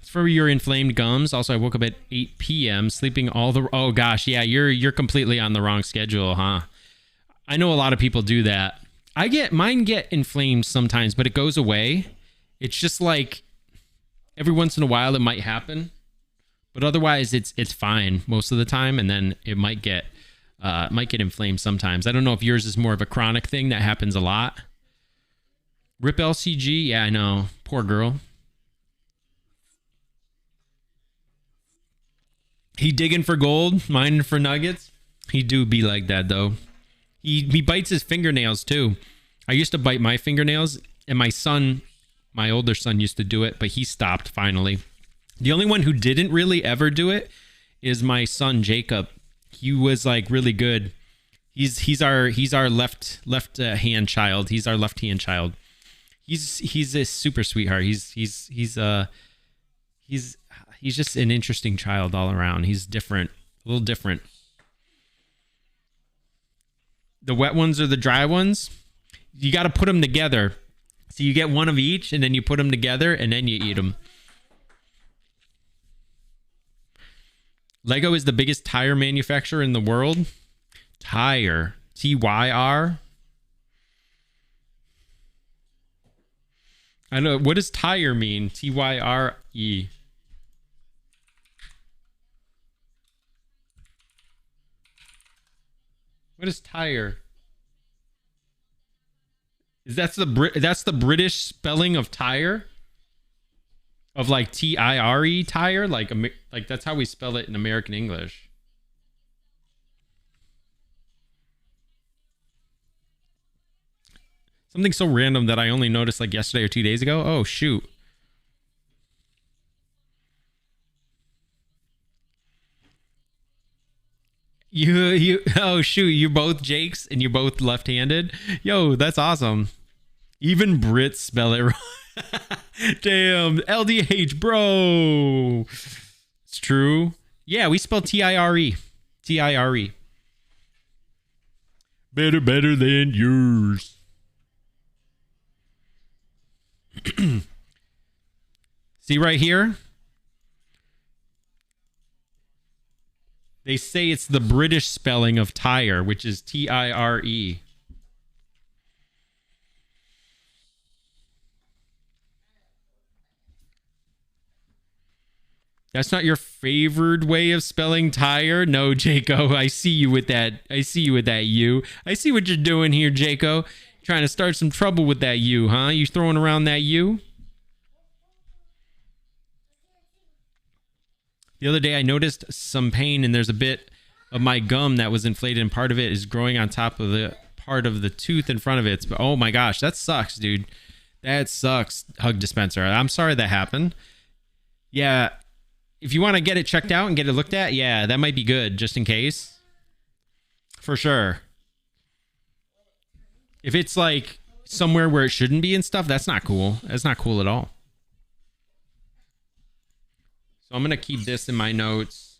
For your inflamed gums. Also, I woke up at 8 p.m. sleeping all the... Oh, gosh. Yeah, you're completely on the wrong schedule, huh? I know a lot of people do that. Mine get inflamed sometimes, but it goes away. It's just like every once in a while it might happen, but otherwise it's fine most of the time, and then it might get inflamed sometimes. I don't know if yours is more of a chronic thing that happens a lot. Rip LCG? Yeah, I know. Poor girl. He digging for gold, mining for nuggets. He do be like that, though. He bites his fingernails, too. I used to bite my fingernails, and my older son used to do it, but he stopped finally. The only one who didn't really ever do it is my son, Jacob. He was, like, really good. He's our left hand child. He's our left hand child. He's a super sweetheart. He's just an interesting child all around. He's different, a little different. The wet ones or the dry ones, you got to put them together. So you get one of each, and then you put them together, and then you eat them. Lego is the biggest tire manufacturer in the world. Tire. Tyr. I don't know. What does tire mean? Tyre. What is tire? That's the British spelling of tire? Of like Tire, tire? Like that's how we spell it in American English. Something so random that I only noticed like yesterday or 2 days ago. Oh, shoot. Oh shoot, you're both Jakes and you're both left-handed. Yo, that's awesome. Even Brits spell it wrong. Damn, LDH, bro. It's true. Yeah, we spell Tire. Tire. Better than yours. See right here? They say it's the British spelling of tire, which is Tire. That's not your favored way of spelling tire? No, Jaco. I see you with that. I see you with that U. I see what you're doing here, Jaco. Trying to start some trouble with that U, huh? You throwing around that U? The other day I noticed some pain and there's a bit of my gum that was inflated and part of it is growing on top of the part of the tooth in front of it. But oh my gosh, that sucks, dude. That sucks, Hug Dispenser. I'm sorry that happened. Yeah, if you want to get it checked out and get it looked at, yeah, that might be good just in case. For sure. If it's like somewhere where it shouldn't be and stuff, that's not cool. That's not cool at all. So I'm going to keep this in my notes.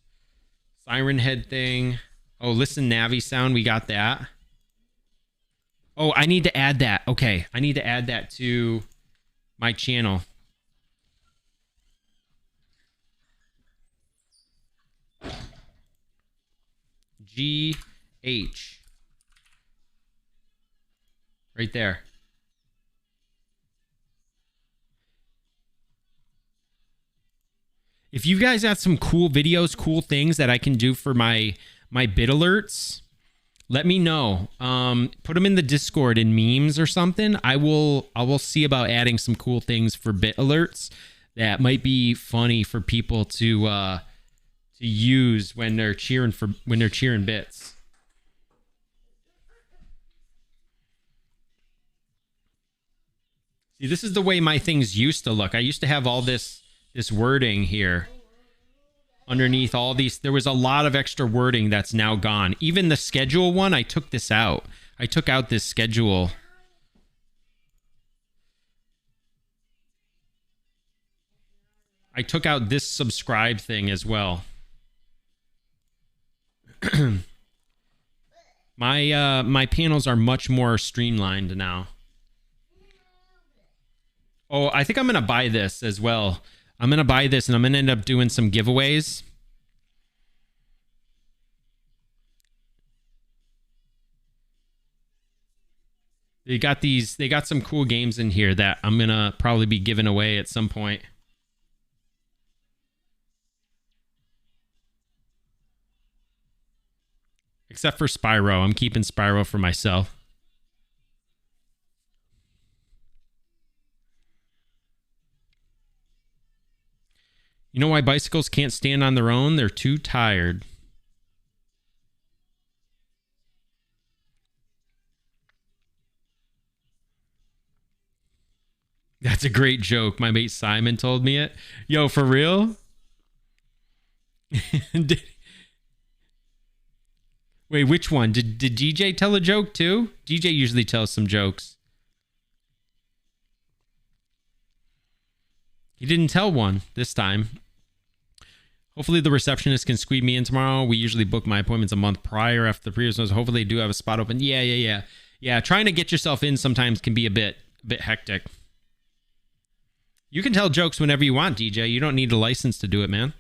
Siren head thing. Oh, listen, Navi sound. We got that. Oh, I need to add that. Okay. I need to add that to my channel. GH. Right there. If you guys have some cool videos, cool things that I can do for my bit alerts, let me know. Put them in the Discord in memes or something. I will see about adding some cool things for bit alerts that might be funny for people to use when they're cheering bits. See, this is the way my things used to look. I used to have all this wording here underneath all these. There was a lot of extra wording that's now gone. Even the schedule one, I took this out. I took out this schedule. I took out this subscribe thing as well. My panels are much more streamlined now. Oh, I think I'm going to buy this as well. I'm going to buy this and I'm going to end up doing some giveaways. They got some cool games in here that I'm going to probably be giving away at some point. Except for Spyro. I'm keeping Spyro for myself. You know why bicycles can't stand on their own? They're too tired. That's a great joke. My mate Simon told me it. Yo, for real? Wait, which one? Did DJ tell a joke too? DJ usually tells some jokes. He didn't tell one this time. Hopefully the receptionist can squeeze me in tomorrow. We usually book my appointments a month prior after the previous ones. Hopefully they do have a spot open. Yeah, trying to get yourself in sometimes can be a bit hectic. You can tell jokes whenever you want, DJ. You don't need a license to do it, man.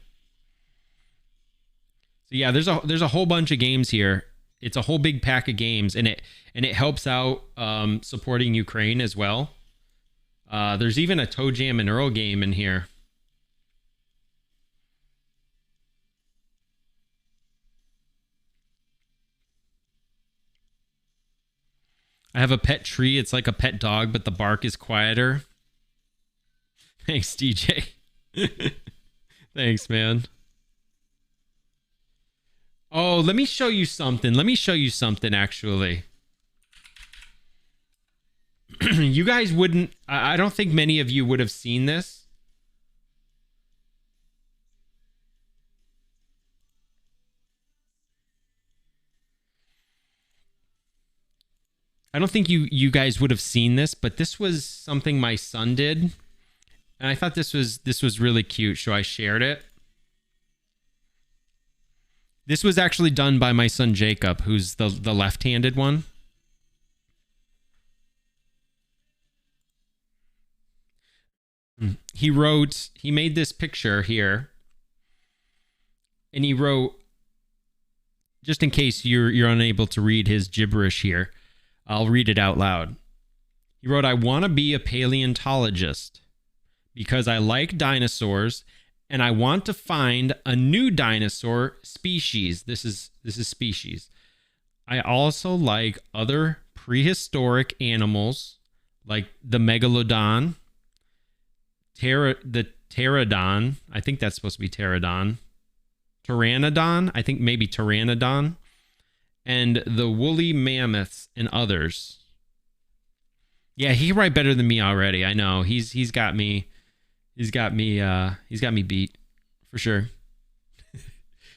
So yeah, there's a whole bunch of games here. It's a whole big pack of games, and it helps out supporting Ukraine as well. There's even a Toe Jam and Earl game in here. I have a pet tree. It's like a pet dog, but the bark is quieter. Thanks, DJ. Thanks, man. Oh, let me show you something. Actually. You guys wouldn't... I don't think many of you would have seen this. I don't think you guys would have seen this, but this was something my son did And I thought this was really cute, so I shared it. This was actually done by my son Jacob, who's the left-handed one. He made this picture here, and he wrote, just in case you're unable to read his gibberish here, I'll read it out loud. He wrote, "I want to be a paleontologist because I like dinosaurs and I want to find a new dinosaur species." This is species. "I also like other prehistoric animals like the megalodon, the pterodon, I think that's supposed to be pterodon, pteranodon, I think maybe pteranodon, and the woolly mammoths and others." Yeah, he can write better than me already. I know. He's got me beat for sure.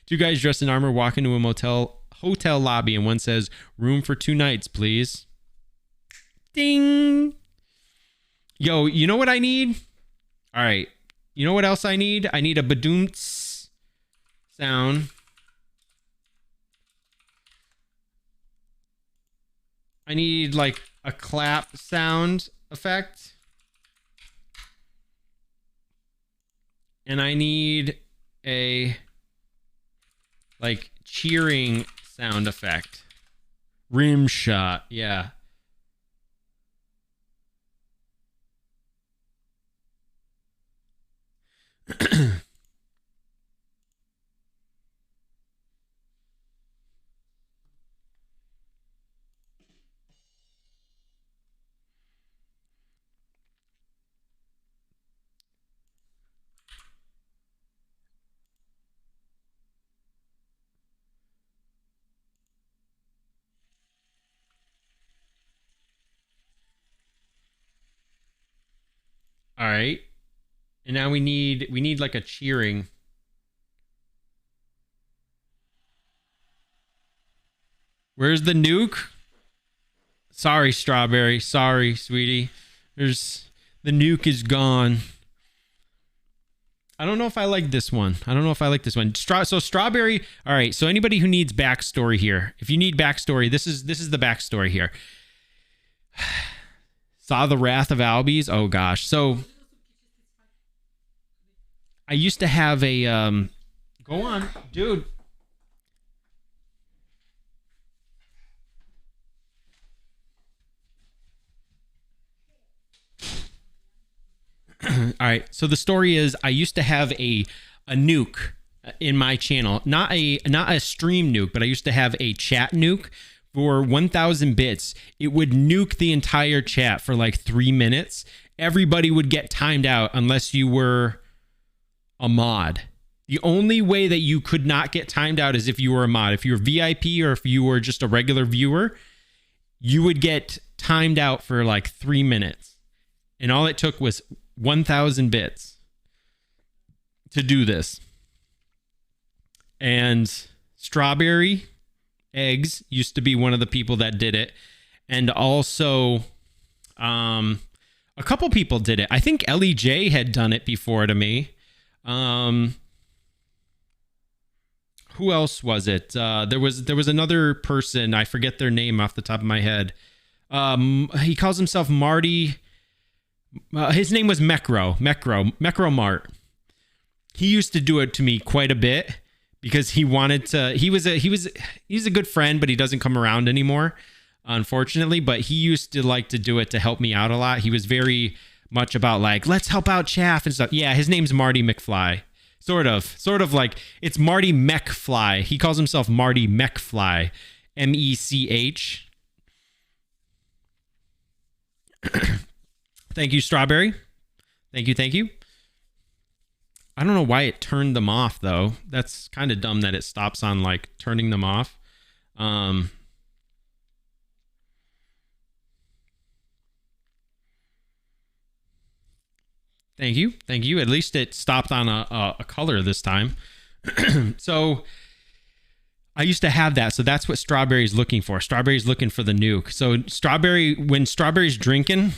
Two guys dressed in armor walk into a hotel lobby, and one says, "Room for 2 nights, please." Ding. Yo, you know what I need? All right. You know what else I need? I need a badoomts sound. I need like a clap sound effect. And I need a like cheering sound effect. Rim shot. Yeah. All right. And now we need like a cheering. Where's the nuke? Sorry, Strawberry. Sorry, sweetie. The nuke is gone. I don't know if I like this one. So Strawberry. All right. So anybody who needs backstory here, if you need backstory, this is the backstory here. Saw the Wrath of Albies. Oh gosh. So I used to have a go on, dude. All right. So the story is I used to have a nuke in my channel. Not a stream nuke, but I used to have a chat nuke for 1,000 bits. It would nuke the entire chat for like 3 minutes. Everybody would get timed out unless you were a mod. The only way that you could not get timed out is if you were a mod. If you were VIP or if you were just a regular viewer, you would get timed out for like 3 minutes. And all it took was 1,000 bits to do this. And Strawberry Eggs used to be one of the people that did it. And also a couple people did it. I think Ellie J had done it before to me. Who else was it? There was another person. I forget their name off the top of my head. He calls himself Marty. His name was Mecro Mart. He used to do it to me quite a bit because he wanted to. He's a good friend, but he doesn't come around anymore, unfortunately. But he used to like to do it to help me out a lot. He was very much about like, let's help out Chaff and stuff. Yeah, his name's Marty McFly. Sort of like it's Marty McFly. He calls himself Marty McFly. MECH. Thank you, Strawberry. Thank you. I don't know why it turned them off though. That's kind of dumb that it stops on like turning them off. Thank you. At least it stopped on a color this time. So I used to have that. So that's what Strawberry's looking for. Strawberry's looking for the nuke. So when Strawberry's drinking,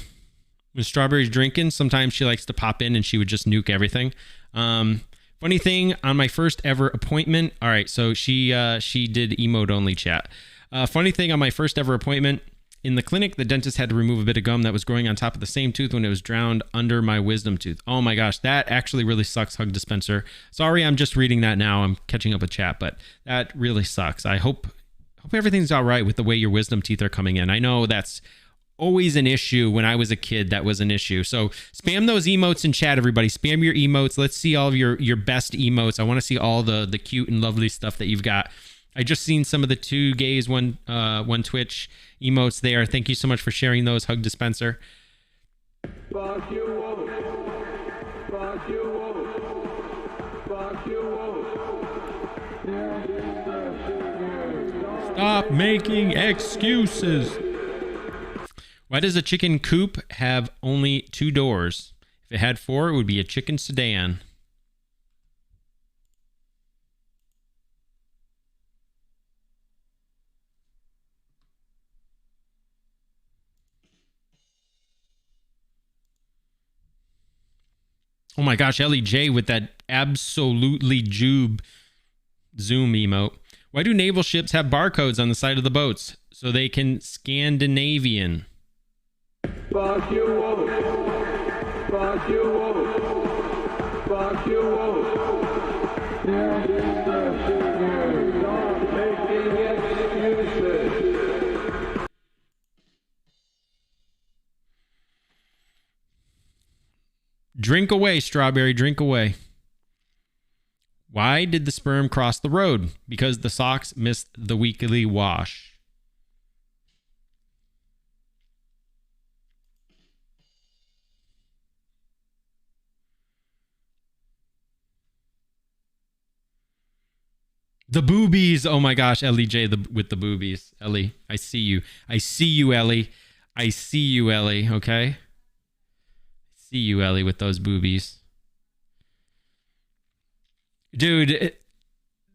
When Strawberry's drinking, sometimes she likes to pop in and she would just nuke everything. Funny thing, on my first ever appointment, all right, so she did emote only chat. Funny thing, on my first ever appointment in the clinic, the dentist had to remove a bit of gum that was growing on top of the same tooth when it was drowned under my wisdom tooth. Oh my gosh, that actually really sucks, Hug Dispenser. Sorry, I'm just reading that now. I'm catching up with chat, but that really sucks. I hope everything's all right with the way your wisdom teeth are coming in. I know that's always an issue. When I was a kid, that was an issue. So spam those emotes in chat, everybody. Spam your emotes. Let's see all of your best emotes. I want to see all the cute and lovely stuff that you've got. I just seen some of the two gays, one Twitch emotes there. Thank you so much for sharing those, Hug Dispenser.
Fuck you all. Fuck you all. Fuck you all.
Stop making excuses. Why does a chicken coupe have only 2 doors? If it had 4, it would be a chicken sedan. Oh my gosh, Ellie J with that absolutely jube zoom emote. Why do naval ships have barcodes on the side of the boats? So they can Scandinavian.
Fuck you all. Fuck you all. Fuck you all. Stop making excuses.
Drink away, Strawberry, drink away. Why did the sperm cross the road? Because the socks missed the weekly wash. The boobies. Oh my gosh, Ellie J with the boobies. Ellie, I see you. I see you, Ellie. I see you, Ellie, okay? See you, Ellie, with those boobies. Dude,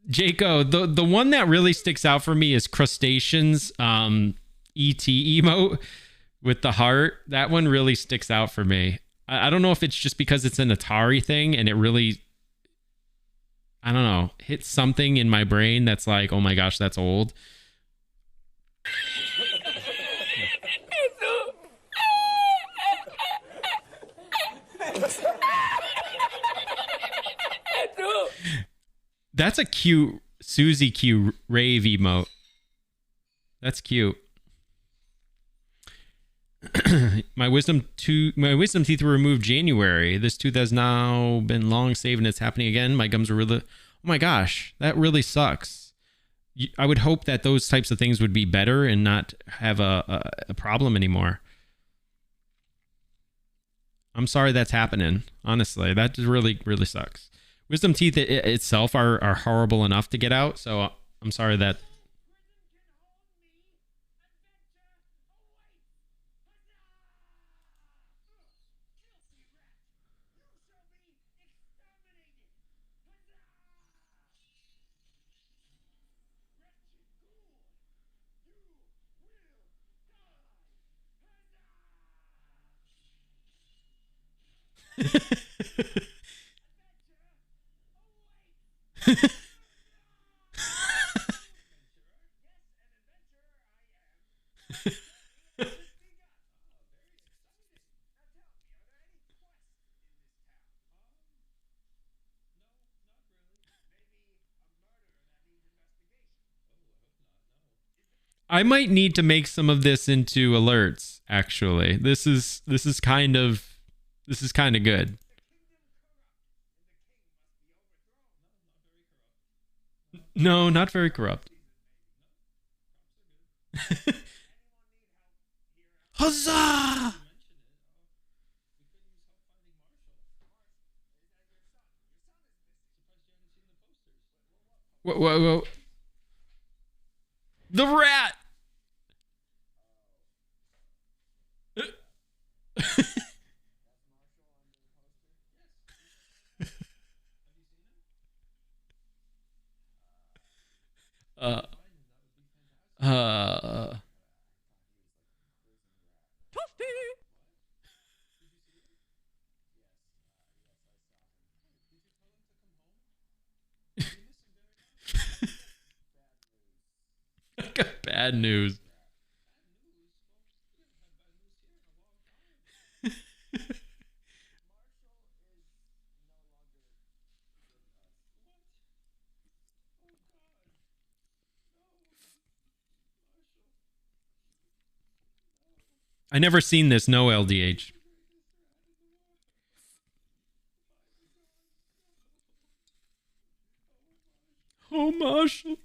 Jaco, the one that really sticks out for me is Crustacean's ET emote with the heart. That one really sticks out for me. I don't know if it's just because it's an Atari thing and it really, I don't know, hits something in my brain that's like, oh my gosh, that's old. That's a cute Susie Q rave emote. That's cute. My wisdom teeth were removed January. This tooth has now been long saved and it's happening again. My gums are really, oh my gosh, that really sucks. I would hope that those types of things would be better and not have a problem anymore. I'm sorry that's happening. Honestly, that just really, really sucks. Wisdom teeth itself are horrible enough to get out, so I'm sorry that. I might need to make some of this into alerts, actually. This is kind of good. No, not very corrupt. Huzzah! Whoa. The rat! Bad news. I never seen this. No LDH. Oh, Marshall.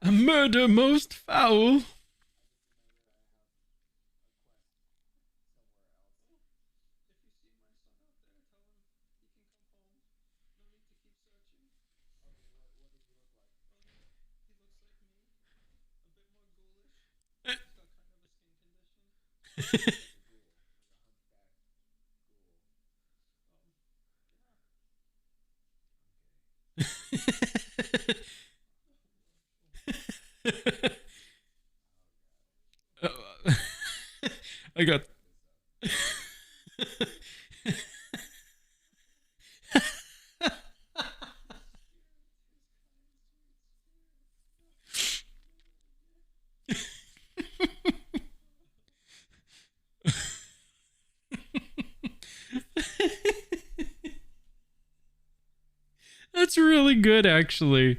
A murder most foul. I got. That's really good, actually.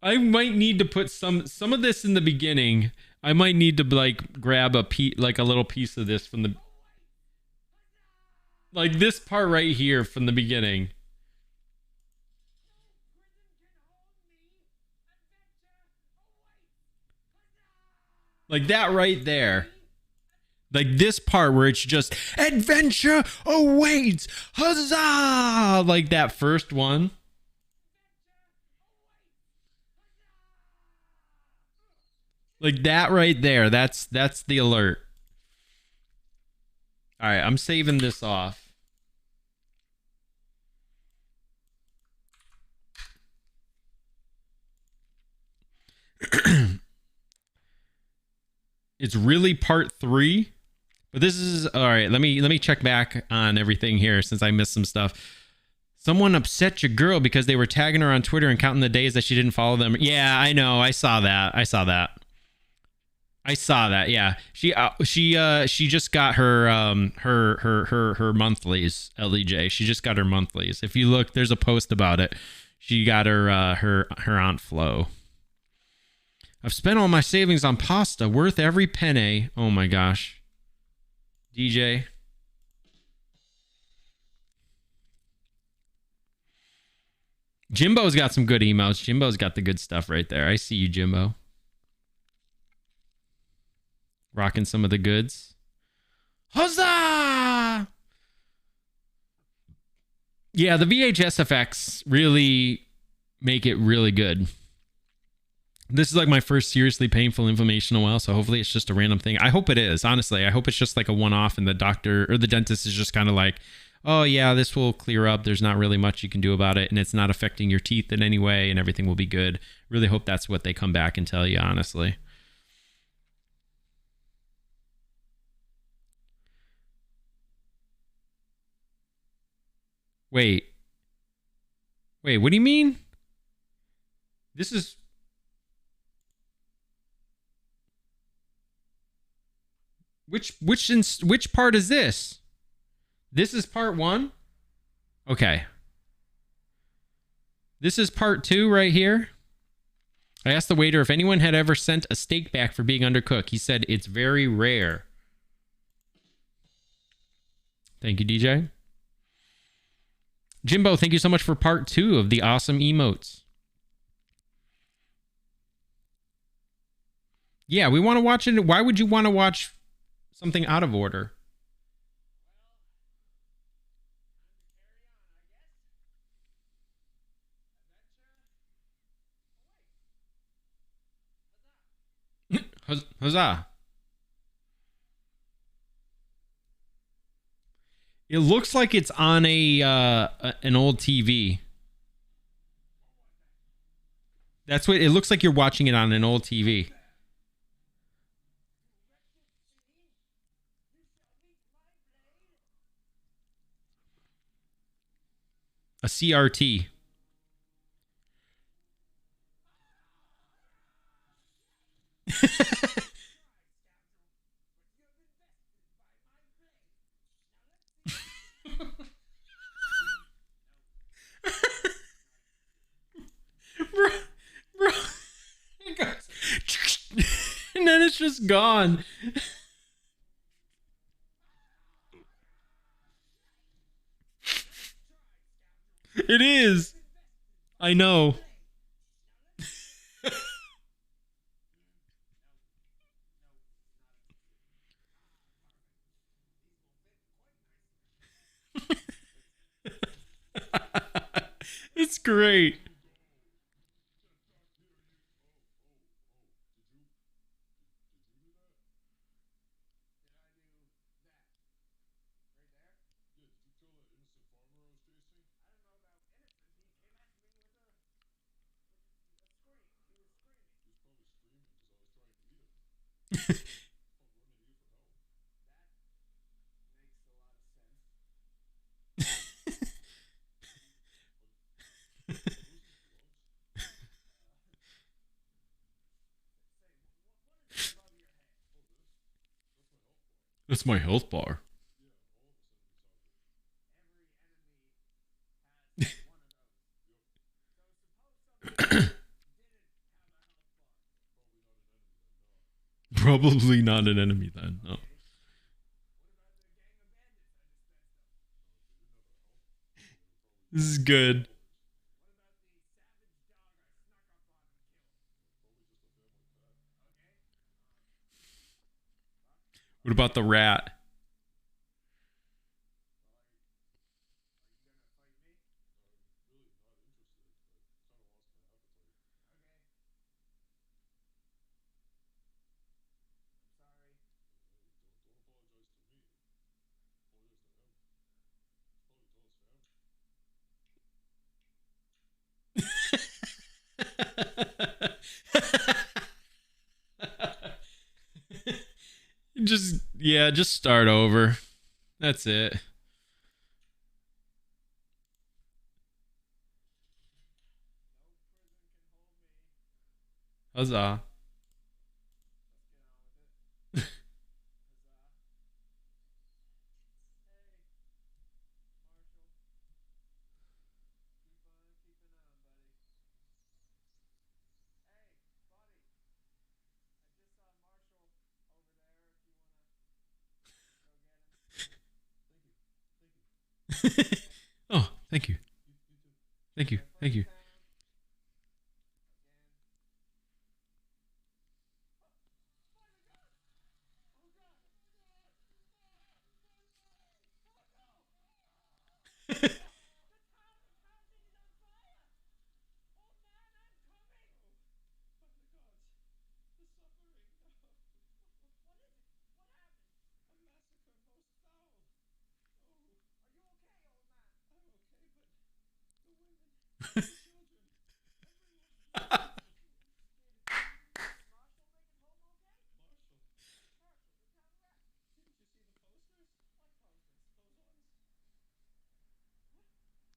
I might need to put some of this in the beginning. I might need to like grab a little piece of this from the, like this part right here from the beginning. Like that right there. Like this part where it's just adventure awaits, huzzah! Like that first one. Like that right there. That's the alert. All right, I'm saving this off. It's really part 3. But this is all right. Let me check back on everything here since I missed some stuff. Someone upset your girl because they were tagging her on Twitter and counting the days that she didn't follow them. Yeah, I know. I saw that. Yeah, she just got her her monthlies. LEJ. She just got her monthlies. If you look, there's a post about it. She got her Aunt Flo. I've spent all my savings on pasta, worth every penny. Oh my gosh. DJ. Jimbo's got some good emails. Jimbo's got the good stuff right there. I see you, Jimbo. Rocking some of the goods. Huzzah! Yeah, the VHS effects really make it really good. This is like my first seriously painful inflammation in a while, so hopefully it's just a random thing. I hope it is, honestly. I hope it's just like a one-off and the doctor or the dentist is just kind of like, oh yeah, this will clear up. There's not really much you can do about it and it's not affecting your teeth in any way and everything will be good. Really hope that's what they come back and tell you, honestly. Wait, what do you mean? This is... Which part is this? This is part 1? Okay. This is part 2 right here. I asked the waiter if anyone had ever sent a steak back for being undercooked. He said it's very rare. Thank you, DJ. Jimbo, thank you so much for part 2 of the awesome emotes. Yeah, we want to watch it. Why would you want to watch something out of order? Huzzah. It looks like it's on an old TV. That's what it looks like. You're watching it on an old TV. A CRT. bro, bro. It goes and then it's just gone. It is. I know. It's great. That's my health bar. Probably not an enemy then. No. This is good. What about the rat? Just start over. That's it. Huzzah. Oh, thank you. Thank you. Thank you.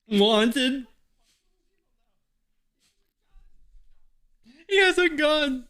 Wanted. He has a gun.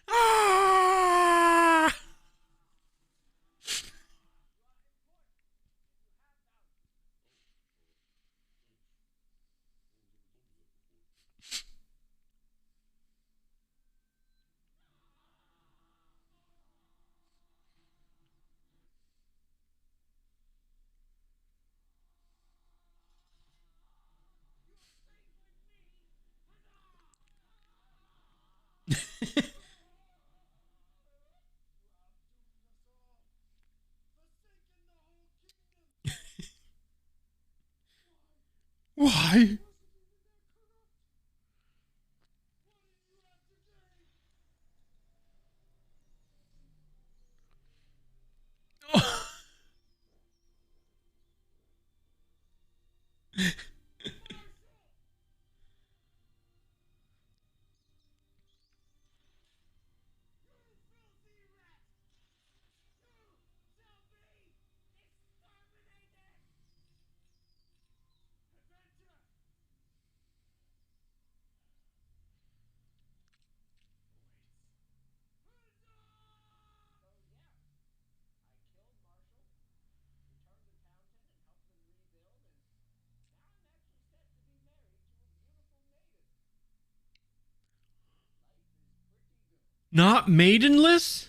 Ah! Why? Not maidenless?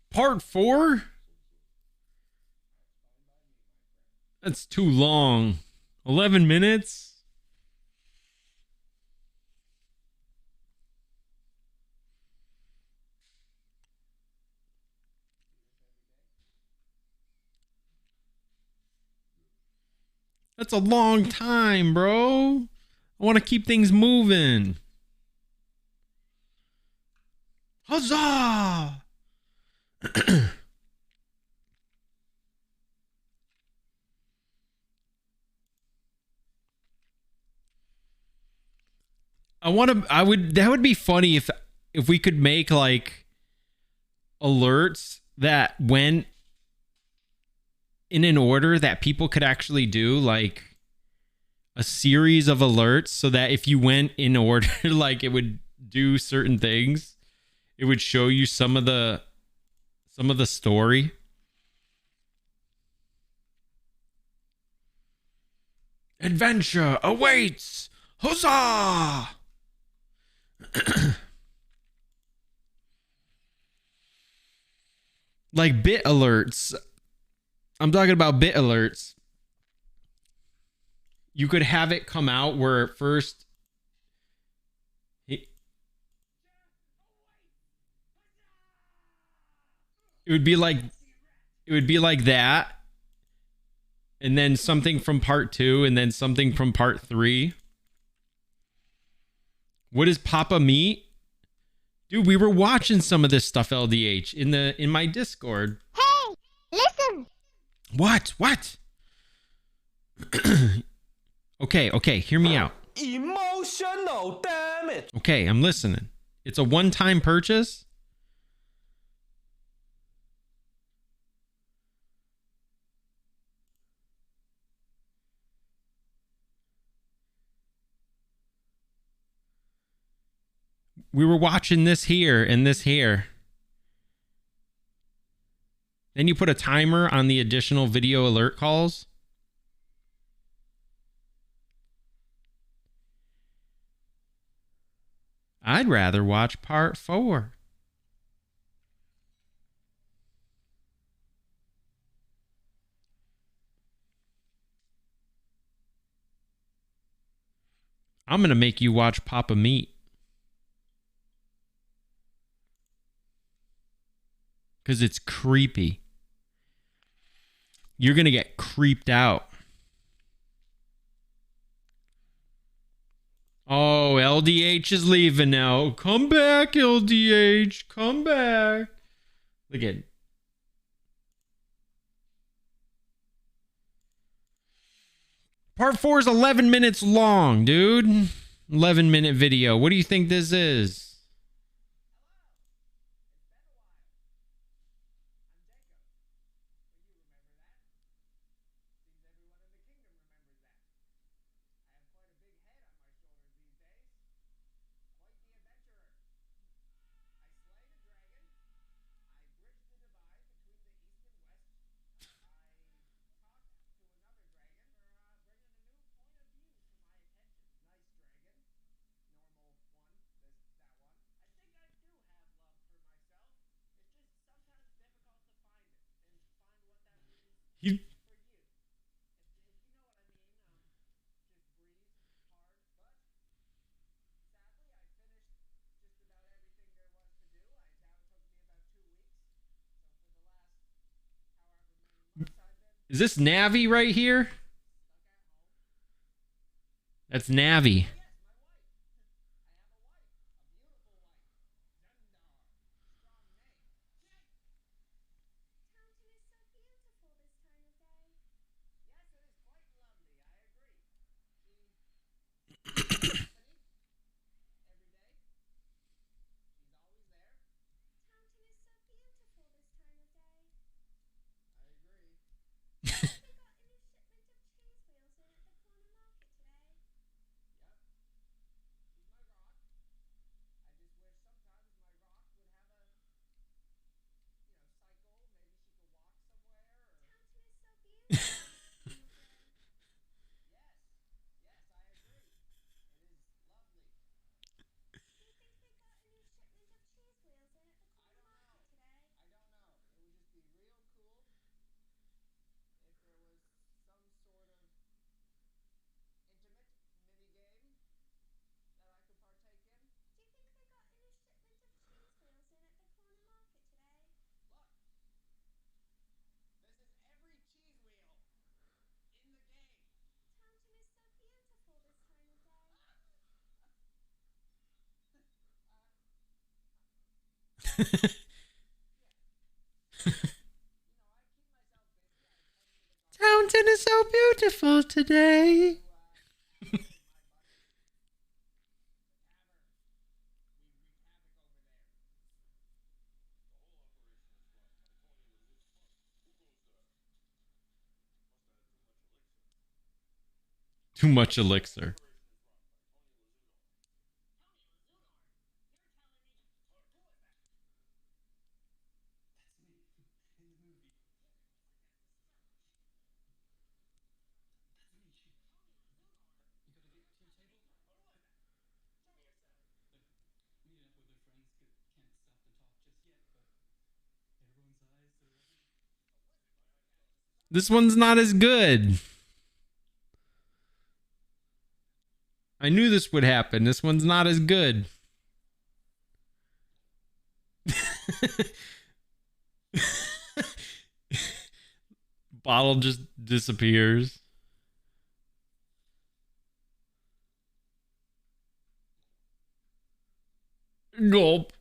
Part 4? That's too long. 11 minutes? That's a long time, bro. I want to keep things moving. Huzzah! That would be funny if we could make like alerts that went in an order that people could actually do, like a series of alerts, so that if you went in order, like it would do certain things. It would show you some of the story. Adventure awaits! Huzzah! Like bit alerts. I'm talking about bit alerts. You could have it come out where at first it would be like that, and then something from part 2, and then something from part 3. What is Papa Meat? Dude, we were watching some of this stuff, LDH, in my Discord.
Hey, listen.
What? Okay, hear me out.
Emotional, damn it.
Okay, I'm listening. It's a one-time purchase. We were watching this here and this here. Then you put a timer on the additional video alert calls. I'd rather watch part 4. I'm going to make you watch Papa Meat. Because it's creepy. You're going to get creeped out. Oh, LDH is leaving now. Come back, LDH. Come back. Look at it. Part 4 is 11 minutes long, dude. 11-minute video. What do you think this is? Is this Navi right here? That's Navi. Downton is so beautiful today. Too much elixir. This one's not as good. I knew this would happen. This one's not as good. Bottle just disappears. Gulp.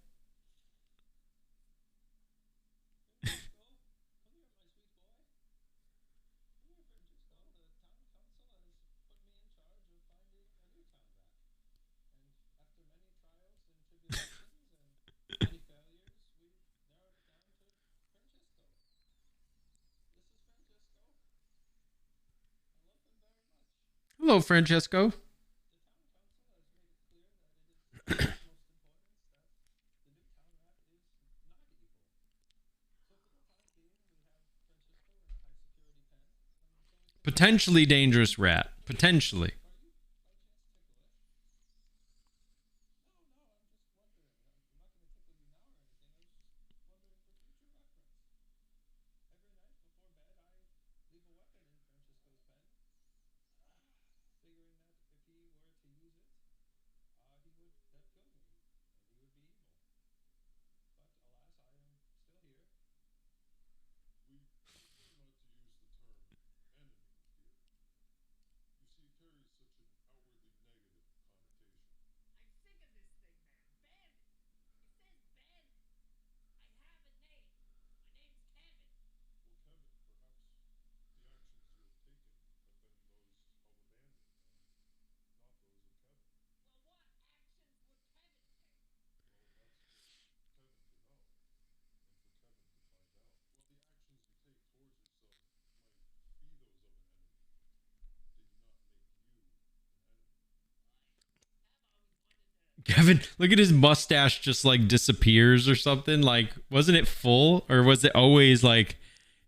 Hello, Francesco. Potentially dangerous rat. Potentially. Kevin, look at his mustache just like disappears or something. Like, wasn't it full or was it always like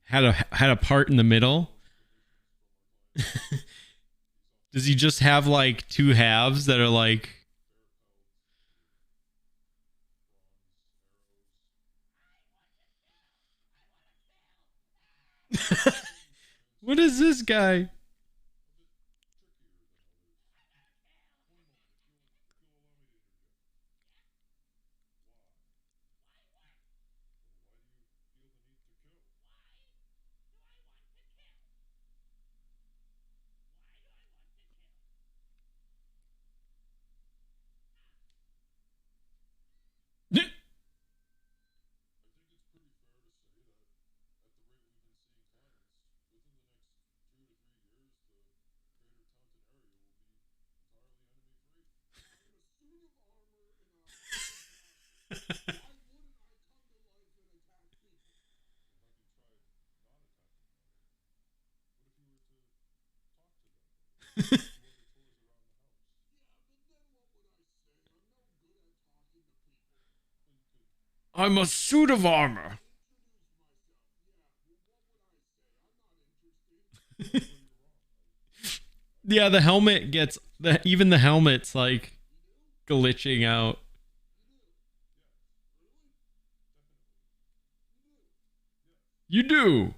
had a part in the middle? Does he just have like two halves that are like what is this guy? I'm a suit of armor. Yeah, the helmet gets even the helmet's like glitching out. You do.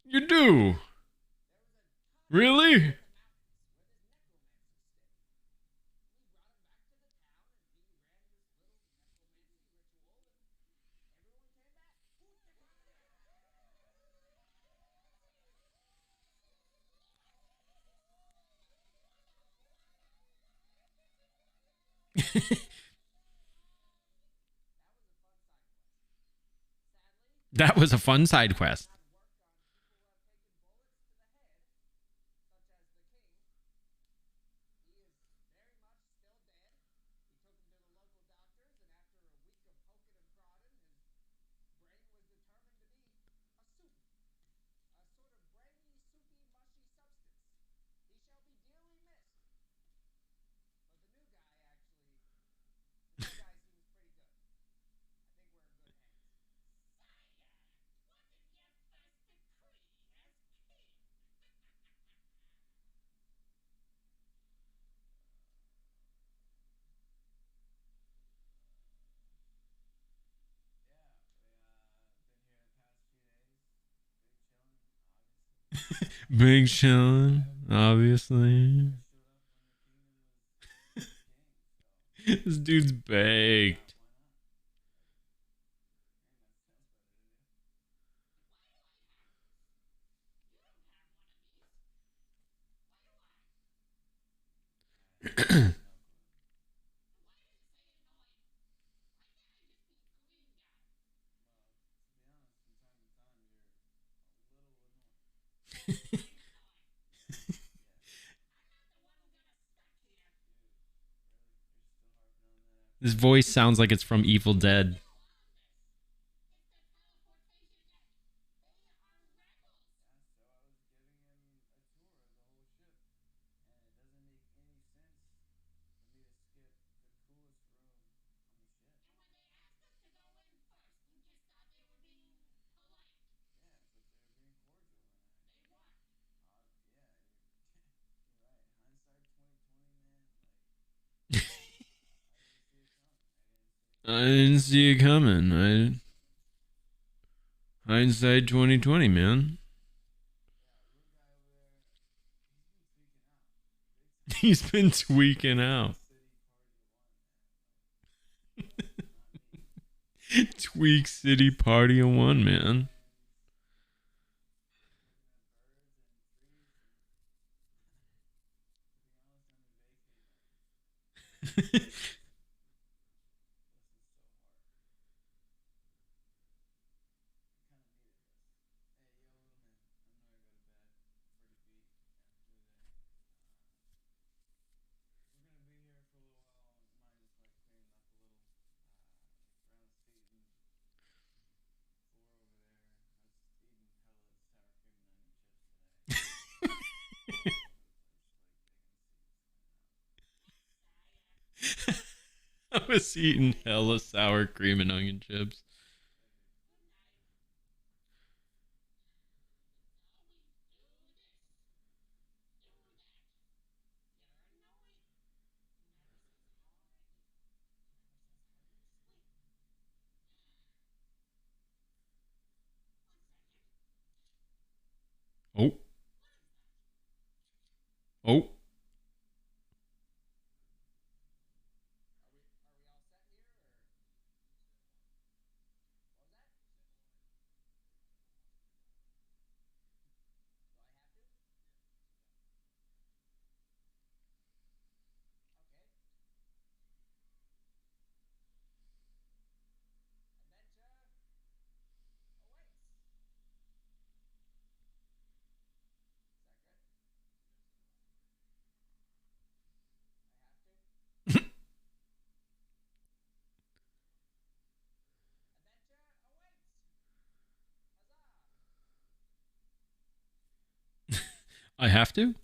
You do. Really? That was a fun side quest. Big Sean, obviously. This dude's baked. This voice sounds like it's from Evil Dead. I didn't see it coming. Hindsight 2020, man. He's been tweaking out. Tweak City Party of One, man. I was eating hella sour cream and onion chips. Oh. Oh. I have to?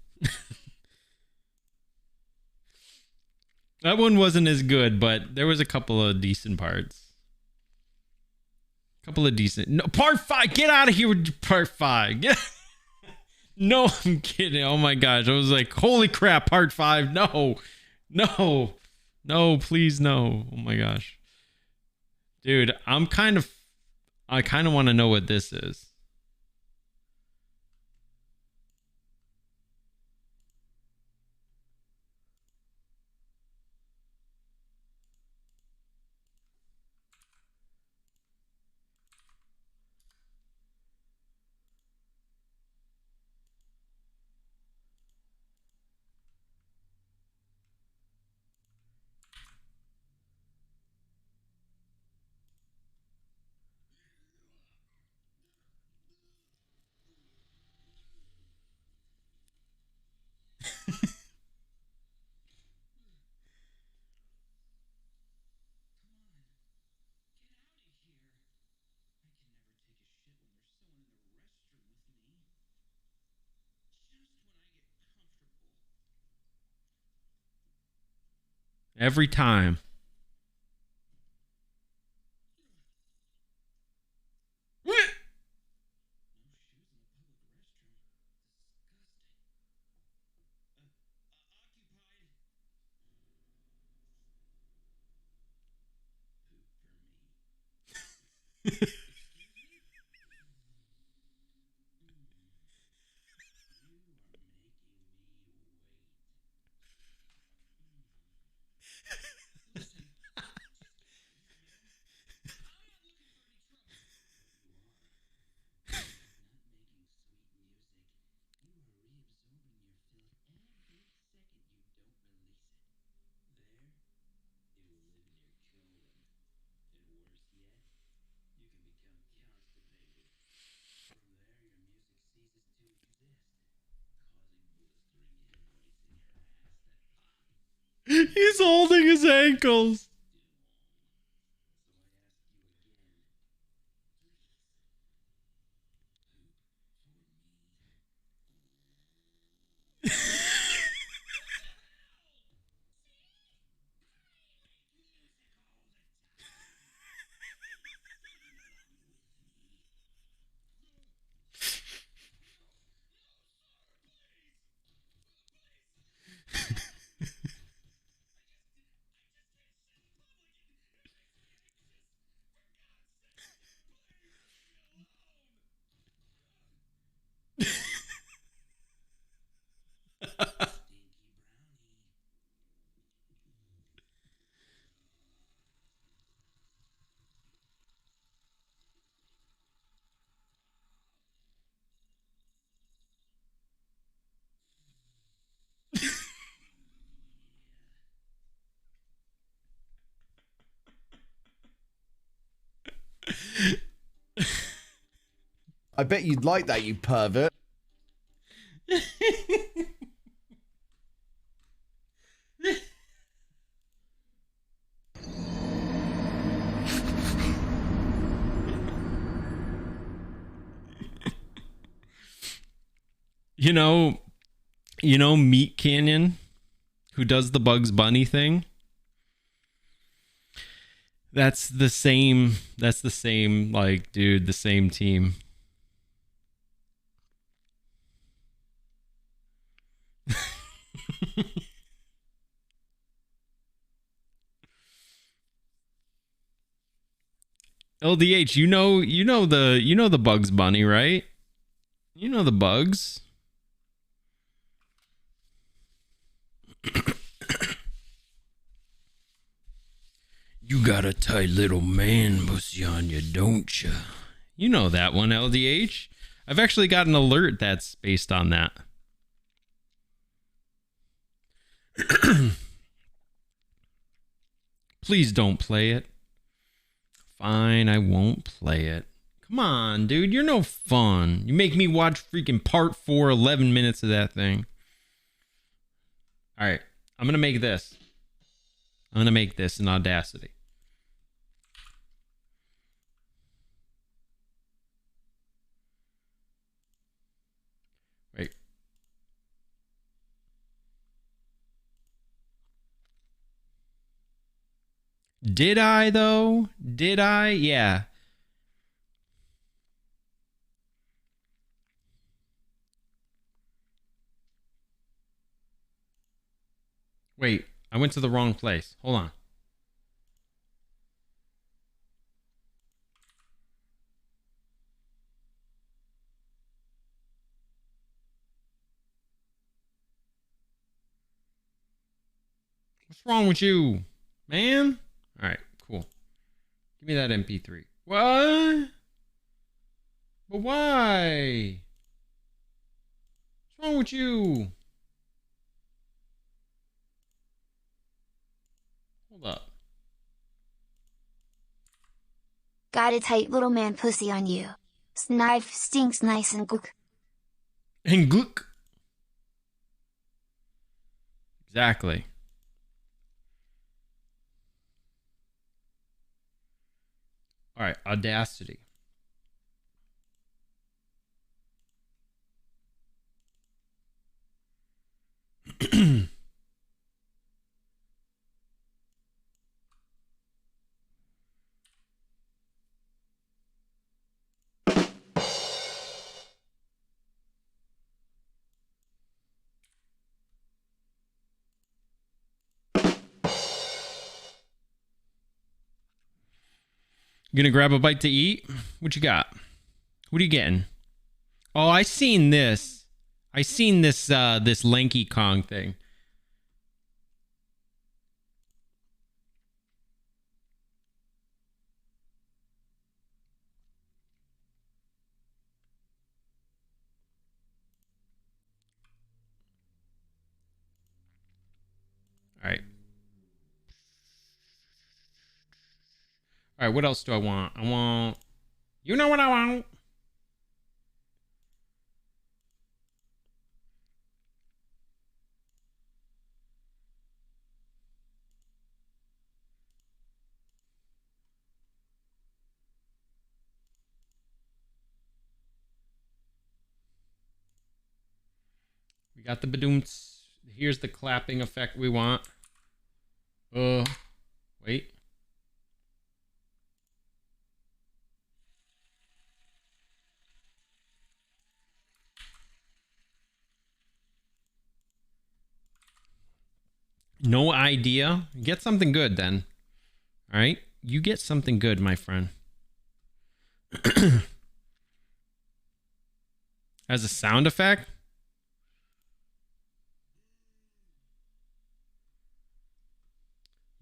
That one wasn't as good, but there was a couple of decent parts. Couple of decent. No, part 5. Get out of here with part 5. No, I'm kidding. Oh my gosh. I was like, holy crap, part 5. No. No. No, please no. Oh my gosh. Dude, I kind of want to know what this is. Every time. He's holding his ankles.
I bet you'd like that, you pervert.
You know Meat Canyon, who does the Bugs Bunny thing? That's the same, like, dude, the same team. LDH, you know the Bugs Bunny, right? You know the bugs. You got a tight little man pussy on you, don't you? You know that one, LDH. I've actually got an alert that's based on that. Please don't play it. Fine, I won't play it. Come on, dude. You're no fun. You make me watch freaking part 4, 11 minutes of that thing. All right. I'm going to make this. I'm going to make this in Audacity. Wait. Did I, though? Did I? Yeah. Wait, I went to the wrong place. Hold on. What's wrong with you, man? All right, cool. Give me that MP3. What? But why? What's wrong with you? Hold up.
Got a tight little man pussy on you. Knife stinks nice and gook.
And gook. Exactly. All right, Audacity. You gonna grab a bite to eat? What you got? What are you getting? Oh, I seen this. I seen this this lanky Kong thing. All right. All right, what else do I want? I want... You know what I want? We got the badoomts. Here's the clapping effect we want. Wait. No idea. Get something good then. All right? You get something good, my friend. As a sound effect?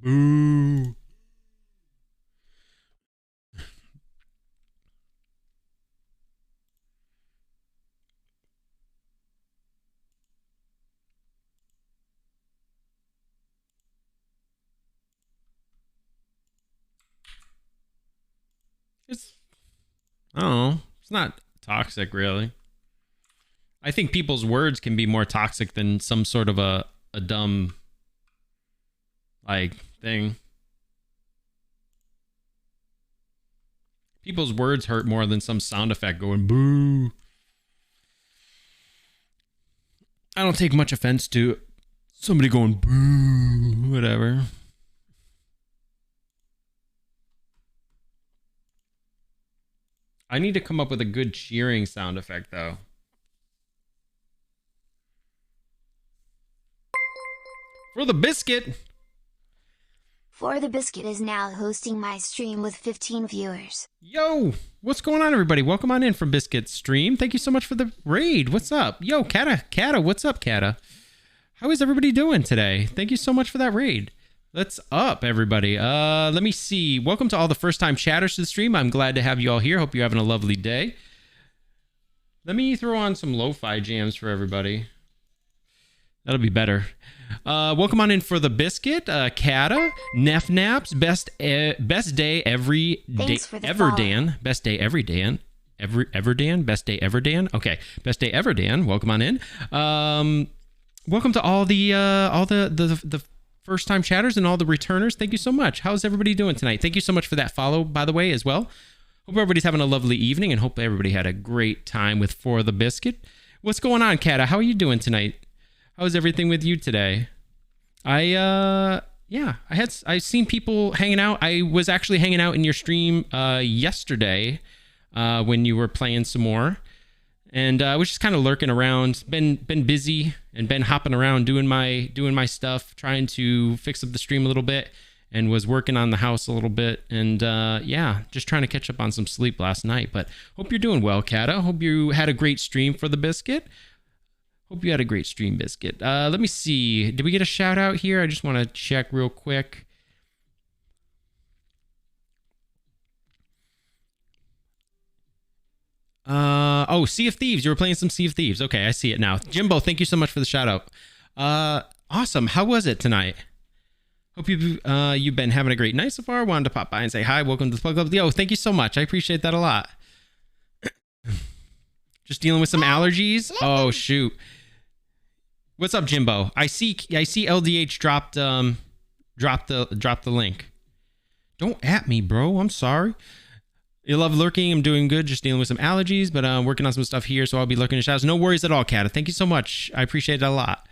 Boo. I don't know. It's not toxic, really. I think people's words can be more toxic than some sort of a dumb, like, thing. People's words hurt more than some sound effect going boo. I don't take much offense to somebody going boo, whatever. I need to come up with a good cheering sound effect, though. For the biscuit.
For the Biscuit is now hosting my stream with 15 viewers.
Yo, what's going on, everybody? Welcome on in from Biscuit's stream. Thank you so much for the raid. What's up? Yo, Kata, what's up, Kata? How is everybody doing today? Thank you so much for that raid. Let's up, everybody. Let me see. Welcome to all the first-time chatters to the stream. I'm glad to have you all here. Hope you're having a lovely day. Let me throw on some lo-fi jams for everybody. That'll be better. Welcome on in for the biscuit. Kata, Nef Naps, best day every day ever, Dan. Best day every Dan. Ever Dan. Best day ever, Dan. Okay, best day ever, Dan. Welcome on in. Welcome to all the first time chatters and all the returners. Thank you so much. How's everybody doing tonight? Thank you so much for that follow, by the way, as well. Hope everybody's having a lovely evening and hope everybody had a great time with For the Biscuit. What's going on, Kata? How are you doing tonight? How's everything with you today? I yeah, I've seen people hanging out. I was actually hanging out in your stream yesterday when you were playing some more, and I was just kind of lurking around. Been busy and been hopping around doing my stuff, trying to fix up the stream a little bit, and was working on the house a little bit, and yeah, just trying to catch up on some sleep last night. But hope you're doing well, Kata. Hope you had a great stream for the biscuit. Hope you had a great stream, Biscuit. Let me see. Did we get a shout out here? I just want to check real quick. Oh, Sea of Thieves. You were playing some Sea of Thieves. Okay, I see it now. Jimbo, thank you so much for the shout out. Awesome. How was it tonight? Hope you've been having a great night so far. Wanted to pop by and say hi. Welcome to the Plug Club. Yo, thank you so much. I appreciate that a lot. Just dealing with some allergies. Oh shoot. What's up, Jimbo? I see LDH dropped the link. Don't at me, bro. I'm sorry. You love lurking. I'm doing good. Just dealing with some allergies, but I'm working on some stuff here, so I'll be lurking in shadows. No worries at all, Kata. Thank you so much. I appreciate it a lot.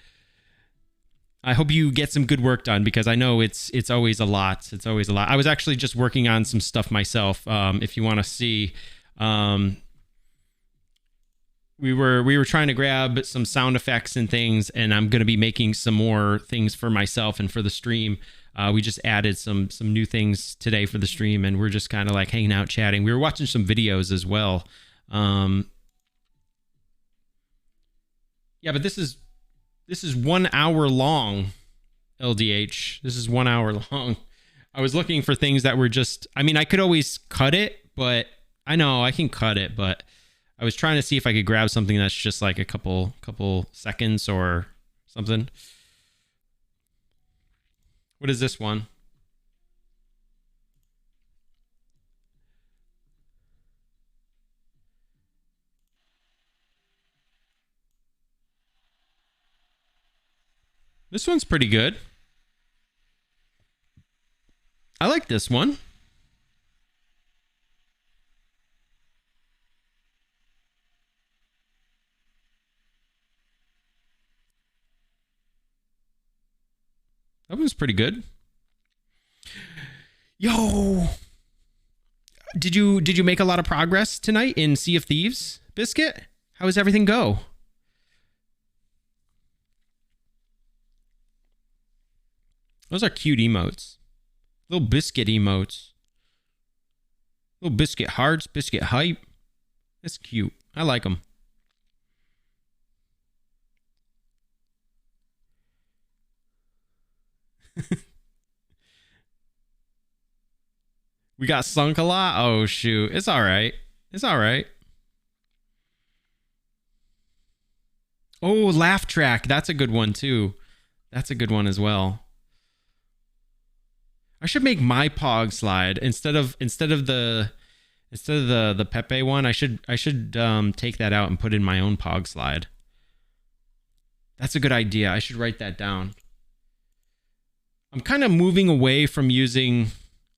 I hope you get some good work done, because I know it's always a lot. It's always a lot. I was actually just working on some stuff myself. If you want to see, we were trying to grab some sound effects and things, and I'm going to be making some more things for myself and for the stream. We just added some new things today for the stream, and we're just kind of like hanging out, chatting. We were watching some videos as well. Yeah, but this is 1 hour long, LDH. This is 1 hour long. I was looking for things that were just, I mean, I could always cut it, but I know I can cut it, but I was trying to see if I could grab something that's just like a couple seconds or something. What is this one? This one's pretty good. I like this one. That was pretty good. Yo, did you make a lot of progress tonight in Sea of Thieves, Biscuit? How does everything go? Those are cute emotes. Little biscuit emotes. Little biscuit hearts, biscuit hype. That's cute. I like them. We got sunk a lot. Oh shoot. It's all right. It's all right. Oh, laugh track. That's a good one too. That's a good one as well. I should make my Pog slide instead of the Pepe one. I should take that out and put in my own Pog slide. That's a good idea. I should write that down. I'm kind of moving away from using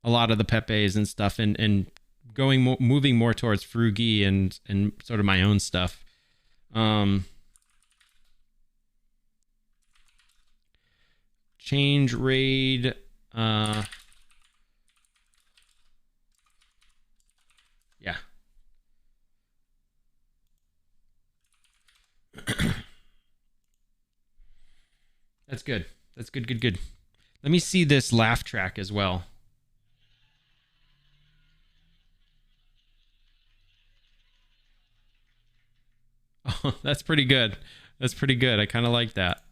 a lot of the Pepes and stuff, and moving more towards Frugi and sort of my own stuff. Change raid. Yeah. That's good. That's good, good, good. Let me see this laugh track as well. Oh, that's pretty good. That's pretty good. I kind of like that.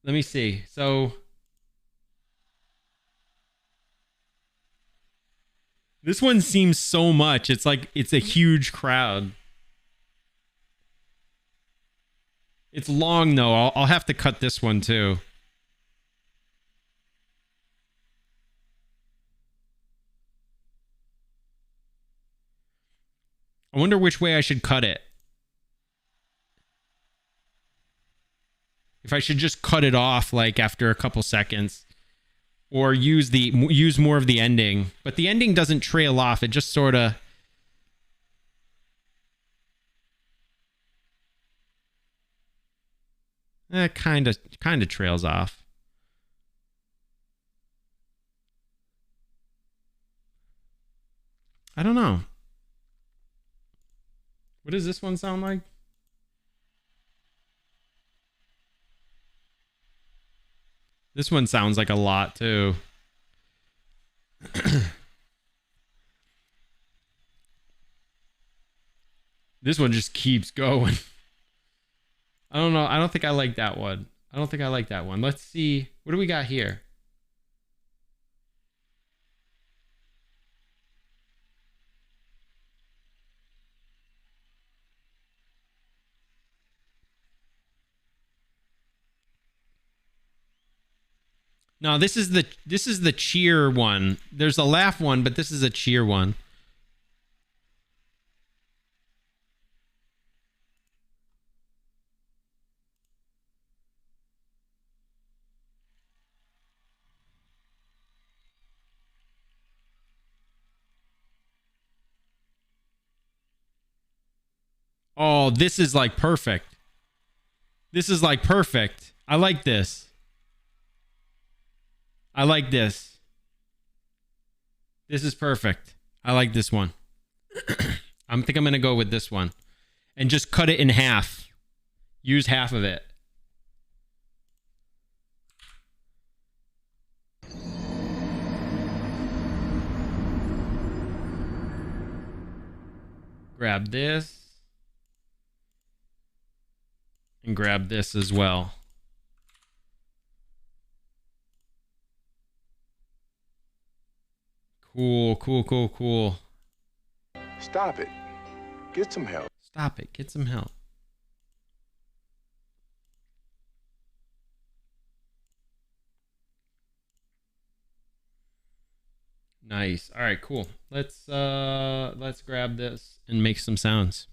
Let me see. So this one seems so much. It's like it's a huge crowd. It's long though. I'll have to cut this one too. I wonder which way I should cut it. If I should just cut it off like after a couple seconds, or use more of the ending. But the ending doesn't trail off. It just sort of. Kind of trails off. I don't know. What does this one sound like? This one sounds like a lot too. This one just keeps going. I don't know. I don't think I like that one. I don't think I like that one. Let's see. What do we got here? No, this is the cheer one. There's a laugh one, but this is a cheer one. Oh, this is like perfect. This is like perfect. I like this. I like this. This is perfect. I like this one. I think I'm going to go with this one. And just cut it in half. Use half of it. Grab this. And grab this as well. Cool, cool, cool, cool.
Stop it. Get some help.
Stop it. Get some help. Nice. All right, cool. Let's grab this and make some sounds.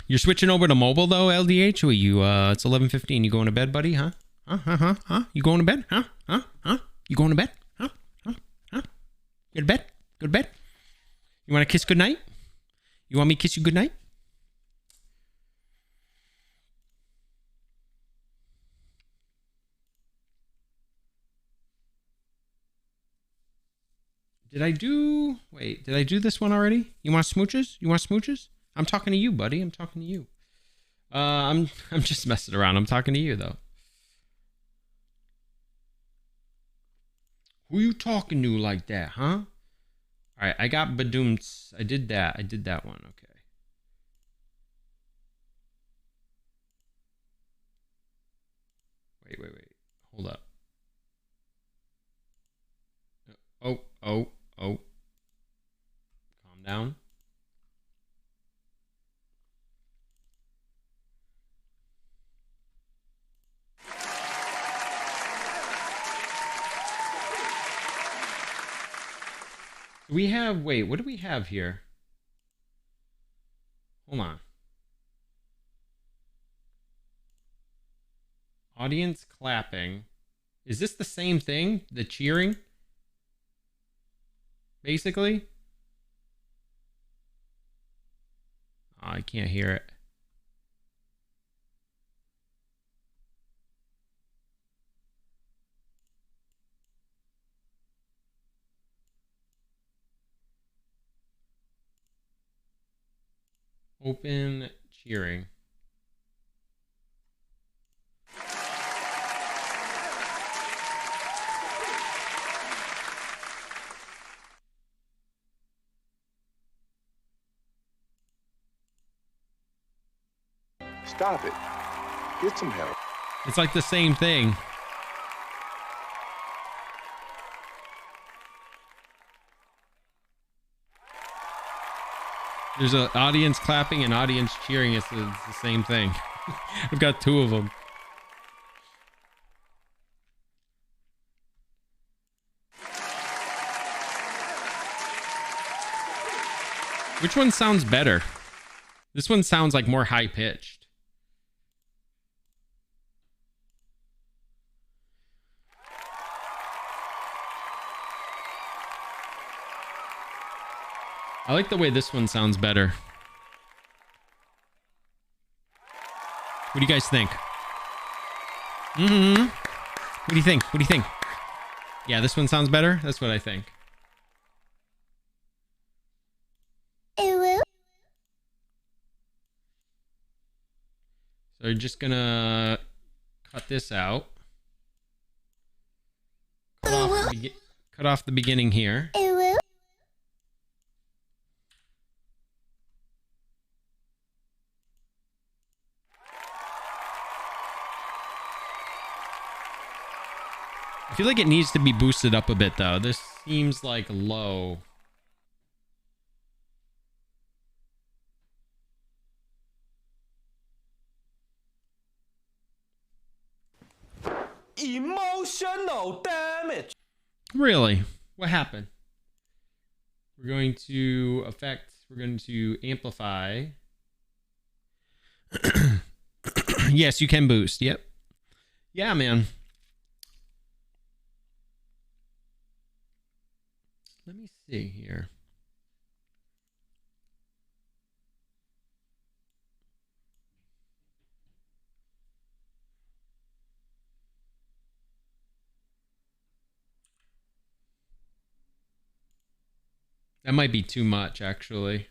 You're switching over to mobile though, LDH? Or you it's 11:15. You going to bed, buddy? Huh? Huh? You going to bed? Huh? You going to bed? Huh? Go to bed? Go to bed? You want to kiss goodnight? You want me to kiss you goodnight? Did I do this one already? You want smooches? You want smooches? I'm talking to you, buddy. I'm talking to you. I'm just messing around. I'm talking to you though. Who you talking to like that, huh? All right, I got Badoomts. I did that one. Okay. Wait. Hold up. Oh. Calm down. We have, wait, what do we have here? Hold on. Audience clapping. Is this the same thing? The cheering? Basically? Oh, I can't hear it. Open cheering.
Stop it. Get some help.
It's like the same thing. There's an audience clapping and audience cheering. It's the same thing. I've got two of them. Which one sounds better? This one sounds like more high pitched. I like the way this one sounds better. What do you guys think? Mm-hmm. What do you think? What do you think? Yeah, this one sounds better. That's what I think. So you're just gonna cut this out. Cut off the beginning here. I feel like it needs to be boosted up a bit though. This seems like low.
Emotional damage.
Really? What happened? We're going to we're going to amplify. Yes, you can boost. Yep. Yeah, man. Let me see here. That might be too much, actually.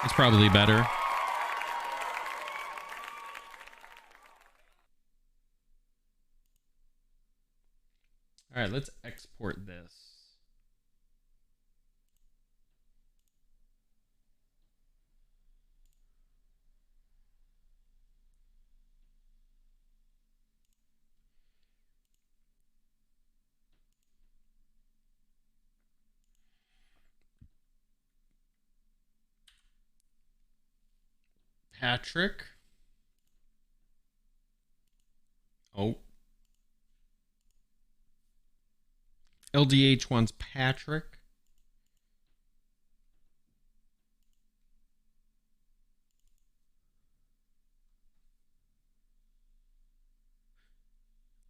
It's probably better. All right, let's export this. Patrick. Oh. LDH wants Patrick.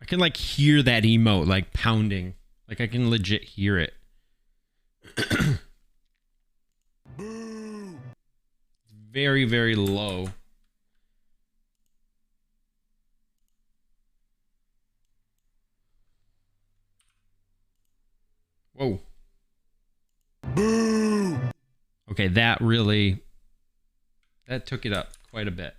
I can like hear that emote like pounding. Like I can legit hear it. Very, very low. Whoa. Boo. Okay, that took it up quite a bit.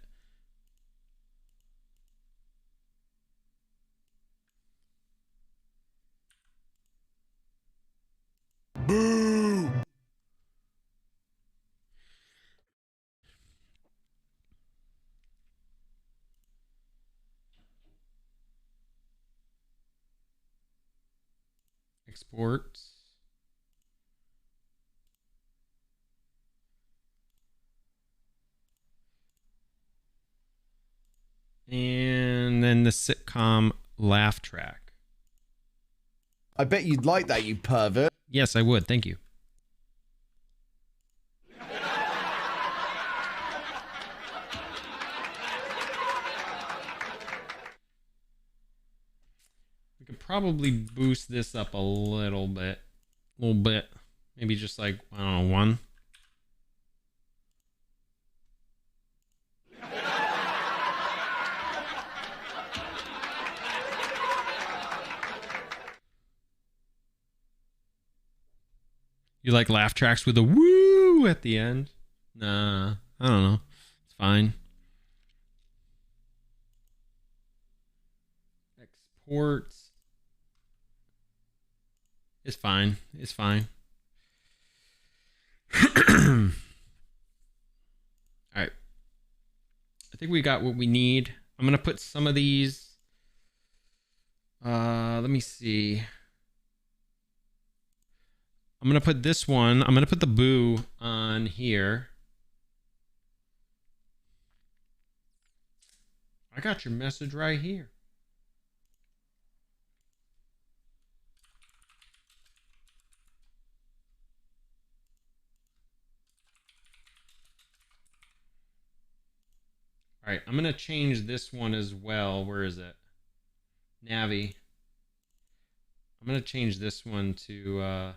Boo. Export. And then the sitcom laugh track.
I bet you'd like that, you pervert.
Yes, I would. Thank you. We could probably boost this up a little bit. Maybe just like, I don't know, 1. You like laugh tracks with a woo at the end? Nah, I don't know. It's fine. Export. It's fine. It's fine. All right. I think we got what we need. I'm going to put some of these. Let me see. I'm going to put this one. I'm going to put the boo on here. I got your message right here. All right, I'm going to change this one as well. Where is it? Navi. I'm going to change this one to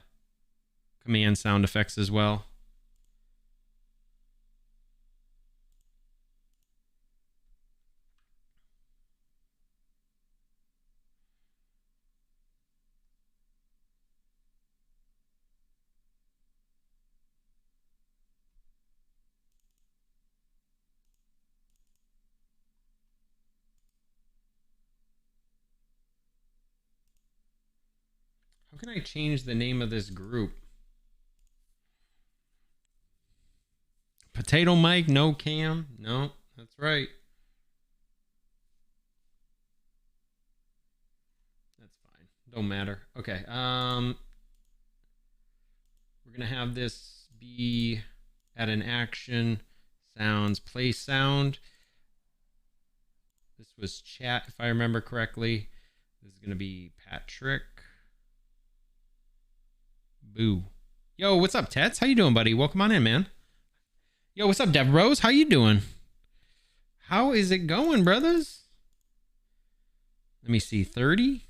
command sound effects as well. How can I change the name of this group? Potato Mike, no cam. No, that's right. That's fine. Don't matter. Okay. We're gonna have this be at an action sounds play sound. This was chat, if I remember correctly. This is gonna be Patrick. Boo. Yo, what's up, Tets? How you doing, buddy? Welcome on in, man. Yo, what's up, Dev Rose? How you doing? How is it going, brothers? Let me see. 30?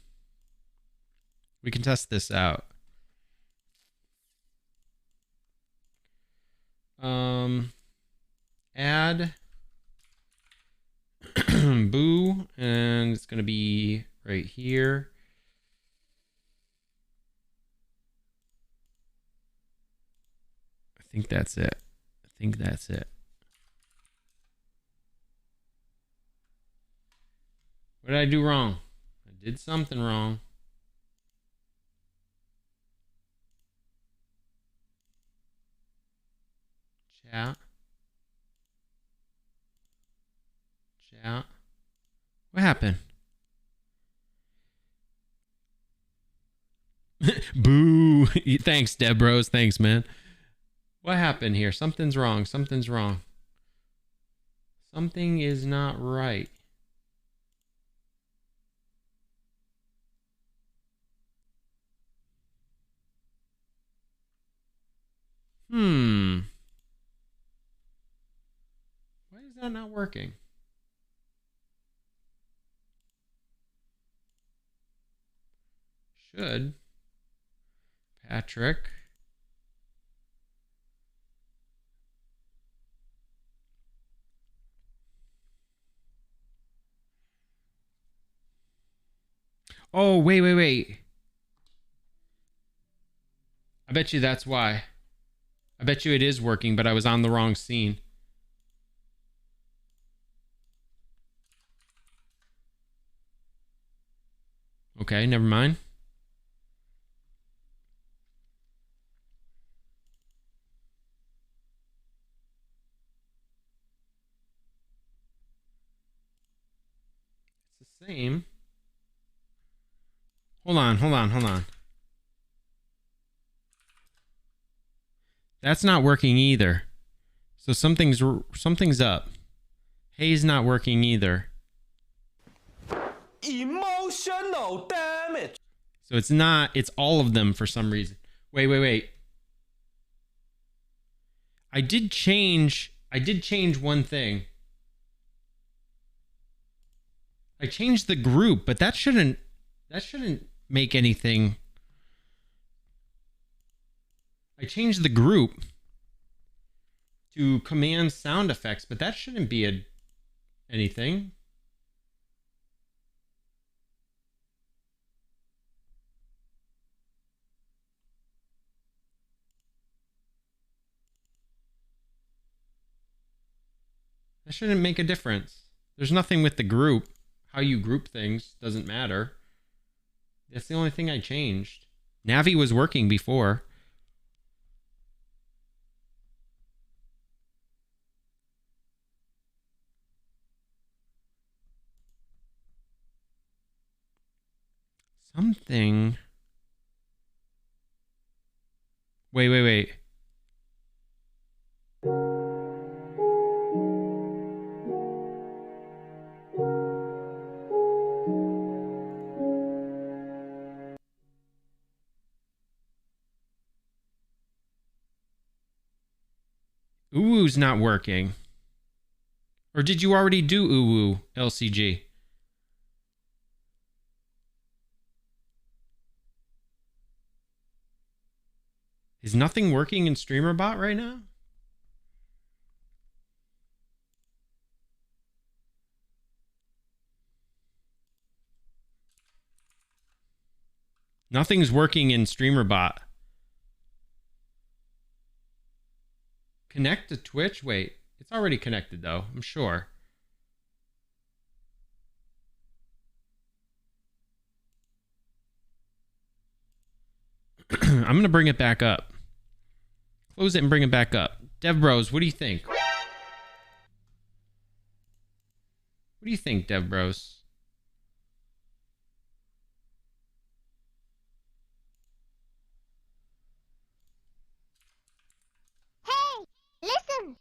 We can test this out. Add Boo, and it's gonna be right here. I think that's it. I think that's it. What did I do wrong? I did something wrong. Chat. Chat. What happened? Boo. Thanks, Debros. Thanks, man. What happened here? Something's wrong. Something's wrong. Something is not right. Why is that not working? Should. Patrick. Oh, wait. I bet you that's why. I bet you it is working, but I was on the wrong scene. Okay, never mind. It's the same. Hold on. That's not working either. So something's up. Hay's not working either.
Emotional damage.
So it's all of them for some reason. Wait. I did change one thing. I changed the group, but that shouldn't make anything. I changed the group to command sound effects, but that shouldn't be anything. That shouldn't make a difference. There's nothing with the group. How you group things doesn't matter. That's the only thing I changed. Navi was working before. Something. Wait. Uwu's not working. Or did you already do Uwu, LCG? Is nothing working in Streamer.Bot right now? Nothing's working in Streamer.Bot. Connect to Twitch? Wait, it's already connected though, I'm sure. I'm going to bring it back up. Close it and bring it back up. Dev Bros, what do you think? What do you think, Dev Bros?
Hey, listen.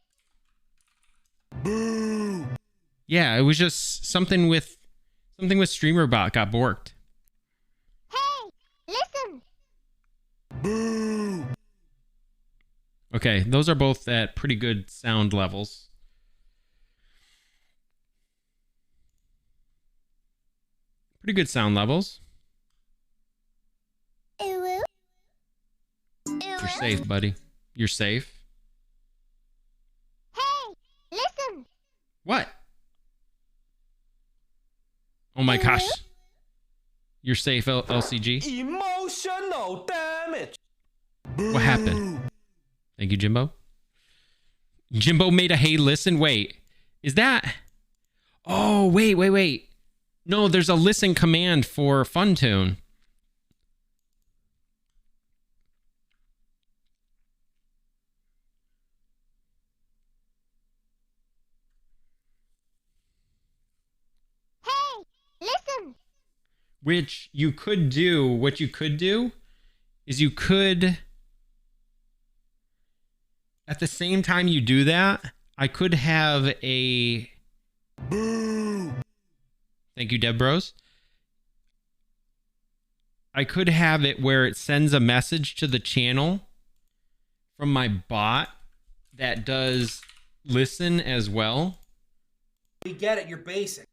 Boo. Yeah, it was just something with Streamer.Bot got borked.
Hey, listen.
Boo. Okay, those are both at pretty good sound levels. Pretty good sound levels.
You're
safe, buddy. You're safe.
Hey, listen.
What? Oh my gosh. You're safe, LCG.
Emotional damage.
What happened? Thank you, Jimbo. Jimbo made a hey listen. Wait, is that? Oh, wait. No, there's a listen command for FunTune.
Hey, listen.
Which you could do. What you could do is you could, at the same time you do that, I could have a boo. Thank you, Deb Bros. I could have it where it sends a message to the channel from my bot that does listen as well.
We get it, you're basic.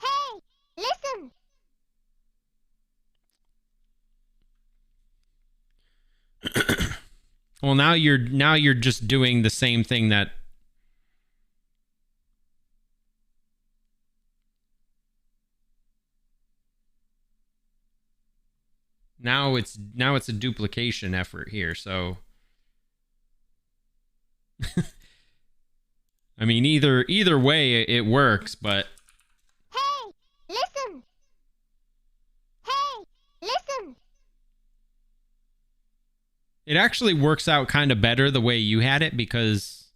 Hey, listen.
Well, now you're just doing the same thing that now it's a duplication effort here, so I mean either way it works, but
Hey, listen. Hey, listen.
it actually works out kind of better the way you had it, because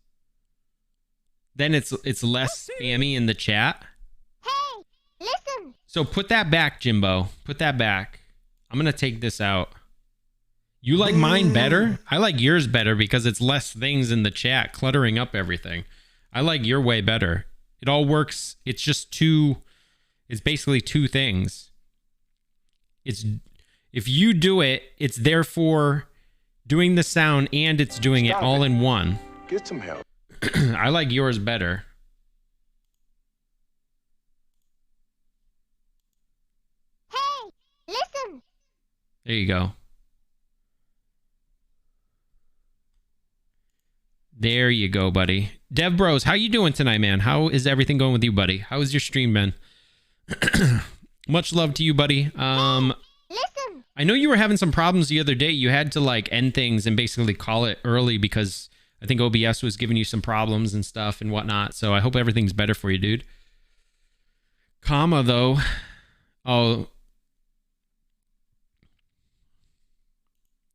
then it's less spammy in the chat.
Hey, listen.
So put that back, Jimbo. Put that back. I'm going to take this out. You like mine better? I like yours better because it's less things in the chat cluttering up everything. I like your way better. It all works. It's just it's basically two things. If you do it, it's therefore doing the sound and it's doing it all in one.
Get some help.
I like yours better.
Hey, listen.
There you go. There you go, buddy. Dev Bros, how you doing tonight, man? How is everything going with you, buddy? How is your stream been? Much love to you, buddy.
Listen.
I know you were having some problems the other day. You had to like end things and basically call it early because I think OBS was giving you some problems and stuff and whatnot. So I hope everything's better for you, dude. Comma though. Oh,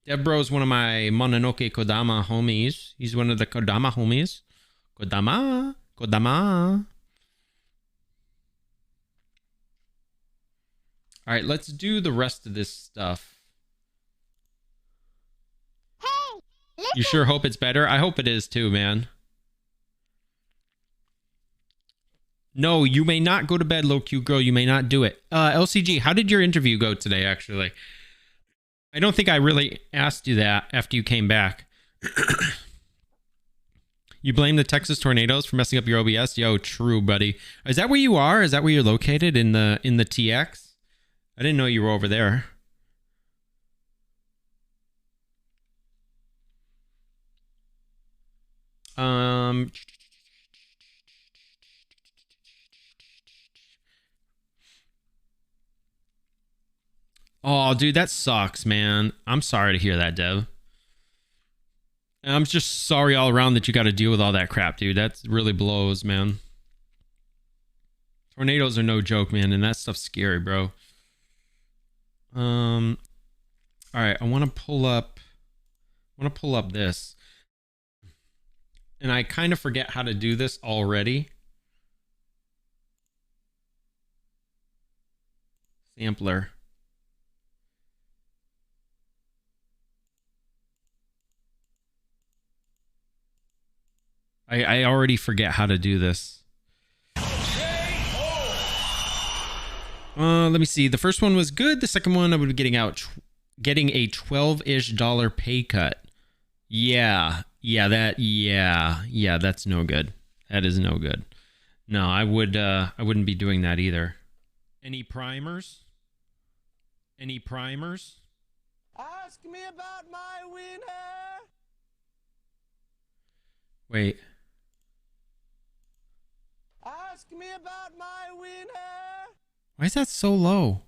Debro's one of my Mononoke Kodama homies. He's one of the Kodama homies. Kodama. All right, let's do the rest of this stuff.
Hey, listen.
You sure hope it's better? I hope it is too, man. No, you may not go to bed, low Q girl. You may not do it. LCG, how did your interview go today, actually? I don't think I really asked you that after you came back. You blame the Texas tornadoes for messing up your OBS? Yo, true, buddy. Is that where you are? Is that where you're located in the TX? I didn't know you were over there. Oh, dude, that sucks, man. I'm sorry to hear that, Dev. And I'm just sorry all around that you got to deal with all that crap, dude. That really blows, man. Tornadoes are no joke, man, and that stuff's scary, bro. All right, I want to pull up this. And I kind of forget how to do this already. Sampler. I already forget how to do this. Let me see. The first one was good. The second one, I would be getting a $12-ish pay cut. Yeah, that's no good. That is no good. No, I wouldn't be doing that either. Any primers? Any primers?
Ask me about my winner.
Wait.
Ask me about my winner.
Why is that so low?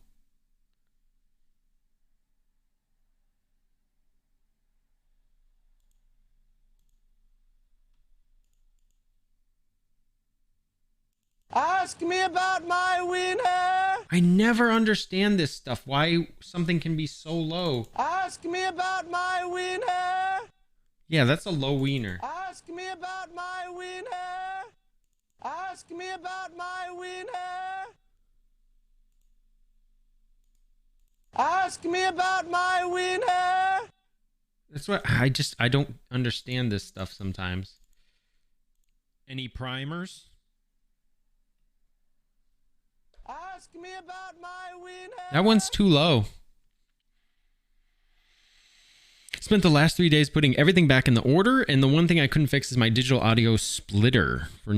Ask me about my winner.
I never understand this stuff. Why something can be so low.
Ask me about my winner.
Yeah, that's a low wiener.
Ask me about my winner. Ask me about my winner. Ask me about my winner.
That's what I don't understand this stuff sometimes. Any primers?
Ask me about my winner.
That one's too low. Spent the last 3 days putting everything back in the order, and the one thing I couldn't fix is my digital audio splitter. From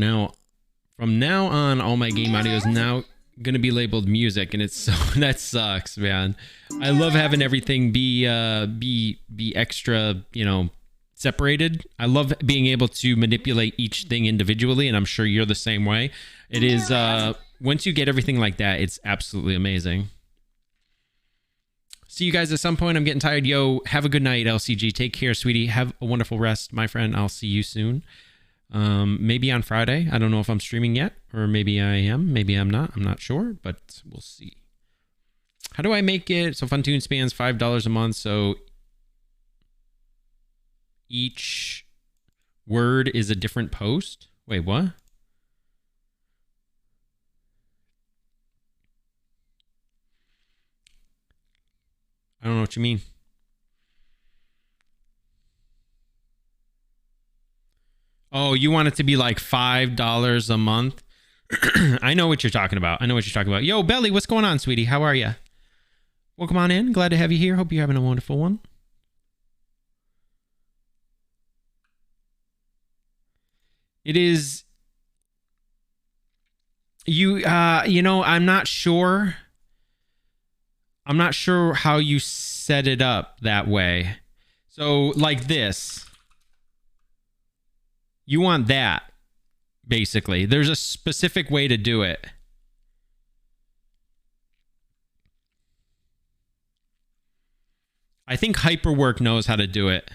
now on, all my game audio is now gonna be labeled music, and it's so that sucks, man. I love having everything be extra, separated. I love being able to manipulate each thing individually, and I'm sure you're the same way. It is once you get everything like that, it's absolutely amazing. See you guys at some point. I'm getting tired. Yo, have a good night, LCG. Take care, sweetie. Have a wonderful rest, my friend. I'll see you soon. Maybe on Friday. I don't know if I'm streaming yet, or maybe I am. Maybe I'm not. I'm not sure, but we'll see. How do I make it? So Funtune spans $5 a month. So each word is a different post. Wait, what? I don't know what you mean. Oh, you want it to be like $5 a month? I know what you're talking about. Yo, Belly, what's going on, sweetie? How are you? Welcome on in. Glad to have you here. Hope you're having a wonderful one. It is... I'm not sure... I'm not sure how you set it up that way. So like this. You want that, basically. There's a specific way to do it. I think Hyperwork knows how to do it.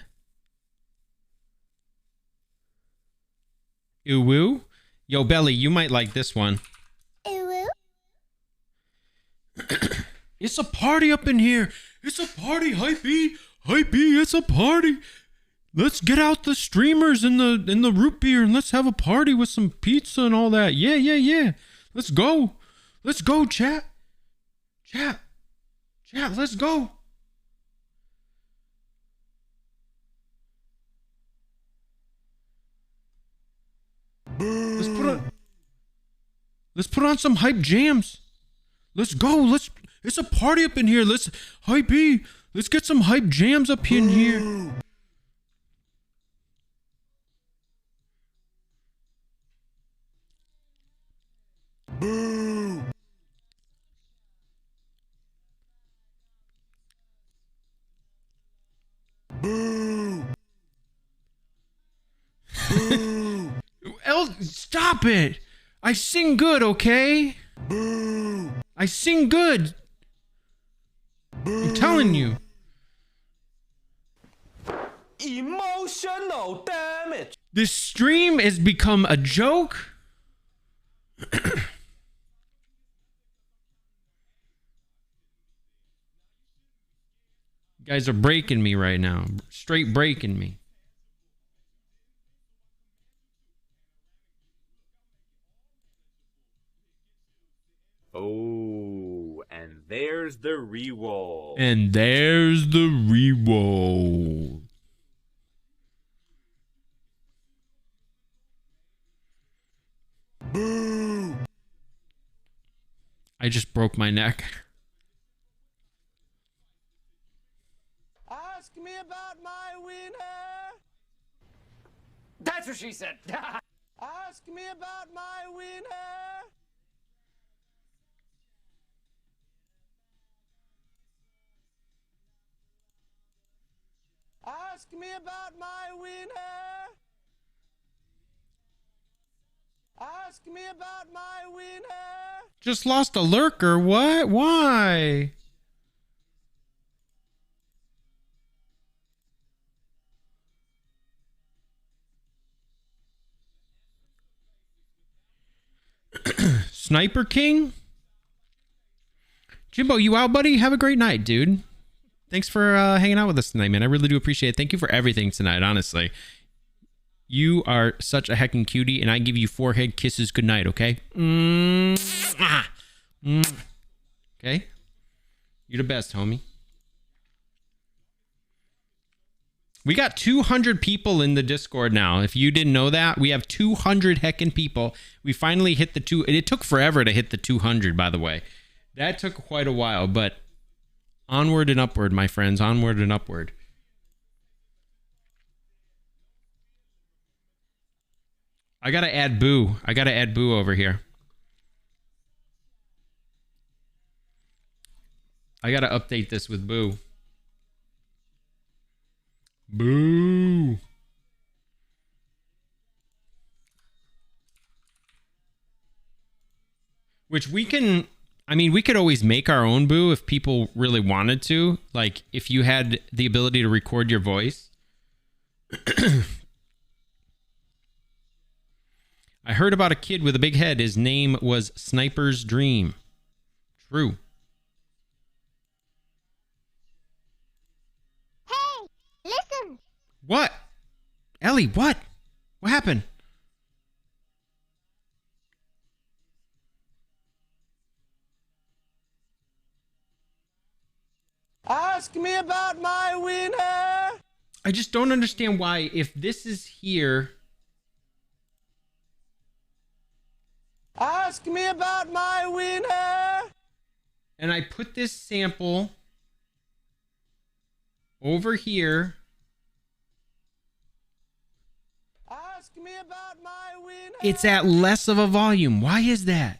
Ooh-woo? Yo, Belly, you might like this one.
Ooh.
It's a party up in here. It's a party, Hypey. Hypey, it's a party. Let's get out the streamers and the root beer and let's have a party with some pizza and all that. Yeah. Let's go. Let's go, chat. Chat, let's go. Let's put on some hype jams. Let's go. It's a party up in here. Let's get some hype jams up in here. stop it. I sing good, okay?
Boo!
I sing good. I'm telling you.
Emotional damage.
This stream has become a joke. You guys are breaking me right now. Straight breaking me.
Oh, and there's the reroll.
And there's the reroll.
Boo!
I just broke my neck.
Ask me about my winner.
That's what she said.
Ask me about my winner. Ask me about my winner. Ask me about my winner.
Just lost a lurker. What? Why? Sniper King? Jimbo, you out, buddy? Have a great night, dude. Thanks for hanging out with us tonight, man. I really do appreciate it. Thank you for everything tonight, honestly. You are such a heckin' cutie, and I give you forehead kisses good night, okay? Okay? You're the best, homie. We got 200 people in the Discord now. If you didn't know that, we have 200 heckin' people. We finally hit the two. It took forever to hit the 200, by the way. That took quite a while, but onward and upward, my friends. Onward and upward. I gotta add Boo. I gotta add Boo over here. I gotta update this with Boo. Boo. Which we can, I mean, we could always make our own Boo if people really wanted to. Like, if you had the ability to record your voice. I heard about a kid with a big head. His name was Sniper's Dream. True.
Hey, listen.
What? Ellie, what? What happened?
Ask me about my winner.
I just don't understand why, if this is here.
Ask me about my winner.
And I put this sample over here.
Ask me about my winner.
It's at less of a volume. Why is that?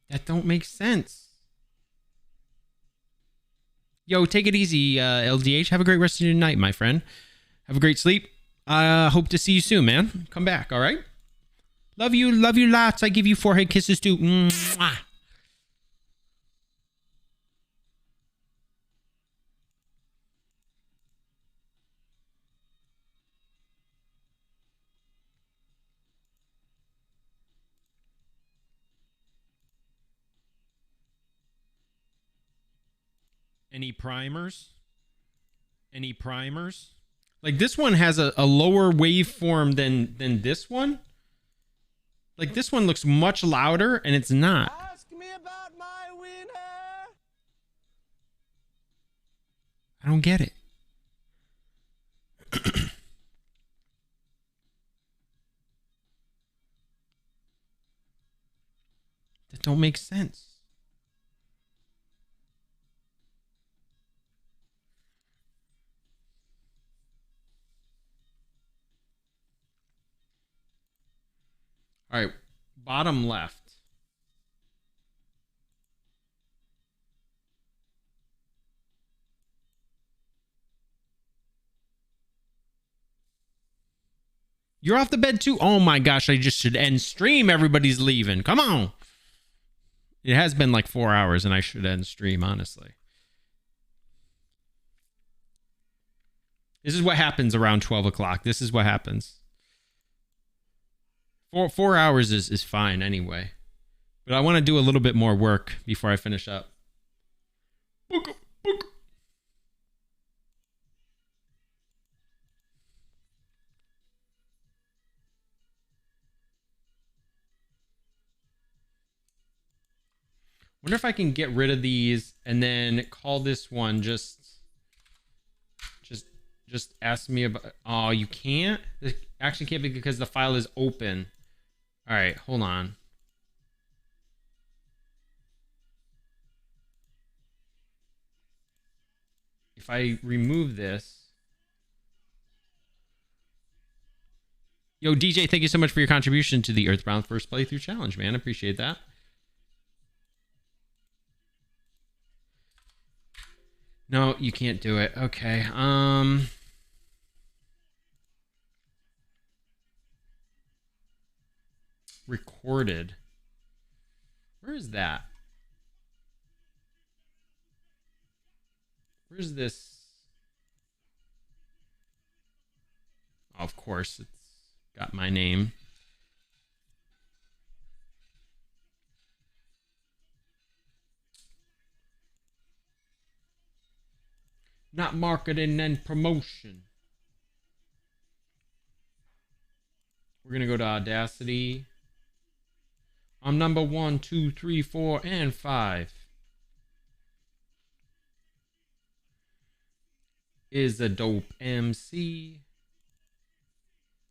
That don't make sense. Yo, take it easy, LDH. Have a great rest of your night, my friend. Have a great sleep. Hope to see you soon, man. Come back, all right? Love you lots. I give you forehead kisses too. Mwah. Any primers? Any primers? Like, this one has a lower waveform than this one. Like, this one looks much louder, and it's not.
Ask me about my winner.
I don't get it. That don't make sense. All right, bottom left. You're off the bed too? Oh my gosh, I just should end stream. Everybody's leaving. Come on. It has been like 4 hours and I should end stream, honestly. This is what happens around 12 o'clock. This is what happens. 4 hours is fine anyway. But I want to do a little bit more work before I finish up. Wonder if I can get rid of these and then call this one just ask me about. Oh, you can't? It actually can't be because the file is open. All right, hold on. If I remove this. Yo, DJ, thank you so much for your contribution to the Earthbound First Playthrough Challenge, man. Appreciate that. No, you can't do it. Okay. Recorded. Where is that? Where's this? Oh, of course, it's got my name. Not marketing and promotion. We're going to go to Audacity. I'm number 1, 2, 3, 4, and 5. Is a dope MC.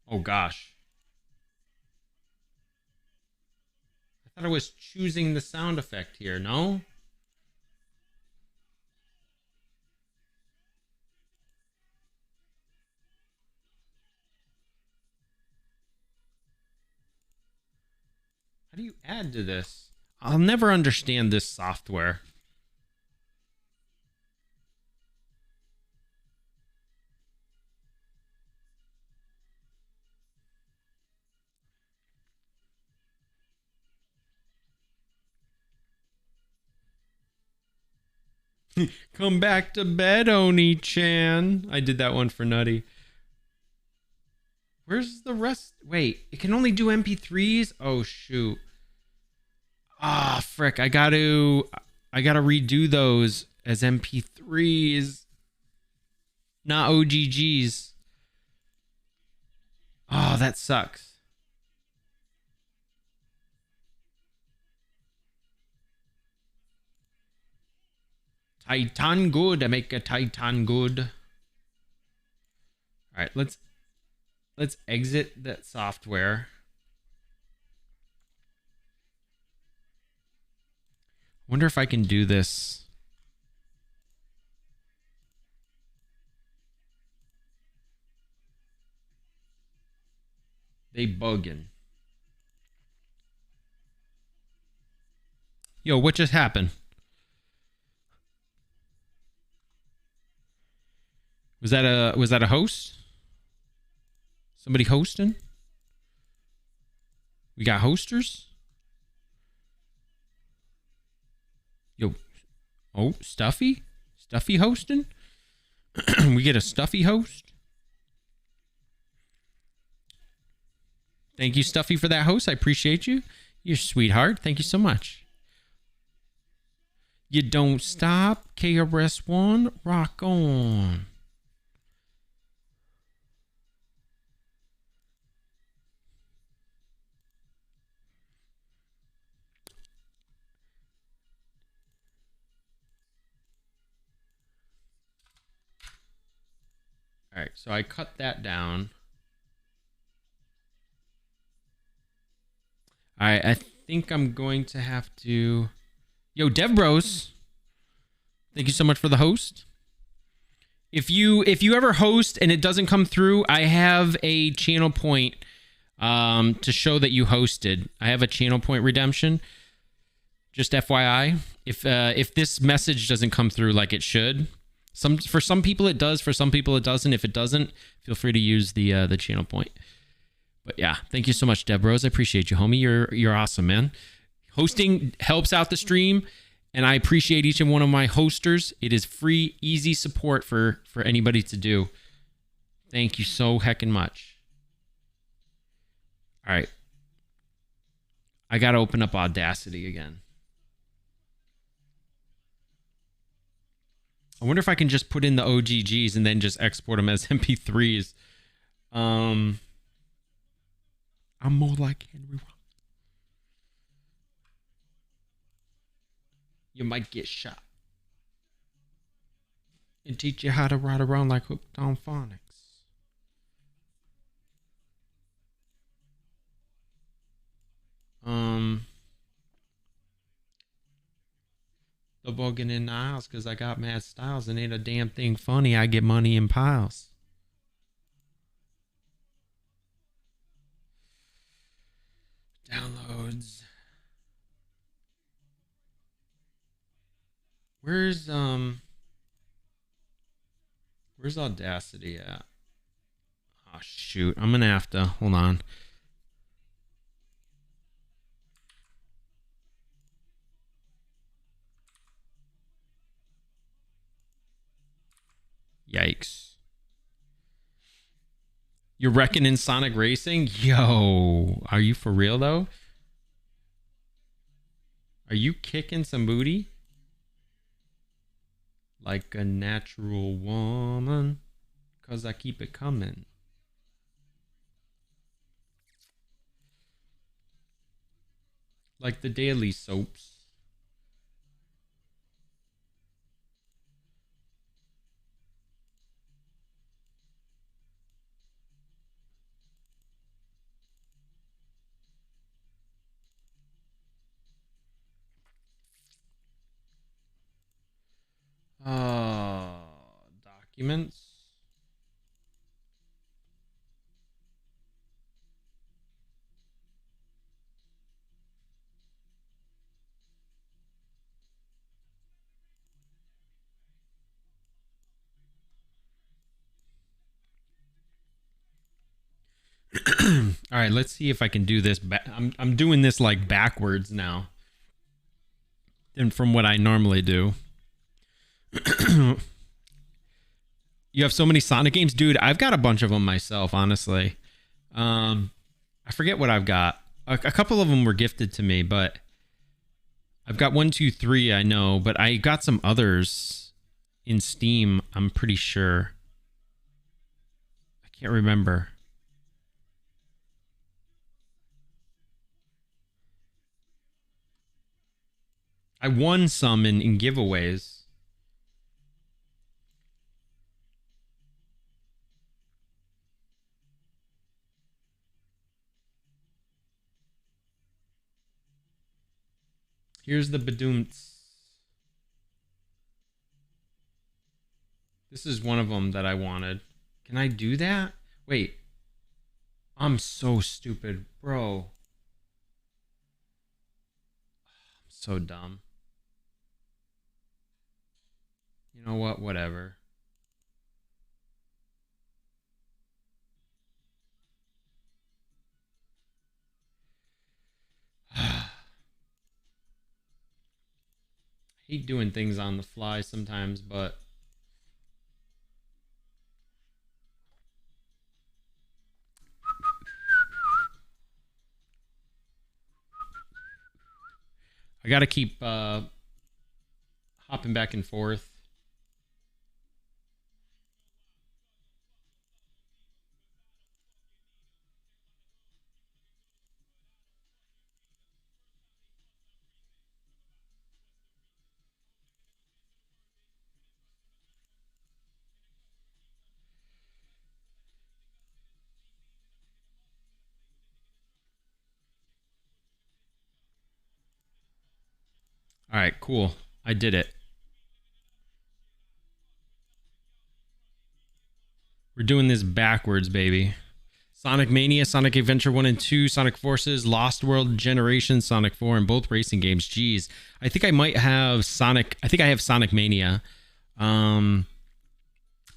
Oh gosh. I thought I was choosing the sound effect here, no? How do you add to this? I'll never understand this software. Come back to bed, Oni-chan. I did that one for Nutty. Where's the rest? Wait, it can only do MP3s? Oh, shoot. Ah, frick. I gotta redo those as MP3s. Not OGGs. Oh, that sucks. Titan good. I make a Titan good. All right, let's exit that software. Wonder if I can do this. They bugging. Yo, what just happened? Was that a host? Somebody hosting? We got hosters? Yo. Oh, Stuffy? Stuffy hosting? We get a Stuffy host? Thank you, Stuffy, for that host. I appreciate you. You're a sweetheart. Thank you so much. You don't stop. KRS-One. Rock on. All right, so I cut that down. All right, I think I'm going to have to... Yo, Dev Bros, thank you so much for the host. If you ever host and it doesn't come through, I have a channel point to show that you hosted. I have a channel point redemption. Just FYI, if this message doesn't come through like it should... For some people it does, for some people it doesn't. If it doesn't, feel free to use the channel point. But yeah, thank you so much, Deb Rose. I appreciate you, homie. You're awesome, man. Hosting helps out the stream, and I appreciate each and one of my hosters. It is free, easy support for anybody to do. Thank you so heckin' much. All right. I got to open up Audacity again. I wonder if I can just put in the OGGs and then just export them as MP3s. I'm more like Henry Rollins. You might get shot. And teach you how to ride around like hooked on phonics. The bugging in the house because I got mad styles and ain't a damn thing funny. I get money in piles. Downloads. Where's Audacity at? Oh shoot, I'm gonna have to hold on. Yikes. You're reckoning Sonic Racing? Yo, are you for real though? Are you kicking some booty? Like a natural woman, 'cause I keep it coming. Like the daily soaps. Documents. All right, let's see if I can do this. I'm doing this like backwards now than from what I normally do. You have so many Sonic games, dude. I've got a bunch of them myself, honestly. I forget what I've got. A couple of them were gifted to me, but I've got 1, 2, 3. I know, but I got some others in Steam. I'm pretty sure. I can't remember. I won some in giveaways. Here's the Badoomts. This is one of them that I wanted. Can I do that? Wait. I'm so stupid, bro. I'm so dumb. You know what? Whatever. Hate doing things on the fly sometimes, but I gotta keep hopping back and forth. All right, cool. I did it. We're doing this backwards, baby. Sonic Mania, Sonic Adventure 1 and 2, Sonic Forces, Lost World Generation, Sonic 4, and both racing games. Jeez. I think I might have Sonic. I think I have Sonic Mania. I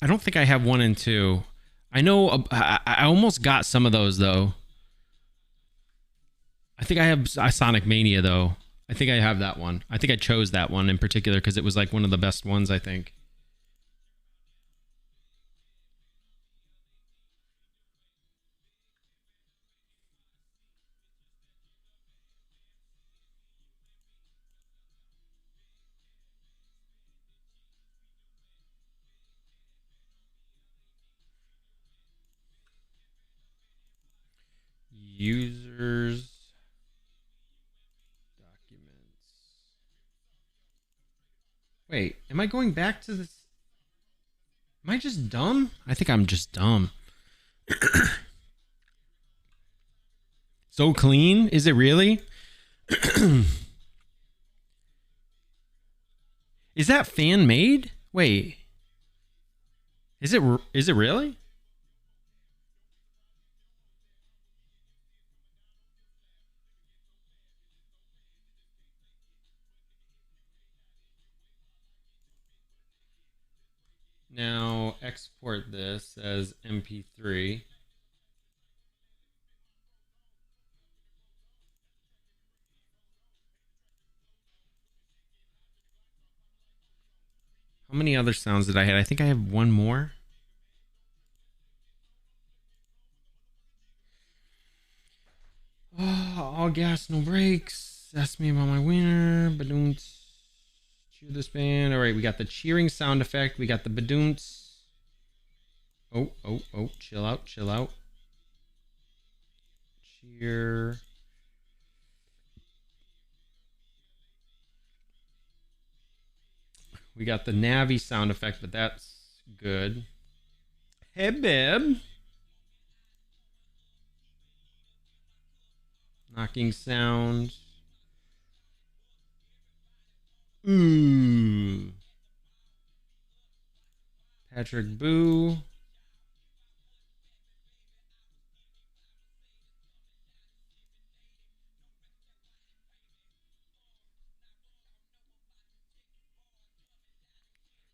don't think I have 1 and 2. I know I almost got some of those, though. I think I have Sonic Mania though. I think I have that one. I think I chose that one in particular because it was like one of the best ones, I think. Users documents. Wait, am I going back to this? Am I just dumb? I think I'm just dumb. So clean? Is it really? Is that fan made? Wait. Is it really? Now export this as MP3. How many other sounds did I have? I think I have one more. Oh, all gas, no brakes. Ask me about my wiener. Badoons. Cheer this band. All right, we got the cheering sound effect. We got the badoons. Oh. Chill out. Cheer. We got the Navi sound effect, but that's good. Hey, babe. Knocking sound. Ooh. Patrick Boo.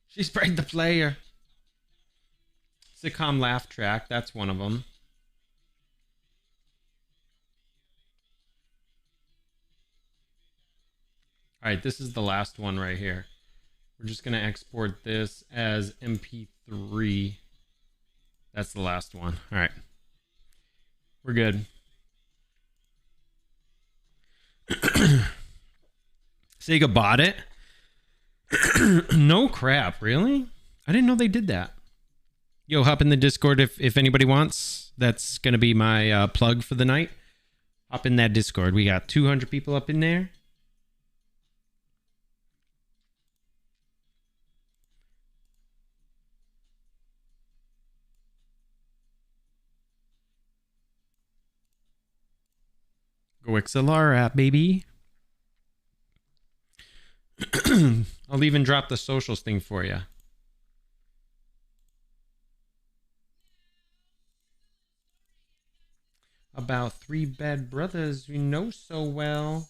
She sprayed the player. Sitcom laugh track. That's one of them. All right, this is the last one right here. We're just going to export this as MP3. That's the last one. All right. We're good. Sega bought it. No crap, really? I didn't know they did that. Yo, hop in the Discord if anybody wants. That's going to be my plug for the night. Hop in that Discord. We got 200 people up in there. Go XLR app, baby. I'll even drop the socials thing for you. About 3 bad brothers we know so well.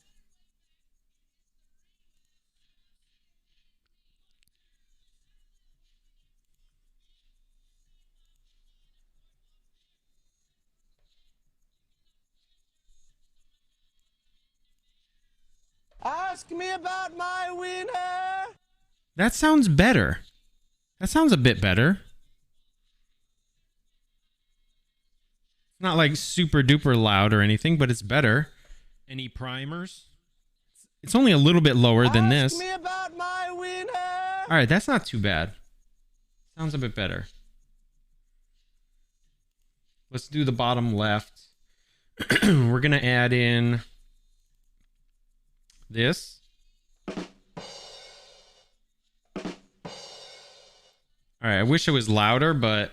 Ask me about my wiener.
That sounds better. That sounds a bit better. It's not like super duper loud or anything, but it's better. Any primers? It's only a little bit lower than this.
Ask me about my wiener.
All right, that's not too bad. Sounds a bit better. Let's do the bottom left. We're going to add in this. All right, I wish it was louder, but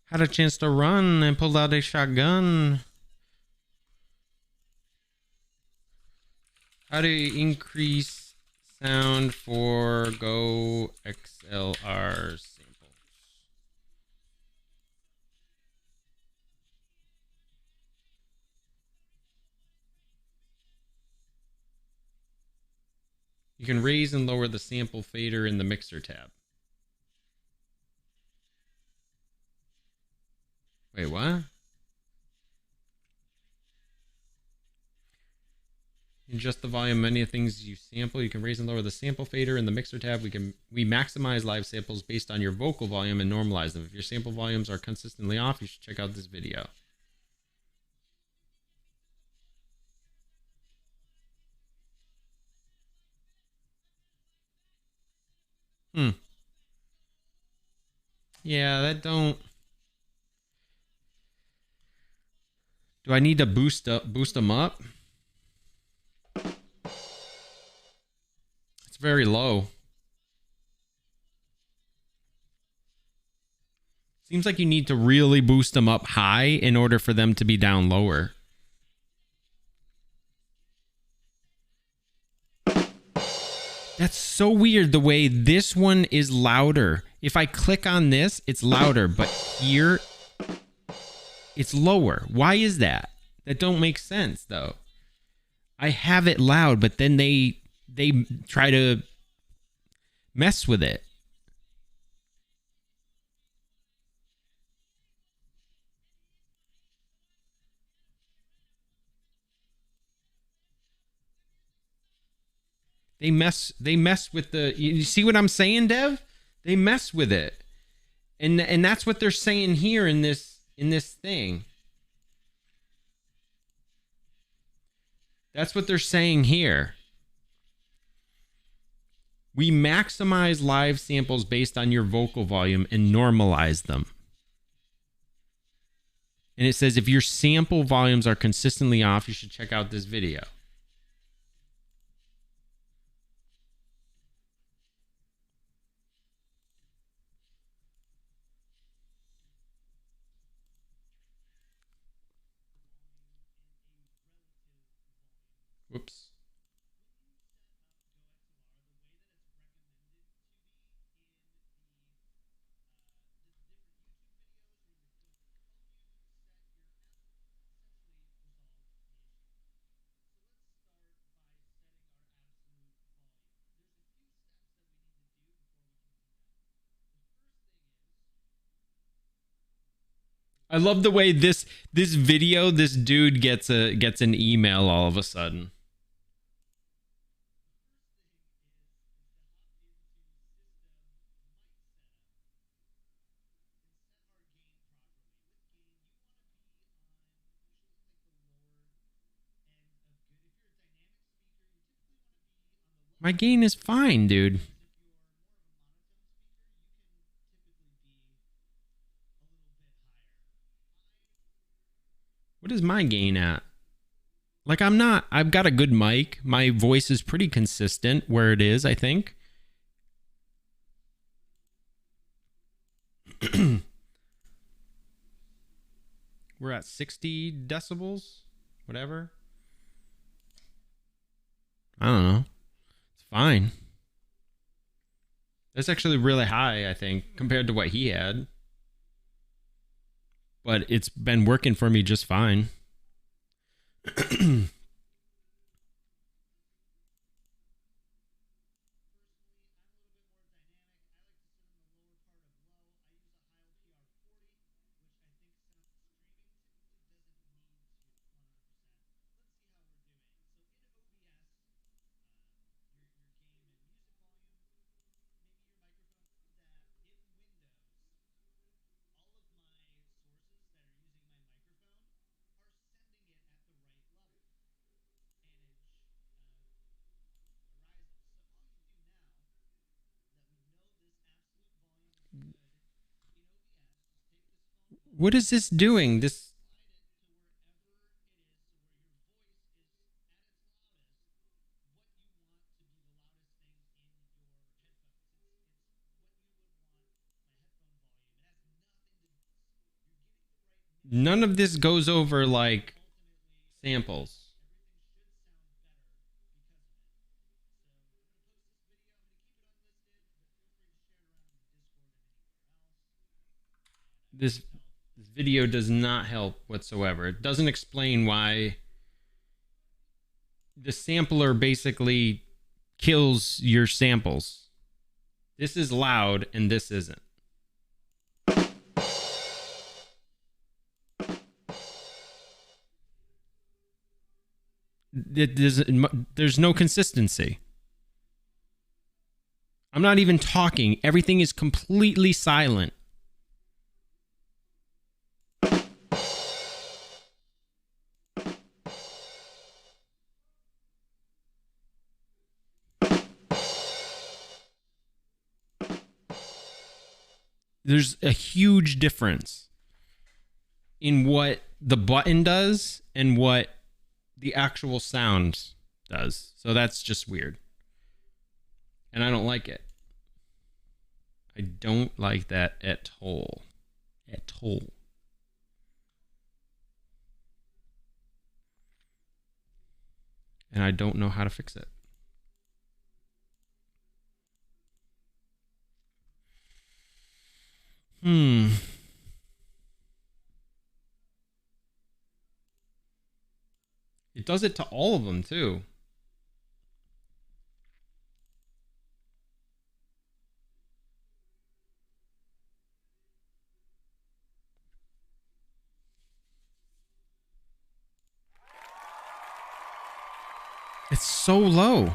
had a chance to run and pulled out a shotgun. How to increase sound for Go XLR samples. You can raise and lower the sample fader in the mixer tab. Wait, what? Adjust the volume of many things you sample. You can raise and lower the sample fader in the mixer tab. We maximize live samples based on your vocal volume and normalize them. If your sample volumes are consistently off, you should check out this video. Yeah, that don't. Do I need to boost them up? It's very low. Seems like you need to really boost them up high in order for them to be down lower. That's so weird the way this one is louder. If I click on this, it's louder, but here it's lower. Why is that? That don't make sense though. I have it loud, but then they try to mess with it. They mess with the, you see what I'm saying, Dev? They mess with it. And that's what they're saying here in this thing. That's what they're saying here. We maximize live samples based on your vocal volume and normalize them. And it says if your sample volumes are consistently off, you should check out this video. Whoops. I love the way this video, this dude gets an email all of a sudden. My gain is fine, dude. What is my gain at? Like, I've got a good mic. My voice is pretty consistent where it is, I think. We're at 60 decibels, whatever. I don't know. It's fine. That's actually really high, I think, compared to what he had. But it's been working for me just fine. What is this doing? This none of this goes over like samples. This video does not help whatsoever. It doesn't explain why the sampler basically kills your samples. This is loud and this isn't. There's no consistency. I'm not even talking. Everything is completely silent. There's a huge difference in what the button does and what the actual sound does. So that's just weird. And I don't like it. I don't like that at all. At all. And I don't know how to fix it. It does it to all of them too. It's so low.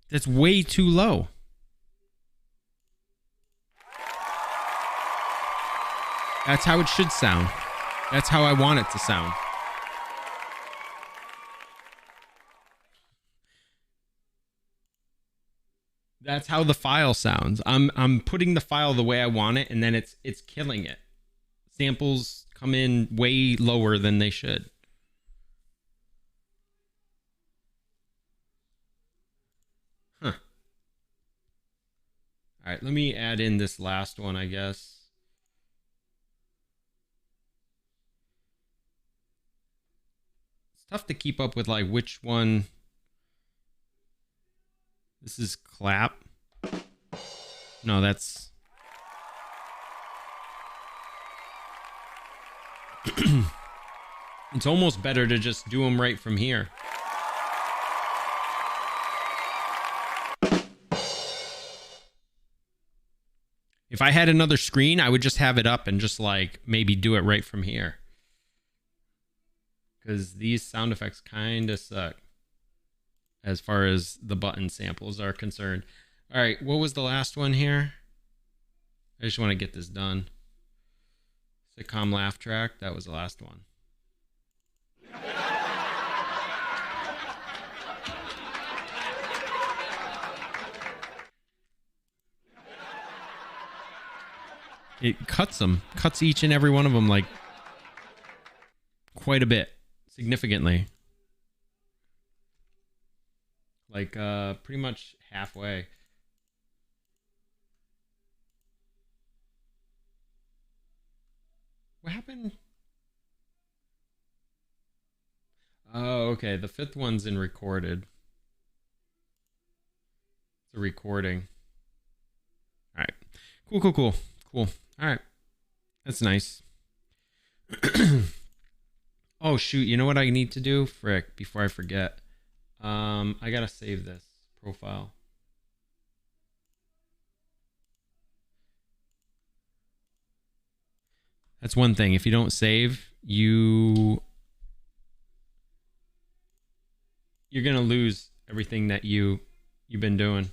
That's way too low. That's how it should sound. That's how I want it to sound. That's how the file sounds. I'm putting the file the way I want it, and then it's killing it. Samples come in way lower than they should. Huh. All right, let me add in this last one, I guess. It's tough to keep up with like which one. This is clap. No, that's... It's almost better to just do them right from here. If I had another screen, I would just have it up and just like maybe do it right from here. Because these sound effects kind of suck as far as the button samples are concerned. All right, what was the last one here? I just want to get this done. Sitcom laugh track, that was the last one. It cuts them, cuts each and every one of them like quite a bit, significantly. Like pretty much halfway. What happened? Oh, okay. The fifth one's in recorded. It's a recording. All right. Cool. All right. That's nice. Oh, shoot. You know what I need to do? Frick, before I forget. I gotta save this profile. That's one thing. If you don't save, you're gonna lose everything that you've been doing.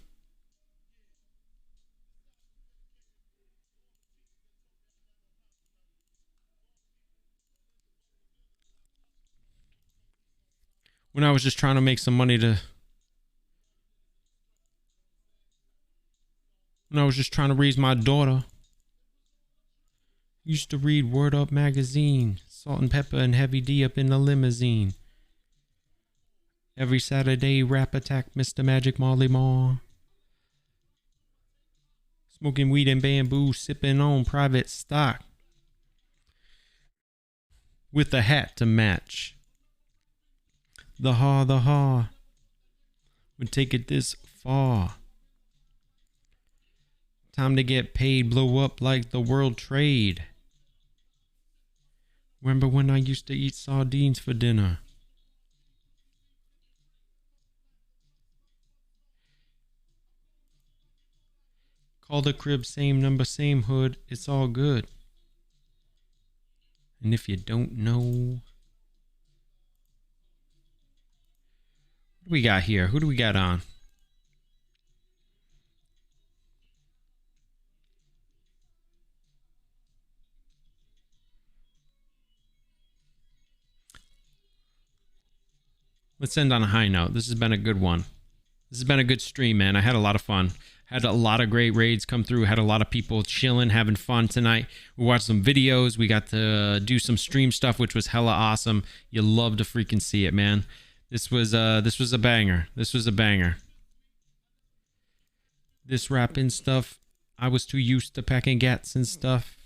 When I was just trying to make some money to... When I was just trying to raise my daughter. Used to read Word Up magazine. Salt and Pepper and Heavy D up in the limousine. Every Saturday, Rap Attack, Mr. Magic Molly Maw. Smoking weed and bamboo, sipping on private stock. With a hat to match. The ha would take it this far. Time to get paid, blow up like the world trade. Remember when I used to eat sardines for dinner? Call the crib, same number, same hood. It's all good. And if you don't know, what do we got here? Who do we got on? Let's end on a high note. This has been a good one. This has been a good stream, man. I had a lot of fun. Had a lot of great raids come through. Had a lot of people chilling, having fun tonight. We watched some videos. We got to do some stream stuff, which was hella awesome. You love to freaking see it, man. This was a banger. This was a banger. This rapping stuff, I was too used to packing gats and stuff.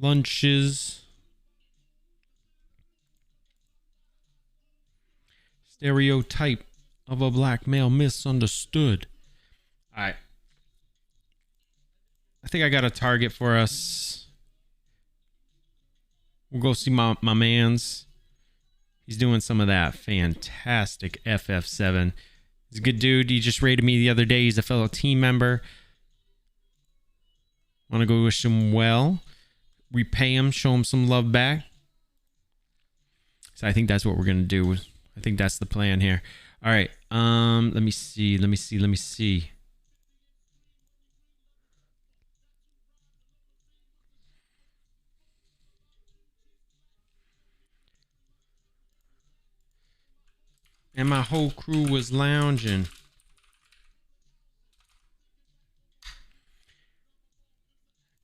Lunches. Stereotype of a black male misunderstood. All right. I think I got a target for us. We'll go see my mans. He's doing some of that fantastic FF7. He's a good dude. He just raided me the other day. He's a fellow team member. Want to go wish him well. Repay him, show him some love back. So I think that's what we're gonna do. I think that's the plan here. All right. Let me see. And my whole crew was lounging.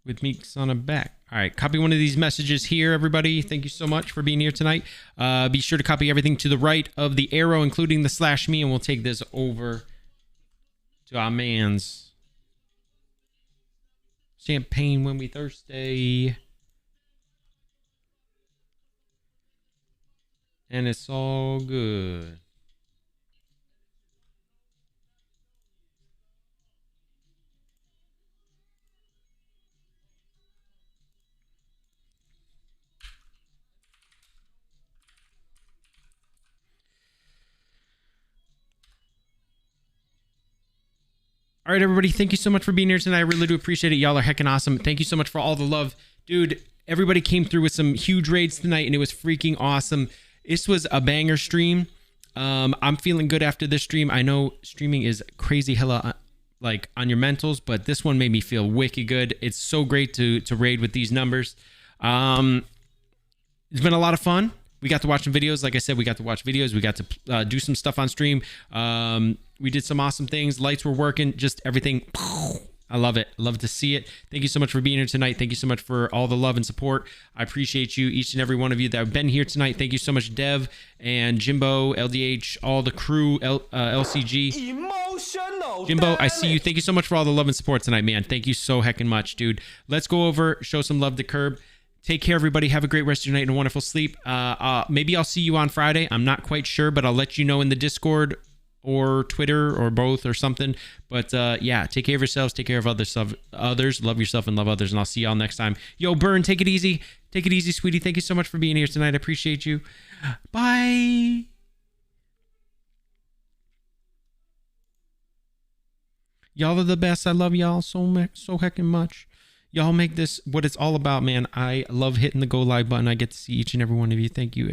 With Meeks on a back. All right, copy one of these messages here, everybody. Thank you so much for being here tonight. Be sure to copy everything to the right of the arrow, including the /me, and we'll take this over to our mans. Champagne when we thirsty. And it's all good. All right, everybody, thank you so much for being here tonight. I really do appreciate it. Y'all are heckin' awesome. Thank you so much for all the love. Dude, everybody came through with some huge raids tonight, and it was freaking awesome. This was a banger stream. I'm feeling good after this stream. I know streaming is crazy hella like on your mentals, but this one made me feel wicked good. It's so great to raid with these numbers. It's been a lot of fun. We got to watch some videos. Like I said, we got to watch videos. We got to do some stuff on stream. We did some awesome things. Lights were working. Just everything. I love it. Love to see it. Thank you so much for being here tonight. Thank you so much for all the love and support. I appreciate you, each and every one of you that have been here tonight. Thank you so much, Dev and Jimbo, LDH, all the crew, LCG.
Emotional
Jimbo, I see you. Thank you so much for all the love and support tonight, man. Thank you so heckin' much, dude. Let's go over, show some love to Curb. Take care, everybody. Have a great rest of your night and a wonderful sleep. Maybe I'll see you on Friday. I'm not quite sure, but I'll let you know in the Discord or Twitter or both or something. But yeah, take care of yourselves. Take care of others. Love yourself and love others. And I'll see y'all next time. Yo, Burn, take it easy. Take it easy, sweetie. Thank you so much for being here tonight. I appreciate you. Bye. Y'all are the best. I love y'all so heckin' much. Y'all make this what it's all about, man. I love hitting the go live button. I get to see each and every one of you. Thank you,